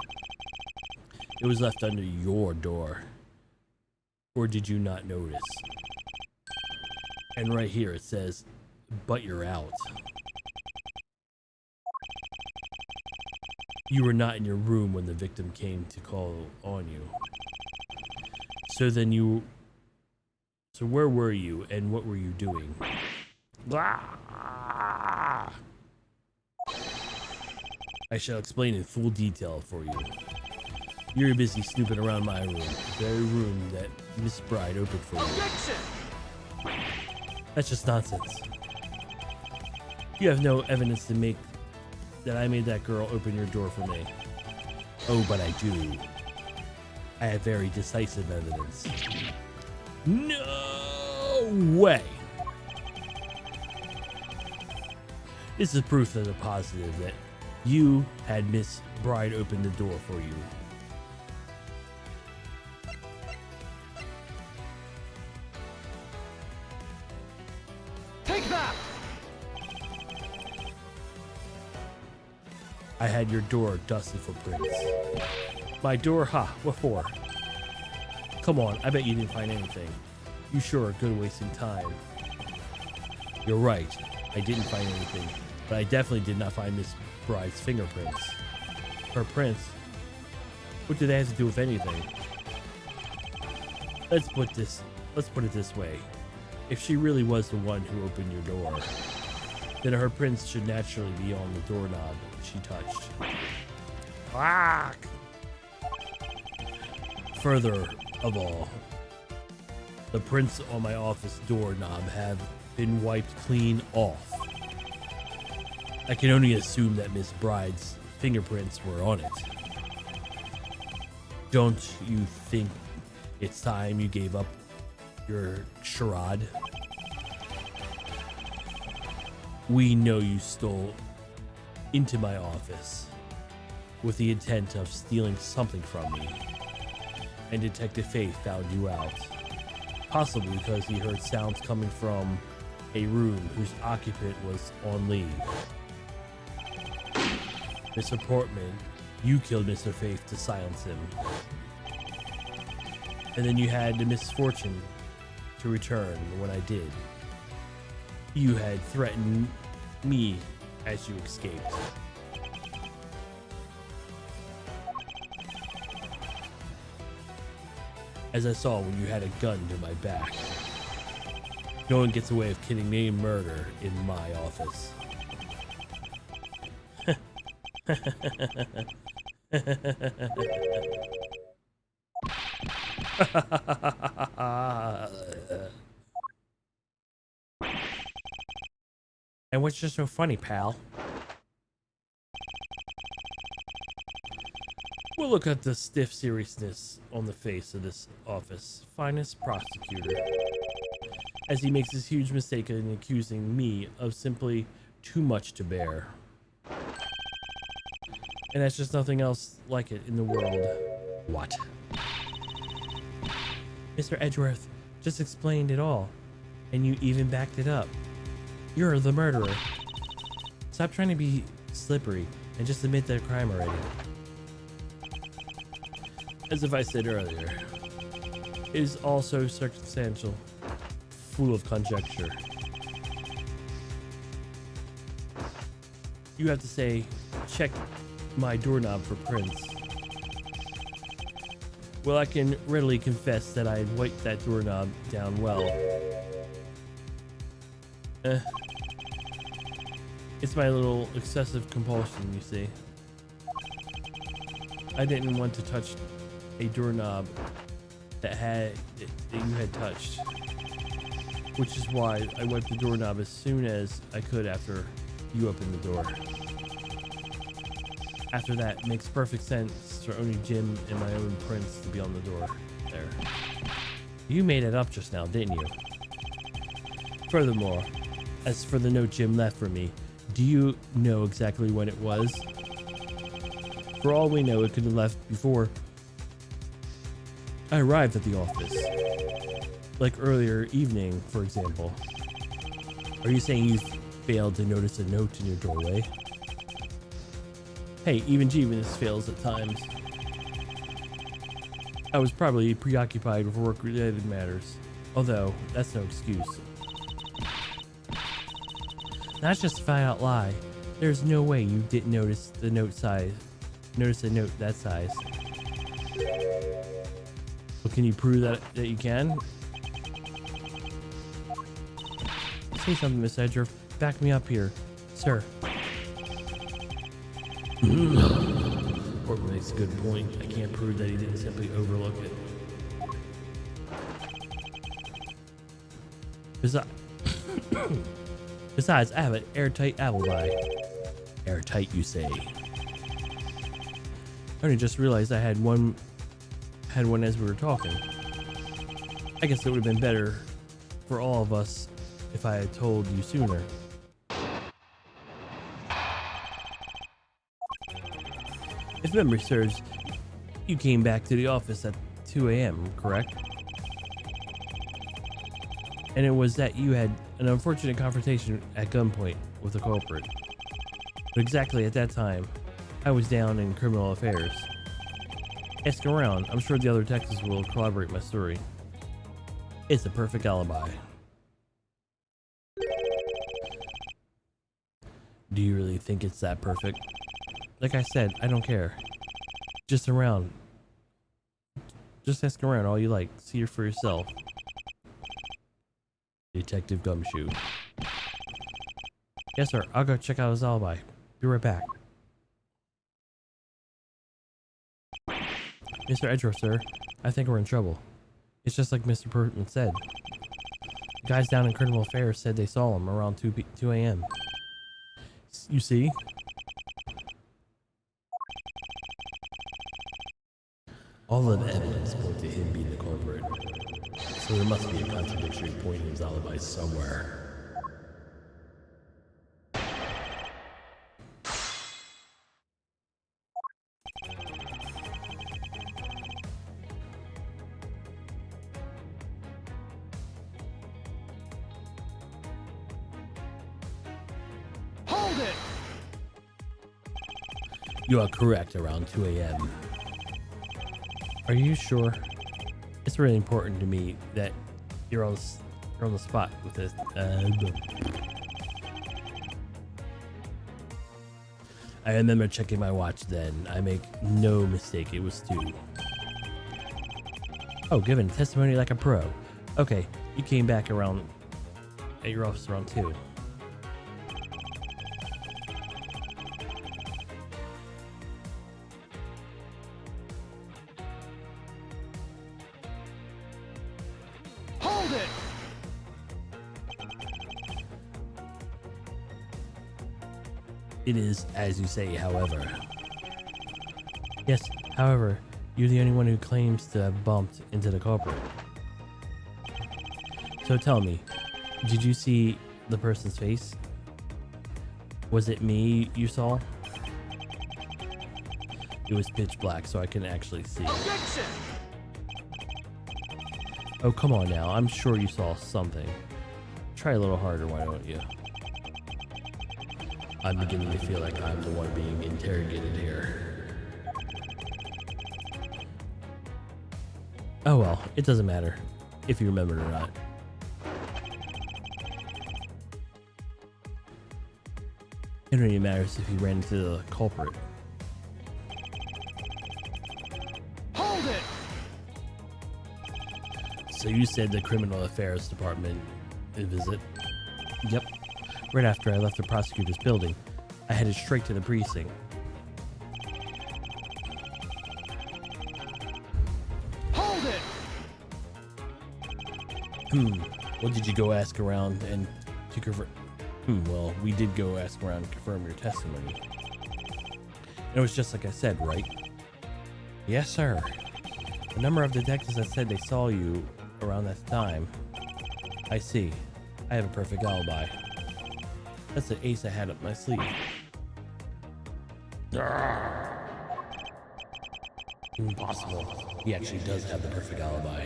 A: It was left under your door. Or did you not notice? And right here it says, but you're out. You were not in your room when the victim came to call on you. So where were you and what were you doing? I shall explain in full detail for you. You're busy snooping around my room, the very room that Miss Bride opened for you.
B: Objection!
A: That's just nonsense. You have no evidence to make that I made that girl open your door for me. Oh, but I do. I have very decisive evidence. No way! This is proof that a positive that you had Miss Bride open the door for you.
B: Take that!
A: I had your door dusted for prints. My door? Ha, what for? Come on, I bet you didn't find anything. You sure are good at wasting time. You're right, I didn't find anything, but I definitely did not find Miss Bride's fingerprints. Her prints? What do they have to do with anything? Let's put it this way. If she really was the one who opened your door, then her prints should naturally be on the doorknob she touched. Fuck! Further of all, the prints on my office doorknob have been wiped clean off. I can only assume that Miss Bride's fingerprints were on it. Don't you think it's time you gave up your charade? We know you stole into my office with the intent of stealing something from me, and Detective Faith found you out, possibly because he heard sounds coming from a room whose occupant was on leave. Mr. Portman, you killed Mr. Faith to silence him. And then you had the misfortune to return when I did. You had threatened me as you escaped. As I saw when you had a gun to my back. No one gets away with committing me murder in my office. And what's just so funny, pal? We'll look at the stiff seriousness on the face of this office finest prosecutor, as he makes this huge mistake in accusing me of simply too much to bear. And that's just nothing else like it in the world. What? Mr. Edgeworth just explained it all, and you even backed it up. You're the murderer. Stop trying to be slippery and just admit the crime already. As if I said earlier, it is also circumstantial, full of conjecture. You have to say, check my doorknob for prints. Well, I can readily confess that I had wiped that doorknob down well. It's my little excessive compulsion, you see. I didn't want to touch a doorknob that you had touched, which is why I wiped the doorknob as soon as I could after you opened the door. After that, it makes perfect sense for only Jim and my own prints to be on the door there. You made it up just now, didn't you? Furthermore, as for the note Jim left for me, do you know exactly when it was? For all we know, it could have left before I arrived at the office. Like earlier evening, for example. Are you saying you failed to notice a note in your doorway? Hey, even Jeeves fails at times. I was probably preoccupied with work-related matters, although that's no excuse. That's just a flat-out lie. There's no way you didn't notice the note size. Notice a note that size. Well, can you prove that you can? Say something, Miss Edgeworth. Back me up here, sir. Portman makes a good point. I can't prove that he didn't simply overlook it. Besides, I have an airtight alibi. Airtight, you say? I only just realized I had one as we were talking. I guess it would have been better for all of us if I had told you sooner. If memory serves, you came back to the office at 2 a.m., correct? And it was that you had an unfortunate confrontation at gunpoint with the culprit. But exactly at that time, I was down in criminal affairs. Ask around, I'm sure the other detectives will corroborate my story. It's a perfect alibi. Do you really think it's that perfect? Like I said, I don't care. Just ask around all you like. See it for yourself. Detective Gumshoe. Yes, sir. I'll go check out his alibi. Be right back. Mr. Edgeworth, sir. I think we're in trouble. It's just like Mr. Pertman said. The guys down in Criminal Affairs said they saw him around 2 a.m. You see? All of the evidence point to him being the culprit. So there must be a contradictory point in his alibi somewhere.
B: Hold it!
A: You are correct, around 2 a.m. Are you sure? It's really important to me that you're on the spot with this. I remember checking my watch then. I make no mistake, it was 2. Oh, giving testimony like a pro. Okay, you came back around at your office around 2.
B: Hold it!
A: It is as you say, however. Yes, however, you're the only one who claims to have bumped into the culprit. So tell me, did you see the person's face? Was it me you saw? It was pitch black, so I couldn't actually see.
B: Objection!
A: Oh, come on now. I'm sure you saw something. Try a little harder, why don't you? I'm beginning to feel like I'm the one being interrogated here. Oh well, it doesn't matter if you remember it or not. It only matters if you ran into the culprit.
B: Hold it!
A: So you said the Criminal Affairs Department visit? Yep. Right after I left the prosecutor's building, I headed straight to the precinct.
B: Hold it!
A: What did you go ask around and to confirm? Well, we did go ask around and confirm your testimony. And it was just like I said, right? Yes, sir. A number of detectives that said they saw you around that time. I see. I have a perfect alibi. That's the ace I had up my sleeve. Impossible. He actually does have the perfect alibi.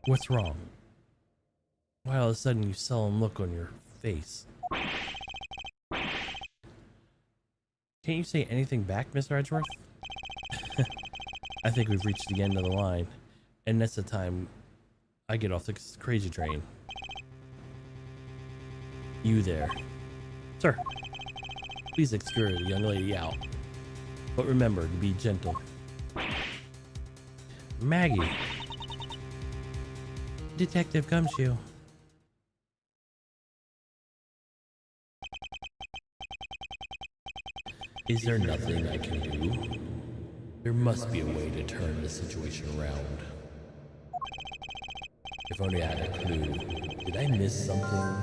A: What's wrong? Why all of a sudden you sullen look on your face? Can't you say anything back, Mr. Edgeworth? I think we've reached the end of the line, and that's the time I get off the crazy train. You there. Sir, please escort the young lady out. But remember to be gentle. Maggie. Detective Gumshoe. Is there nothing I can do? There must be a way to turn this situation around. If only I had a clue. Did I miss something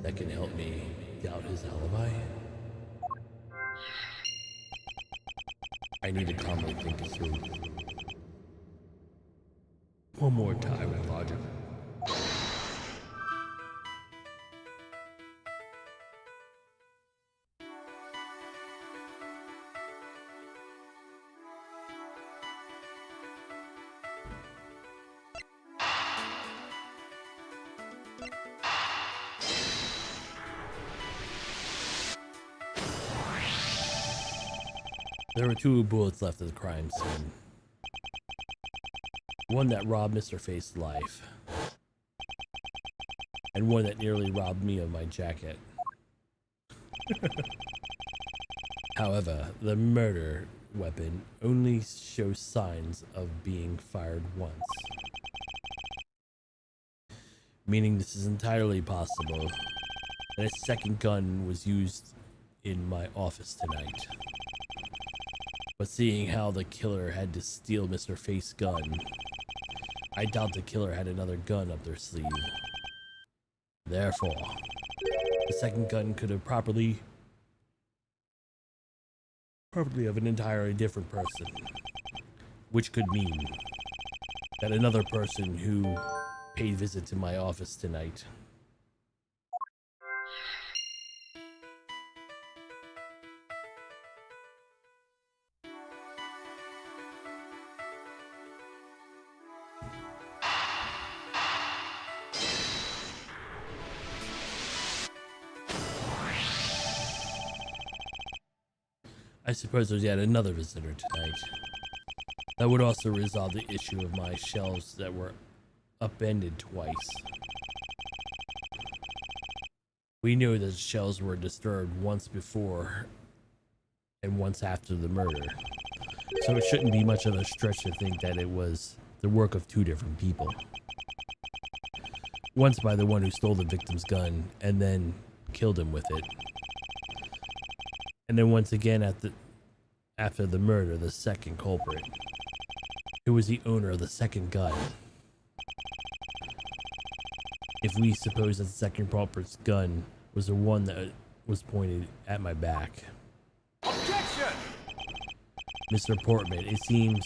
A: that can help me doubt his alibi? I need to calmly think it through. One more time with logic. There were 2 bullets left at the crime scene. One that robbed Mr. Face's life. And one that nearly robbed me of my jacket. However, the murder weapon only shows signs of being fired once. Meaning this is entirely possible that a second gun was used in my office tonight. But seeing how the killer had to steal Mr. Faith's gun, I doubt the killer had another gun up their sleeve. Therefore, the second gun could have probably of an entirely different person, which could mean that another person who paid visit to my office tonight. I suppose there's yet another visitor tonight. That would also resolve the issue of my shelves that were upended twice. We knew that the shelves were disturbed once before and once after the murder, so it shouldn't be much of a stretch to think that it was the work of two different people. Once by the one who stole the victim's gun and then killed him with it. And then once again after the murder, the second culprit, who was the owner of the second gun. If we suppose that the second culprit's gun was the one that was pointed at my back.
B: Objection!
A: Mr. Portman, it seems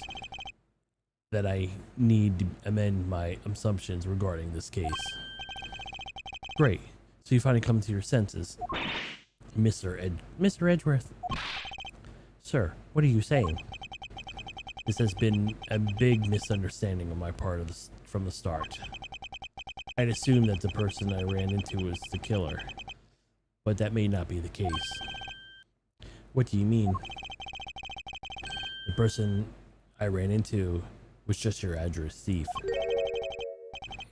A: that I need to amend my assumptions regarding this case. Great. So you finally come to your senses. Mr. Edgeworth. Sir, what are you saying? This has been a big misunderstanding on my part from the start. I'd assumed that the person I ran into was the killer, but that may not be the case. What do you mean? The person I ran into was just your address thief.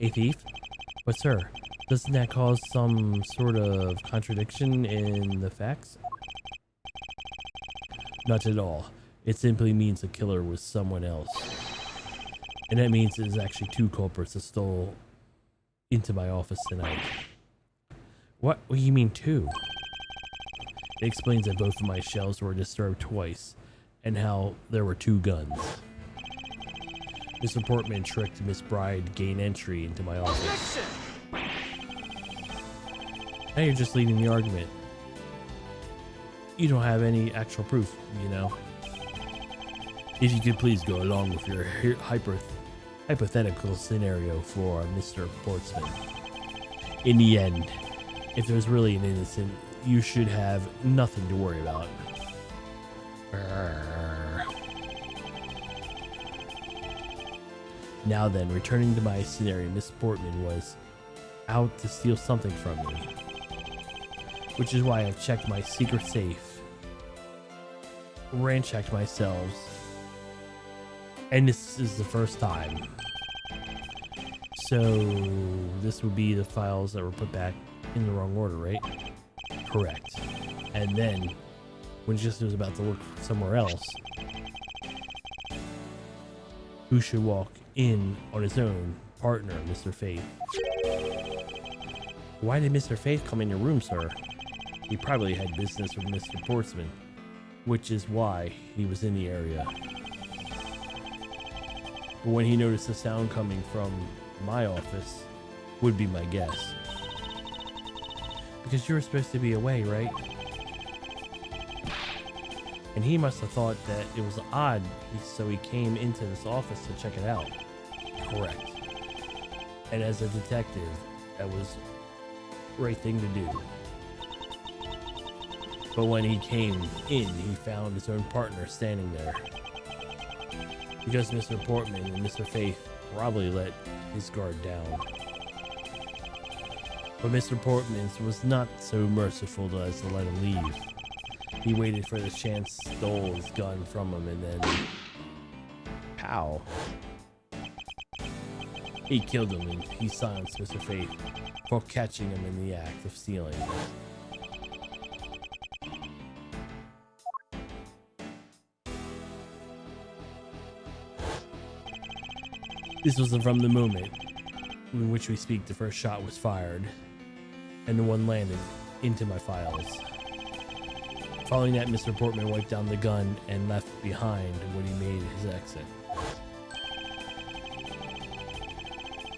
A: A thief? But sir, doesn't that cause some sort of contradiction in the facts? Not at all. It simply means the killer was someone else. And that means there's actually two culprits that stole into my office tonight. What do you mean two? It explains that both of my shelves were disturbed twice, and how there were two guns. Mr. Portman tricked Miss Bride to gain entry into my office. Now you're just leading the argument. You don't have any actual proof, you know. If you could please go along with your hypothetical scenario for Mr. Portsman. In the end, if there's really an innocent, you should have nothing to worry about. Now then, returning to my scenario, Miss Portman was out to steal something from me, which is why I've checked my secret safe, ransacked my cells, and this is the first time. So this would be the files that were put back in the wrong order, right? Correct. And then when Justin was about to look somewhere else, who should walk in on his own partner, Mr. Faith? Why did Mr. Faith come in your room, sir? He probably had business with Mr. Portsman, which is why he was in the area. But when he noticed the sound coming from my office, would be my guess. Because you were supposed to be away, right? And he must have thought that it was odd, so he came into this office to check it out. Correct. And as a detective, that was the right thing to do. But when he came in, he found his own partner standing there. Because Mr. Portman and Mr. Faith probably let his guard down. But Mr. Portman was not so merciful as to let him leave. He waited for the chance, stole his gun from him, and then... pow. He killed him, and he silenced Mr. Faith for catching him in the act of stealing. This was from the moment in which we speak the first shot was fired, and the one landed into my files. Following that, Mr. Portman wiped down the gun and left behind when he made his exit.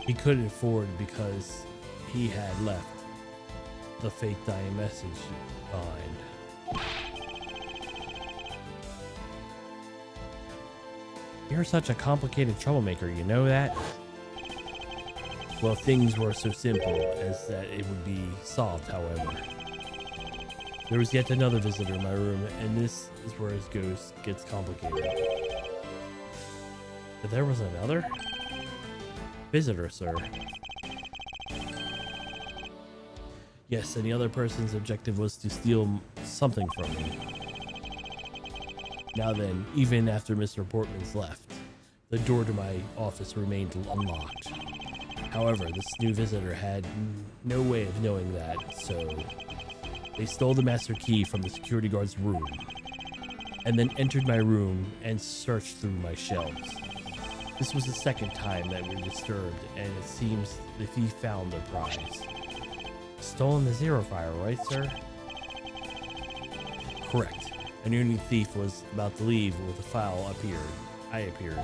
A: He couldn't afford because he had left the fake dying message behind. You're such a complicated troublemaker, you know that? Well, things were so simple as that it would be solved, however. There was yet another visitor in my room, and this is where his ghost gets complicated. But there was another visitor, sir. Yes, and the other person's objective was to steal something from me. Now then, even after Mr. Portman's left, the door to my office remained unlocked. However, this new visitor had no way of knowing that, so they stole the master key from the security guard's room, and then entered my room and searched through my shelves. This was the second time that we were disturbed, and it seems the thief found their prize. Stolen the Zero Fire, right, sir? Correct. I knew the thief was about to leave when the file appeared. I appeared.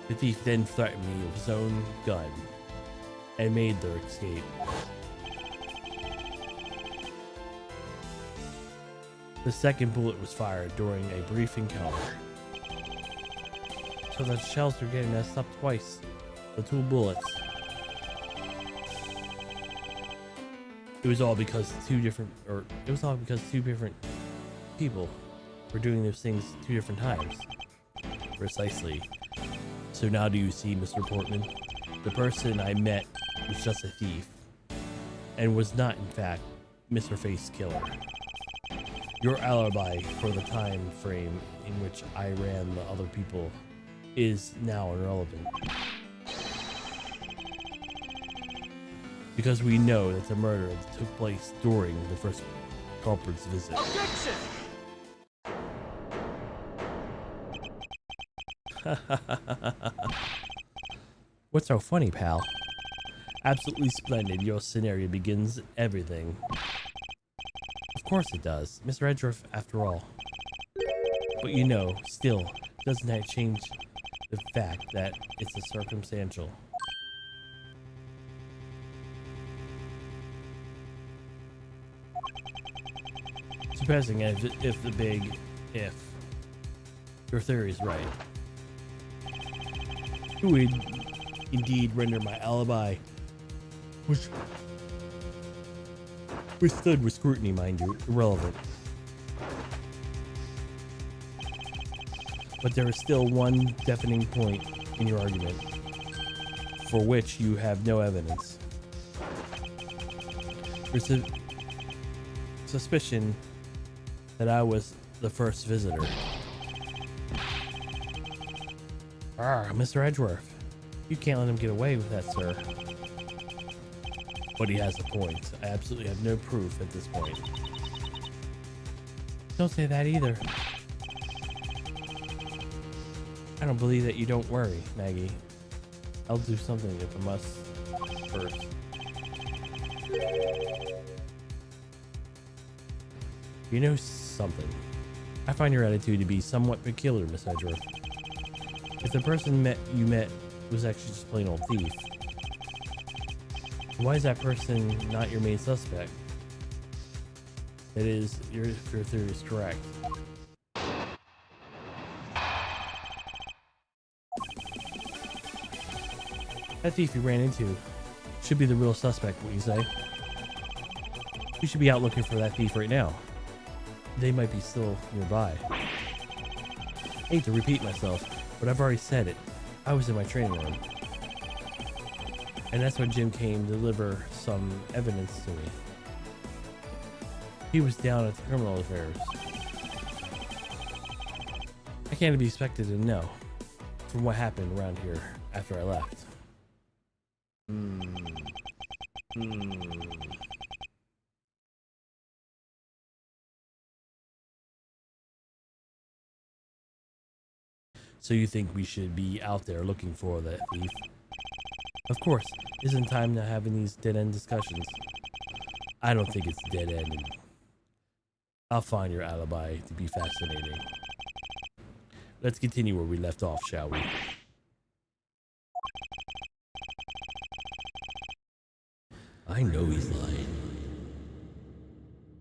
A: The thief then threatened me with his own gun and made their escape. The second bullet was fired during a brief encounter. So the shells are getting messed up twice. The two bullets. It was all because two different people were doing those things 2 different times. Precisely. So now do you see, Mr. Portman? The person I met was just a thief, and was not, in fact, Mr. Face Killer. Your alibi for the time frame in which I ran the other people is now irrelevant. Because we know that the murder took place during the first culprit's visit.
B: Objection!
A: What's so funny, pal? Absolutely splendid. Your scenario begins everything. Of course it does. Mr. Edgeworth, after all. But you know, still, doesn't that change the fact that it's a circumstantial? Supposing if the big if your theory is right, who would indeed render my alibi, which withstood with scrutiny, mind you, irrelevant. But there is still one deafening point in your argument, for which you have no evidence. There's a suspicion that I was the first visitor. Mr. Edgeworth, you can't let him get away with that, sir. But he has a point. I absolutely have no proof at this point. Don't say that either. I don't believe that. You don't worry, Maggie. I'll do something if I must first. You know something? I find your attitude to be somewhat peculiar, Miss Edgeworth. If the person you met was actually just plain old thief, why is that person not your main suspect? That is, your theory is correct. That thief you ran into should be the real suspect, what you say? You should be out looking for that thief right now. They might be still nearby. I hate to repeat myself, but I've already said it. I was in my training room. And that's when Jim came to deliver some evidence to me. He was down at the criminal affairs. I can't be expected to know from what happened around here after I left. So you think we should be out there looking for that thief? Of course, isn't time to having these dead-end discussions. I don't think it's dead-end. I'll find your alibi to be fascinating. Let's continue where we left off, shall we? I know he's lying.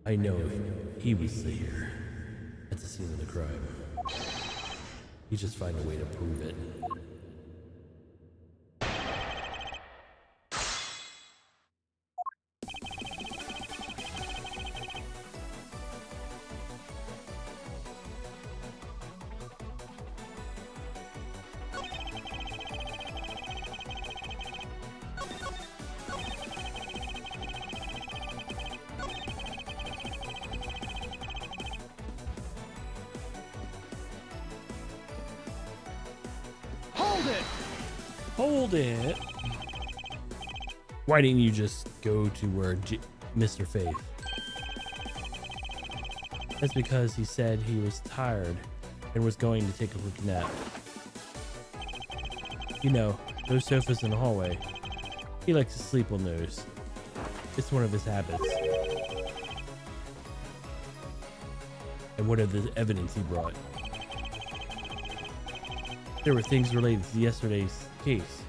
A: I know he was there at the scene of the crime. He just find a way to prove it. Hold it. Why didn't you just go to where Mr. Faith? That's because he said he was tired and was going to take a quick nap. You know, those sofas in the hallway. He likes to sleep on those. It's one of his habits. And what of the evidence he brought? There were things related to yesterday's case.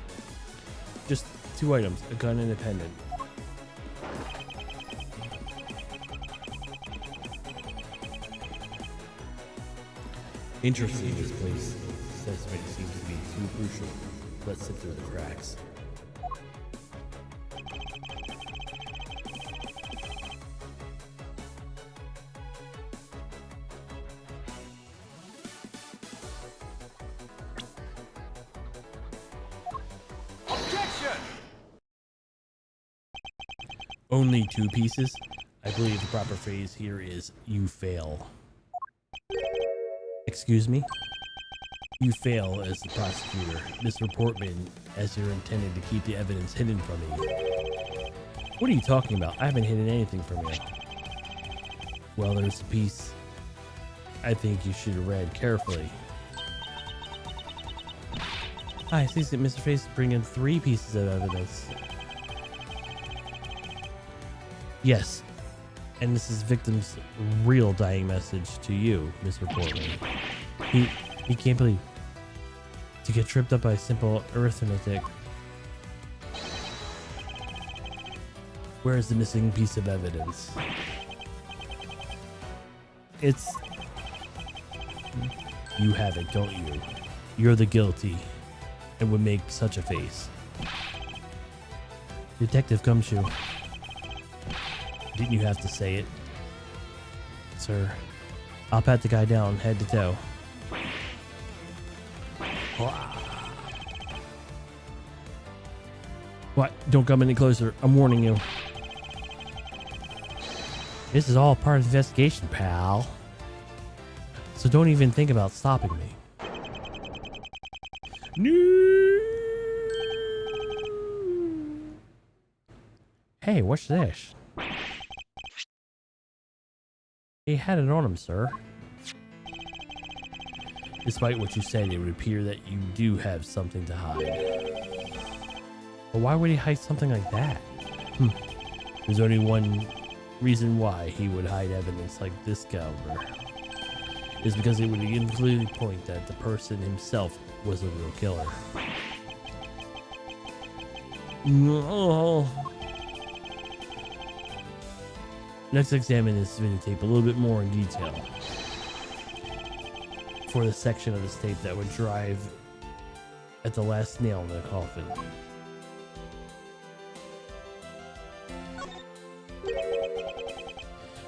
A: Just 2 items, a gun and a pendant. Interesting, this place. Suspect seems to be too crucial. Let's sit through the cracks. Only 2 pieces? I believe the proper phrase here is, you fail. Excuse me? You fail as the prosecutor. Mr. Portman, as you're intended to keep the evidence hidden from me. What are you talking about? I haven't hidden anything from you. Well, there's a piece I think you should have read carefully. I see that Mr. Face is bringing 3 pieces of evidence. Yes, and this is victim's real dying message to you, Mr. Portman. He can't believe to get tripped up by simple arithmetic. Where is the missing piece of evidence? It's... You have it, don't you? You're the guilty and would make such a face. Detective Gumshoe. Didn't you have to say it? Sir, I'll pat the guy down head to toe. What? Don't come any closer. I'm warning you. This is all part of the investigation, pal. So don't even think about stopping me. No. Hey, what's this? He had it on him, sir. Despite what you said, it would appear that you do have something to hide. But why would he hide something like that? There's only one reason why he would hide evidence like this caliber. Is because it would include the point that the person himself was a real killer. No. Let's examine this videotape a little bit more in detail for the section of this tape that would drive at the last nail in the coffin.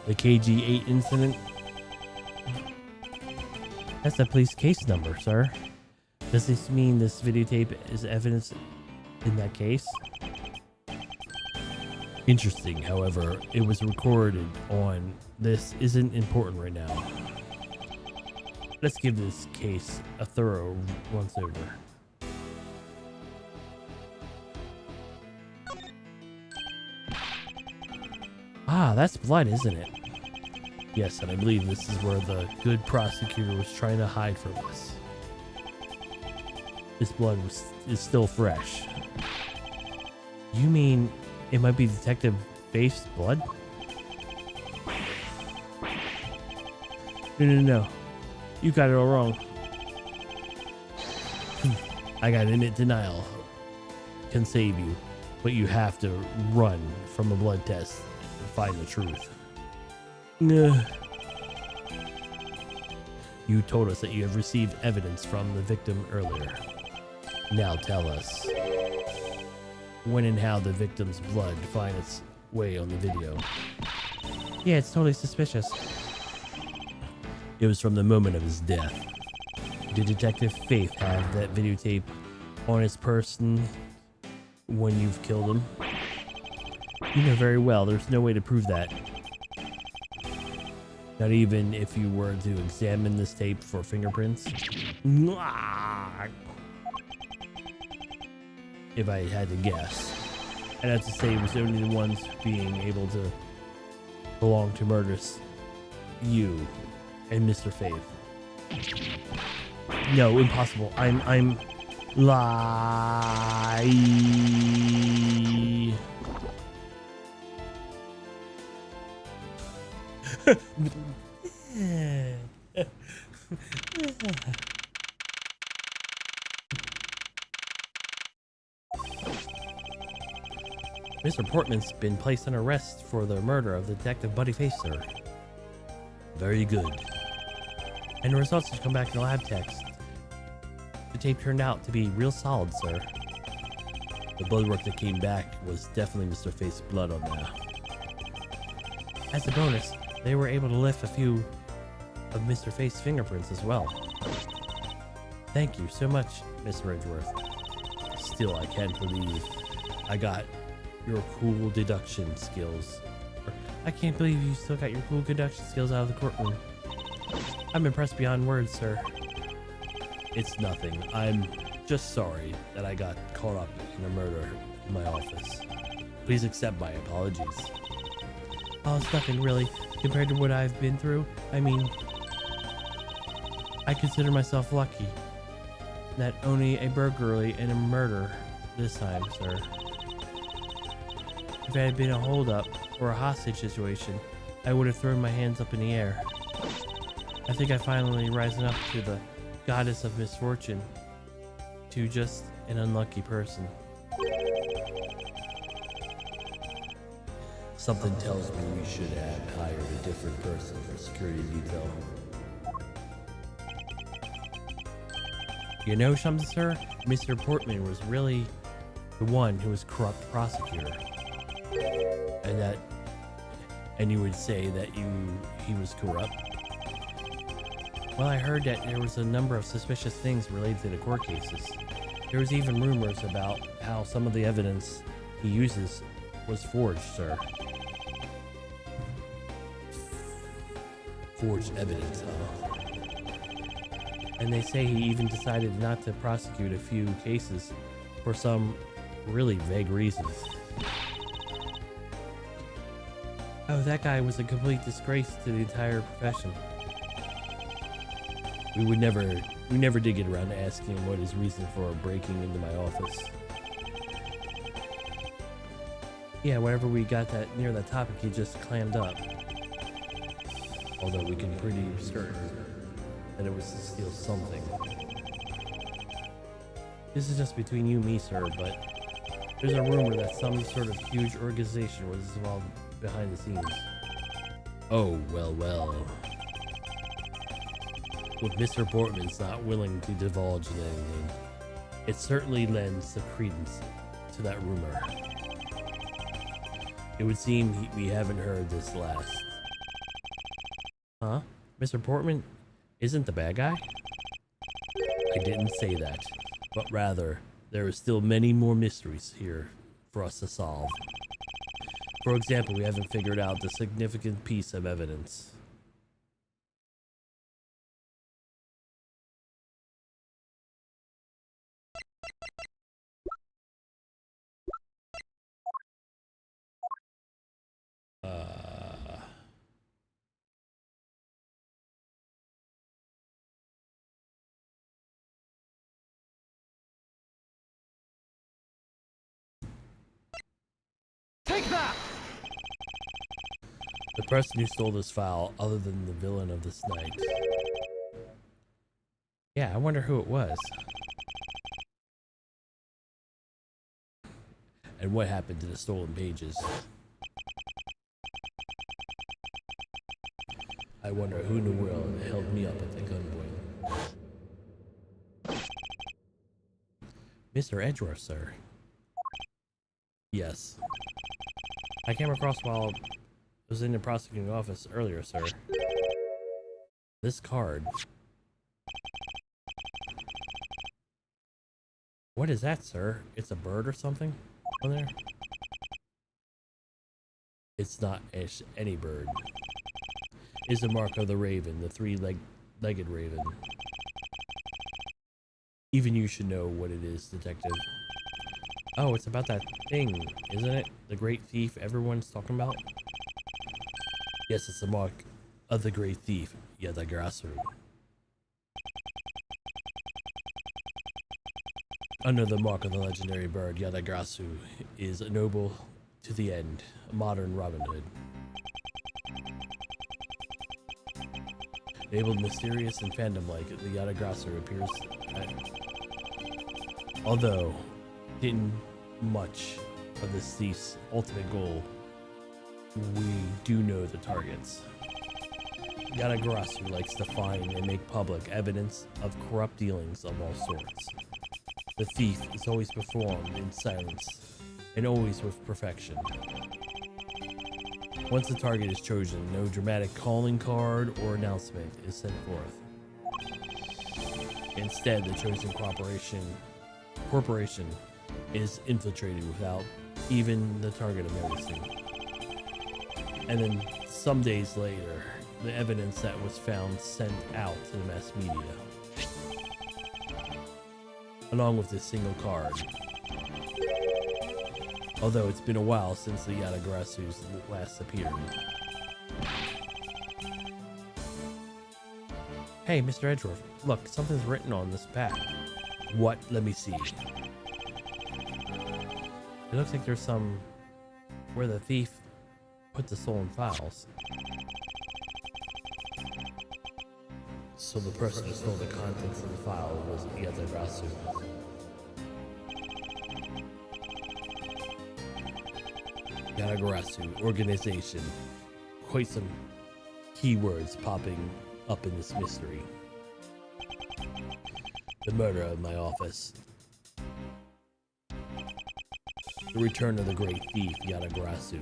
A: The KG8 incident. That's the police case number, sir. Does this mean this videotape is evidence in that case? Interesting, however, it was recorded on. This isn't important right now. Let's give this case a thorough once over. Ah, that's blood, isn't it? Yes, and I believe this is where the good prosecutor was trying to hide from us. This blood is still fresh. You mean it might be Detective Faith's blood? No. You got it all wrong. I got in denial. Can save you, but you have to run from a blood test and find the truth. You told us that you have received evidence from the victim earlier. Now tell us when and how the victim's blood find its way on the video. Yeah, it's totally suspicious. It was from the moment of his death. Did Detective Faith have that videotape on his person when you've killed him? You know very well there's no way to prove that. Not even if you were to examine this tape for fingerprints? If I had to guess, I'd have to say it was only the ones being able to belong to murders. You and Mr. Faith. No, impossible. I'm lie. Mr. Portman's been placed on arrest for the murder of Detective Buddy Face, sir. Very good. And the results have come back in the lab text. The tape turned out to be real solid, sir. The blood work that came back was definitely Mr. Faith's blood on there. As a bonus, they were able to lift a few of Mr. Faith's fingerprints as well. Thank you so much, Mr. Edgeworth. Still, I can't believe I got your cool deduction skills. I can't believe you still got your cool deduction skills out of the courtroom. I'm impressed beyond words, sir. It's nothing. I'm just sorry that I got caught up in a murder in my office. Please accept my apologies. Oh, it's nothing really, compared to what I've been through. I mean, I consider myself lucky that only a burglary and a murder this time, sir. If it had been a holdup or a hostage situation, I would have thrown my hands up in the air. I think I finally risen up to the goddess of misfortune, to just an unlucky person. Something tells me we should have hired a different person for security detail. You know something, sir? Mr. Portman was really the one who was corrupt prosecutor. And you would say that he was corrupt? Well, I heard that there was a number of suspicious things related to the court cases. There was even rumors about how some of the evidence he uses was forged, sir. Forged evidence, huh? And they say he even decided not to prosecute a few cases for some really vague reasons. Oh, that guy was a complete disgrace to the entire profession. We never did get around to asking him what his reason for breaking into my office. Yeah, whenever we got that near that topic, he just clammed up. Although we can pretty certain that it was to steal something. This is just between you and me, sir, but there's a rumor that some sort of huge organization was involved behind the scenes. Oh, well. If Mr. Portman's not willing to divulge anything, it certainly lends the credence to that rumor. It would seem we haven't heard this last. Huh? Mr. Portman isn't the bad guy? I didn't say that, but rather, there are still many more mysteries here for us to solve. For example, we haven't figured out the significant piece of evidence. The person who stole this file, other than the villain of this night. Yeah, I wonder who it was. And what happened to the stolen pages? I wonder who in the world held me up at the gunpoint. Mr. Edgeworth, sir. Yes. I came across while I was in the prosecuting office earlier, sir. This card. What is that, sir? It's a bird or something on there? It's not any bird. It's the mark of the raven, the three-legged raven. Even you should know what it is, detective. Oh, it's about that thing, isn't it? The great thief everyone's talking about? Yes, it's the mark of the great thief, Yadagrasu. Under the mark of the legendary bird, Yadagrasu is a noble to the end, a modern Robin Hood. Labeled mysterious and fandom-like, the Yadagrasu appears although didn't much of this thief's ultimate goal, we do know the targets. Yadagrasu likes to find and make public evidence of corrupt dealings of all sorts. The thief is always performed in silence and always with perfection. Once the target is chosen, no dramatic calling card or announcement is sent forth. Instead, the chosen corporation is infiltrated without even the target noticing. And then some days later, the evidence that was found sent out to the mass media, along with this single card. Although it's been a while since the Yadagrasu's last appeared. Hey, Mr. Edgeworth, look, something's written on this pad. What? Let me see. It looks like there's some where the thief put the stolen files. So the person who stole the contents of the file was Yadagrasu. Yadagrasu organization. Quite some keywords popping up in this mystery. The murder of my office. The return of the great thief, Yadagrasu.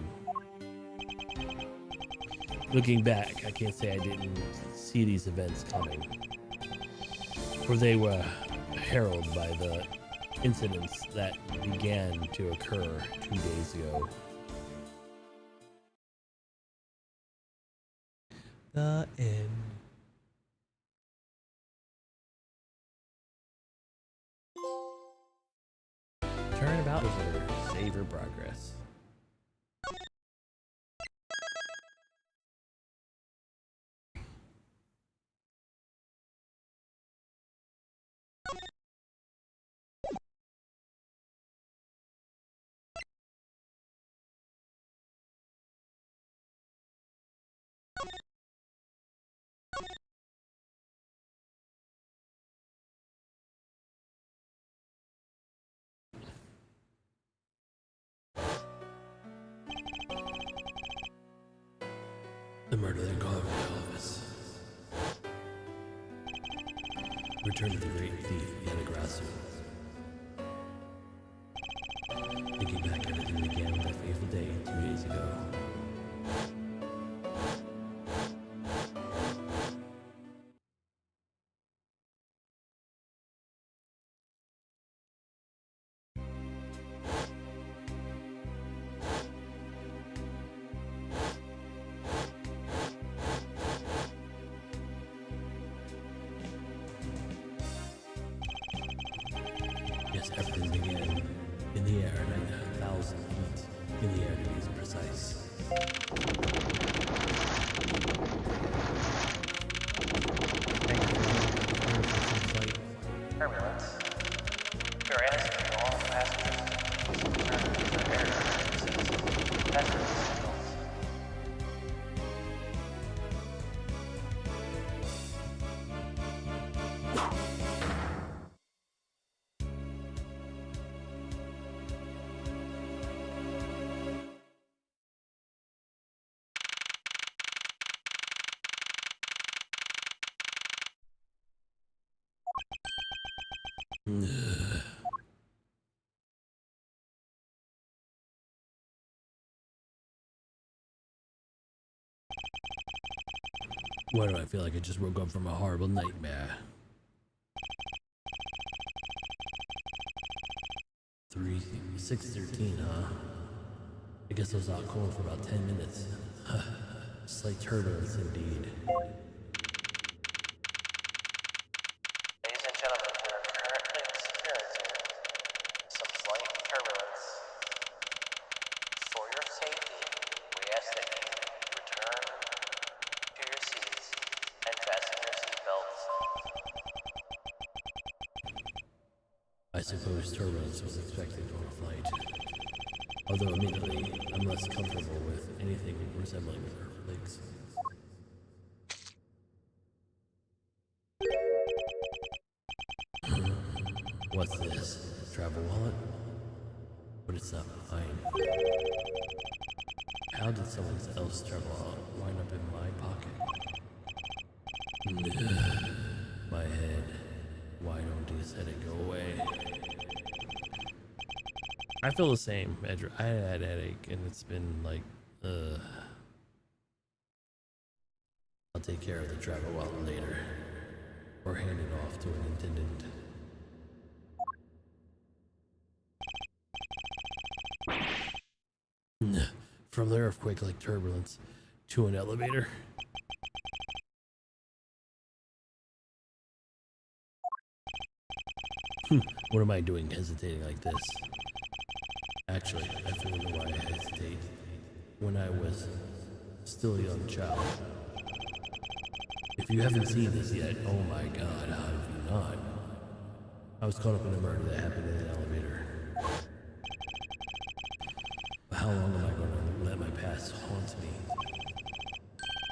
A: Looking back, I can't say I didn't see these events coming, for they were heralded by the incidents that began to occur 2 days ago. The end. Turnabout visitor, save your progress. The murder of the guard office. Return of the great thief, Yadagrasu. Thinking back, everything began with that fateful day 2 days ago. Yes, everything began in the air, 9,000 feet in the air to be precise.
C: Turbulence. You're asking all passengers to return to their air services. pressure signals.
A: Why do I feel like I just woke up from a horrible nightmare? 6:13, huh? I guess I was out cold for about 10 minutes. Slight turbulence indeed.
C: Ladies and gentlemen, we are currently experiencing some slight turbulence. For your safety, we ask that you return to your seats and fasten your seatbelts.
A: I suppose turbulence was expected on a flight. Although admittedly, I'm less comfortable with anything resembling earthquakes. What's this? Travel wallet? But it's not mine. How did someone else's travel wallet wind up in my pocket? My head. Why don't you just let it go away? I feel the same, Edgeworth. I had a headache and it's been like, I'll take care of the travel wallet later. Or hand it off to an attendant. From the earthquake like turbulence to an elevator. What am I doing hesitating like this? Actually, I feel why I hesitate. When I was still a young child. If you haven't seen this yet, oh my god, how have you not? I was caught up in a murder that happened in an elevator. But how long am I going to let my past haunt me?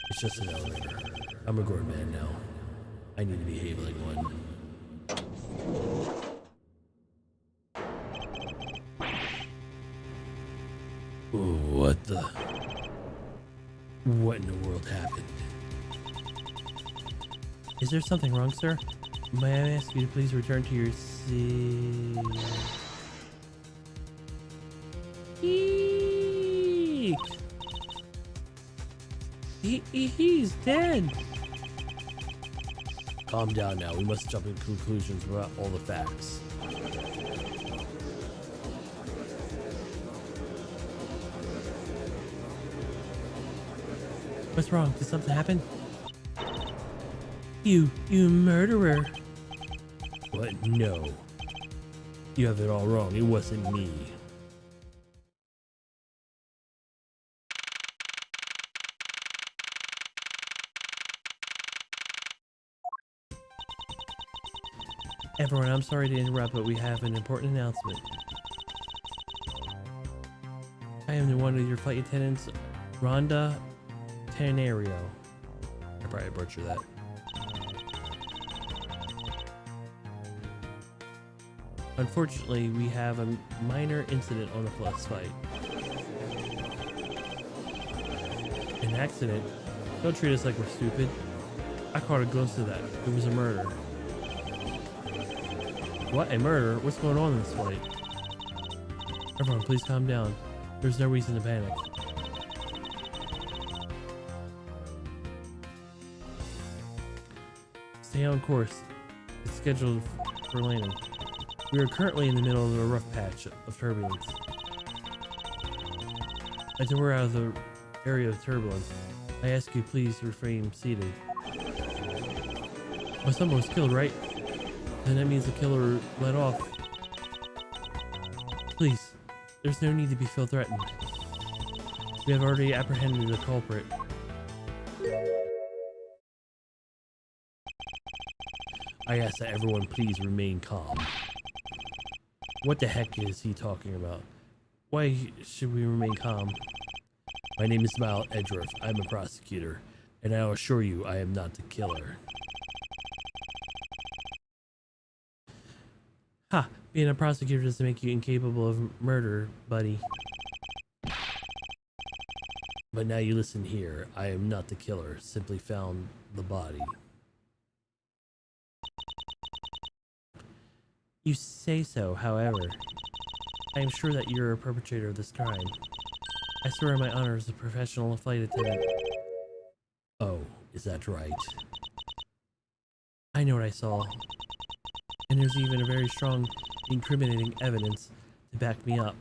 A: It's just an elevator. I'm a grown man now. I need to behave like one. Ooh, what the? What in the world happened? Is there something wrong, sir? May I ask you to please return to your seat? Eek! He's dead! Calm down now. We must jump to conclusions about all the facts. What's wrong? Did something happen? You murderer. What? No. You have it all wrong. It wasn't me. Everyone, I'm sorry to interrupt, but we have an important announcement. I am one of your flight attendants, Rhonda Tenario. I probably butchered that. Unfortunately, we have a minor incident on the plus flight. An accident? Don't treat us like we're stupid. I caught a glimpse of that. It was a murder. What? A murder? What's going on in this flight? Everyone, please calm down. There's no reason to panic. Stay on course. It's scheduled for landing. We are currently in the middle of a rough patch of turbulence. Until we're out of the area of turbulence, I ask you please refrain seated. Oh, someone was killed, right? Then that means the killer let off. Please, there's no need to be feel threatened. We have already apprehended the culprit. I ask that everyone please remain calm. What the heck is he talking about? Why should we remain calm? My name is Miles Edgeworth. I'm a prosecutor, and I'll assure you I am not the killer. Ha! Being a prosecutor doesn't make you incapable of murder, buddy. But now you listen here. I am not the killer. Simply found the body. You say so, however. I am sure that you're a perpetrator of this crime. I swear on my honor as a professional flight attendant. Oh, is that right? I know what I saw. And there's even a very strong, incriminating evidence to back me up.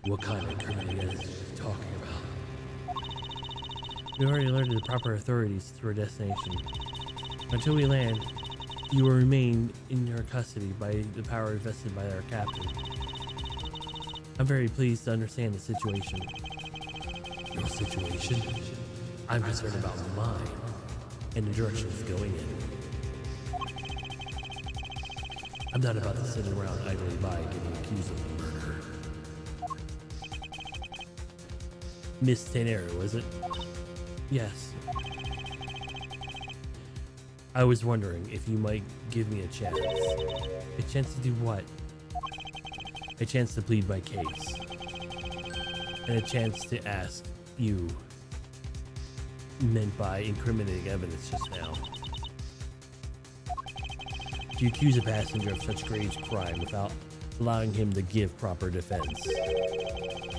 A: What kind of incriminating evidence are you talking about? We already alerted the proper authorities to our destination. Until we land, you will remain in your custody by the power vested by our captain. I'm very pleased to understand the situation. Your situation? I'm concerned about mine and the direction it's going in. I'm not about to sit around idly by getting accused of murder. Miss Tenero, was it? Yes. I was wondering if you might give me a chance. A chance to do what? A chance to plead my case. And a chance to ask you meant by incriminating evidence just now. Do you accuse a passenger of such grave crime without allowing him to give proper defense?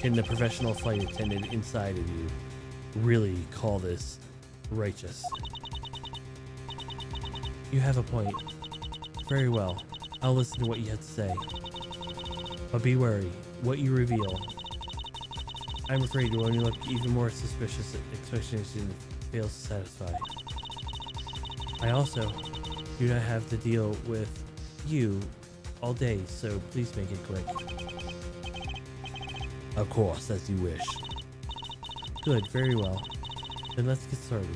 A: Can the professional flight attendant inside of you really call this righteous? You have a point. Very well. I'll listen to what you have to say. But be wary. What you reveal, I'm afraid will only look even more suspicious if expectation fails to satisfy. I also do not have to deal with you all day, so please make it quick. Of course, as you wish. Good, very well. Then let's get started.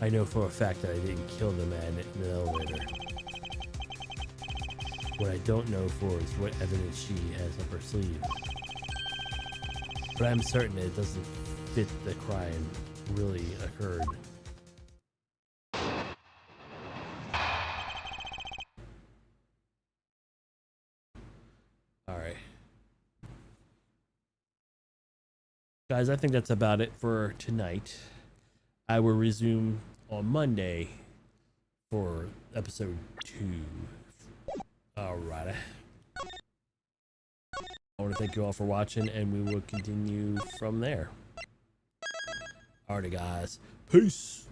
A: I know for a fact that I didn't kill the man in the elevator. What I don't know for is what evidence she has up her sleeve. But I'm certain it doesn't fit the crime really occurred. Alright. Guys, I think that's about it for tonight. I will resume on Monday for episode 2. Alright. I want to thank you all for watching, and we will continue from there. Alrighty, guys. Peace.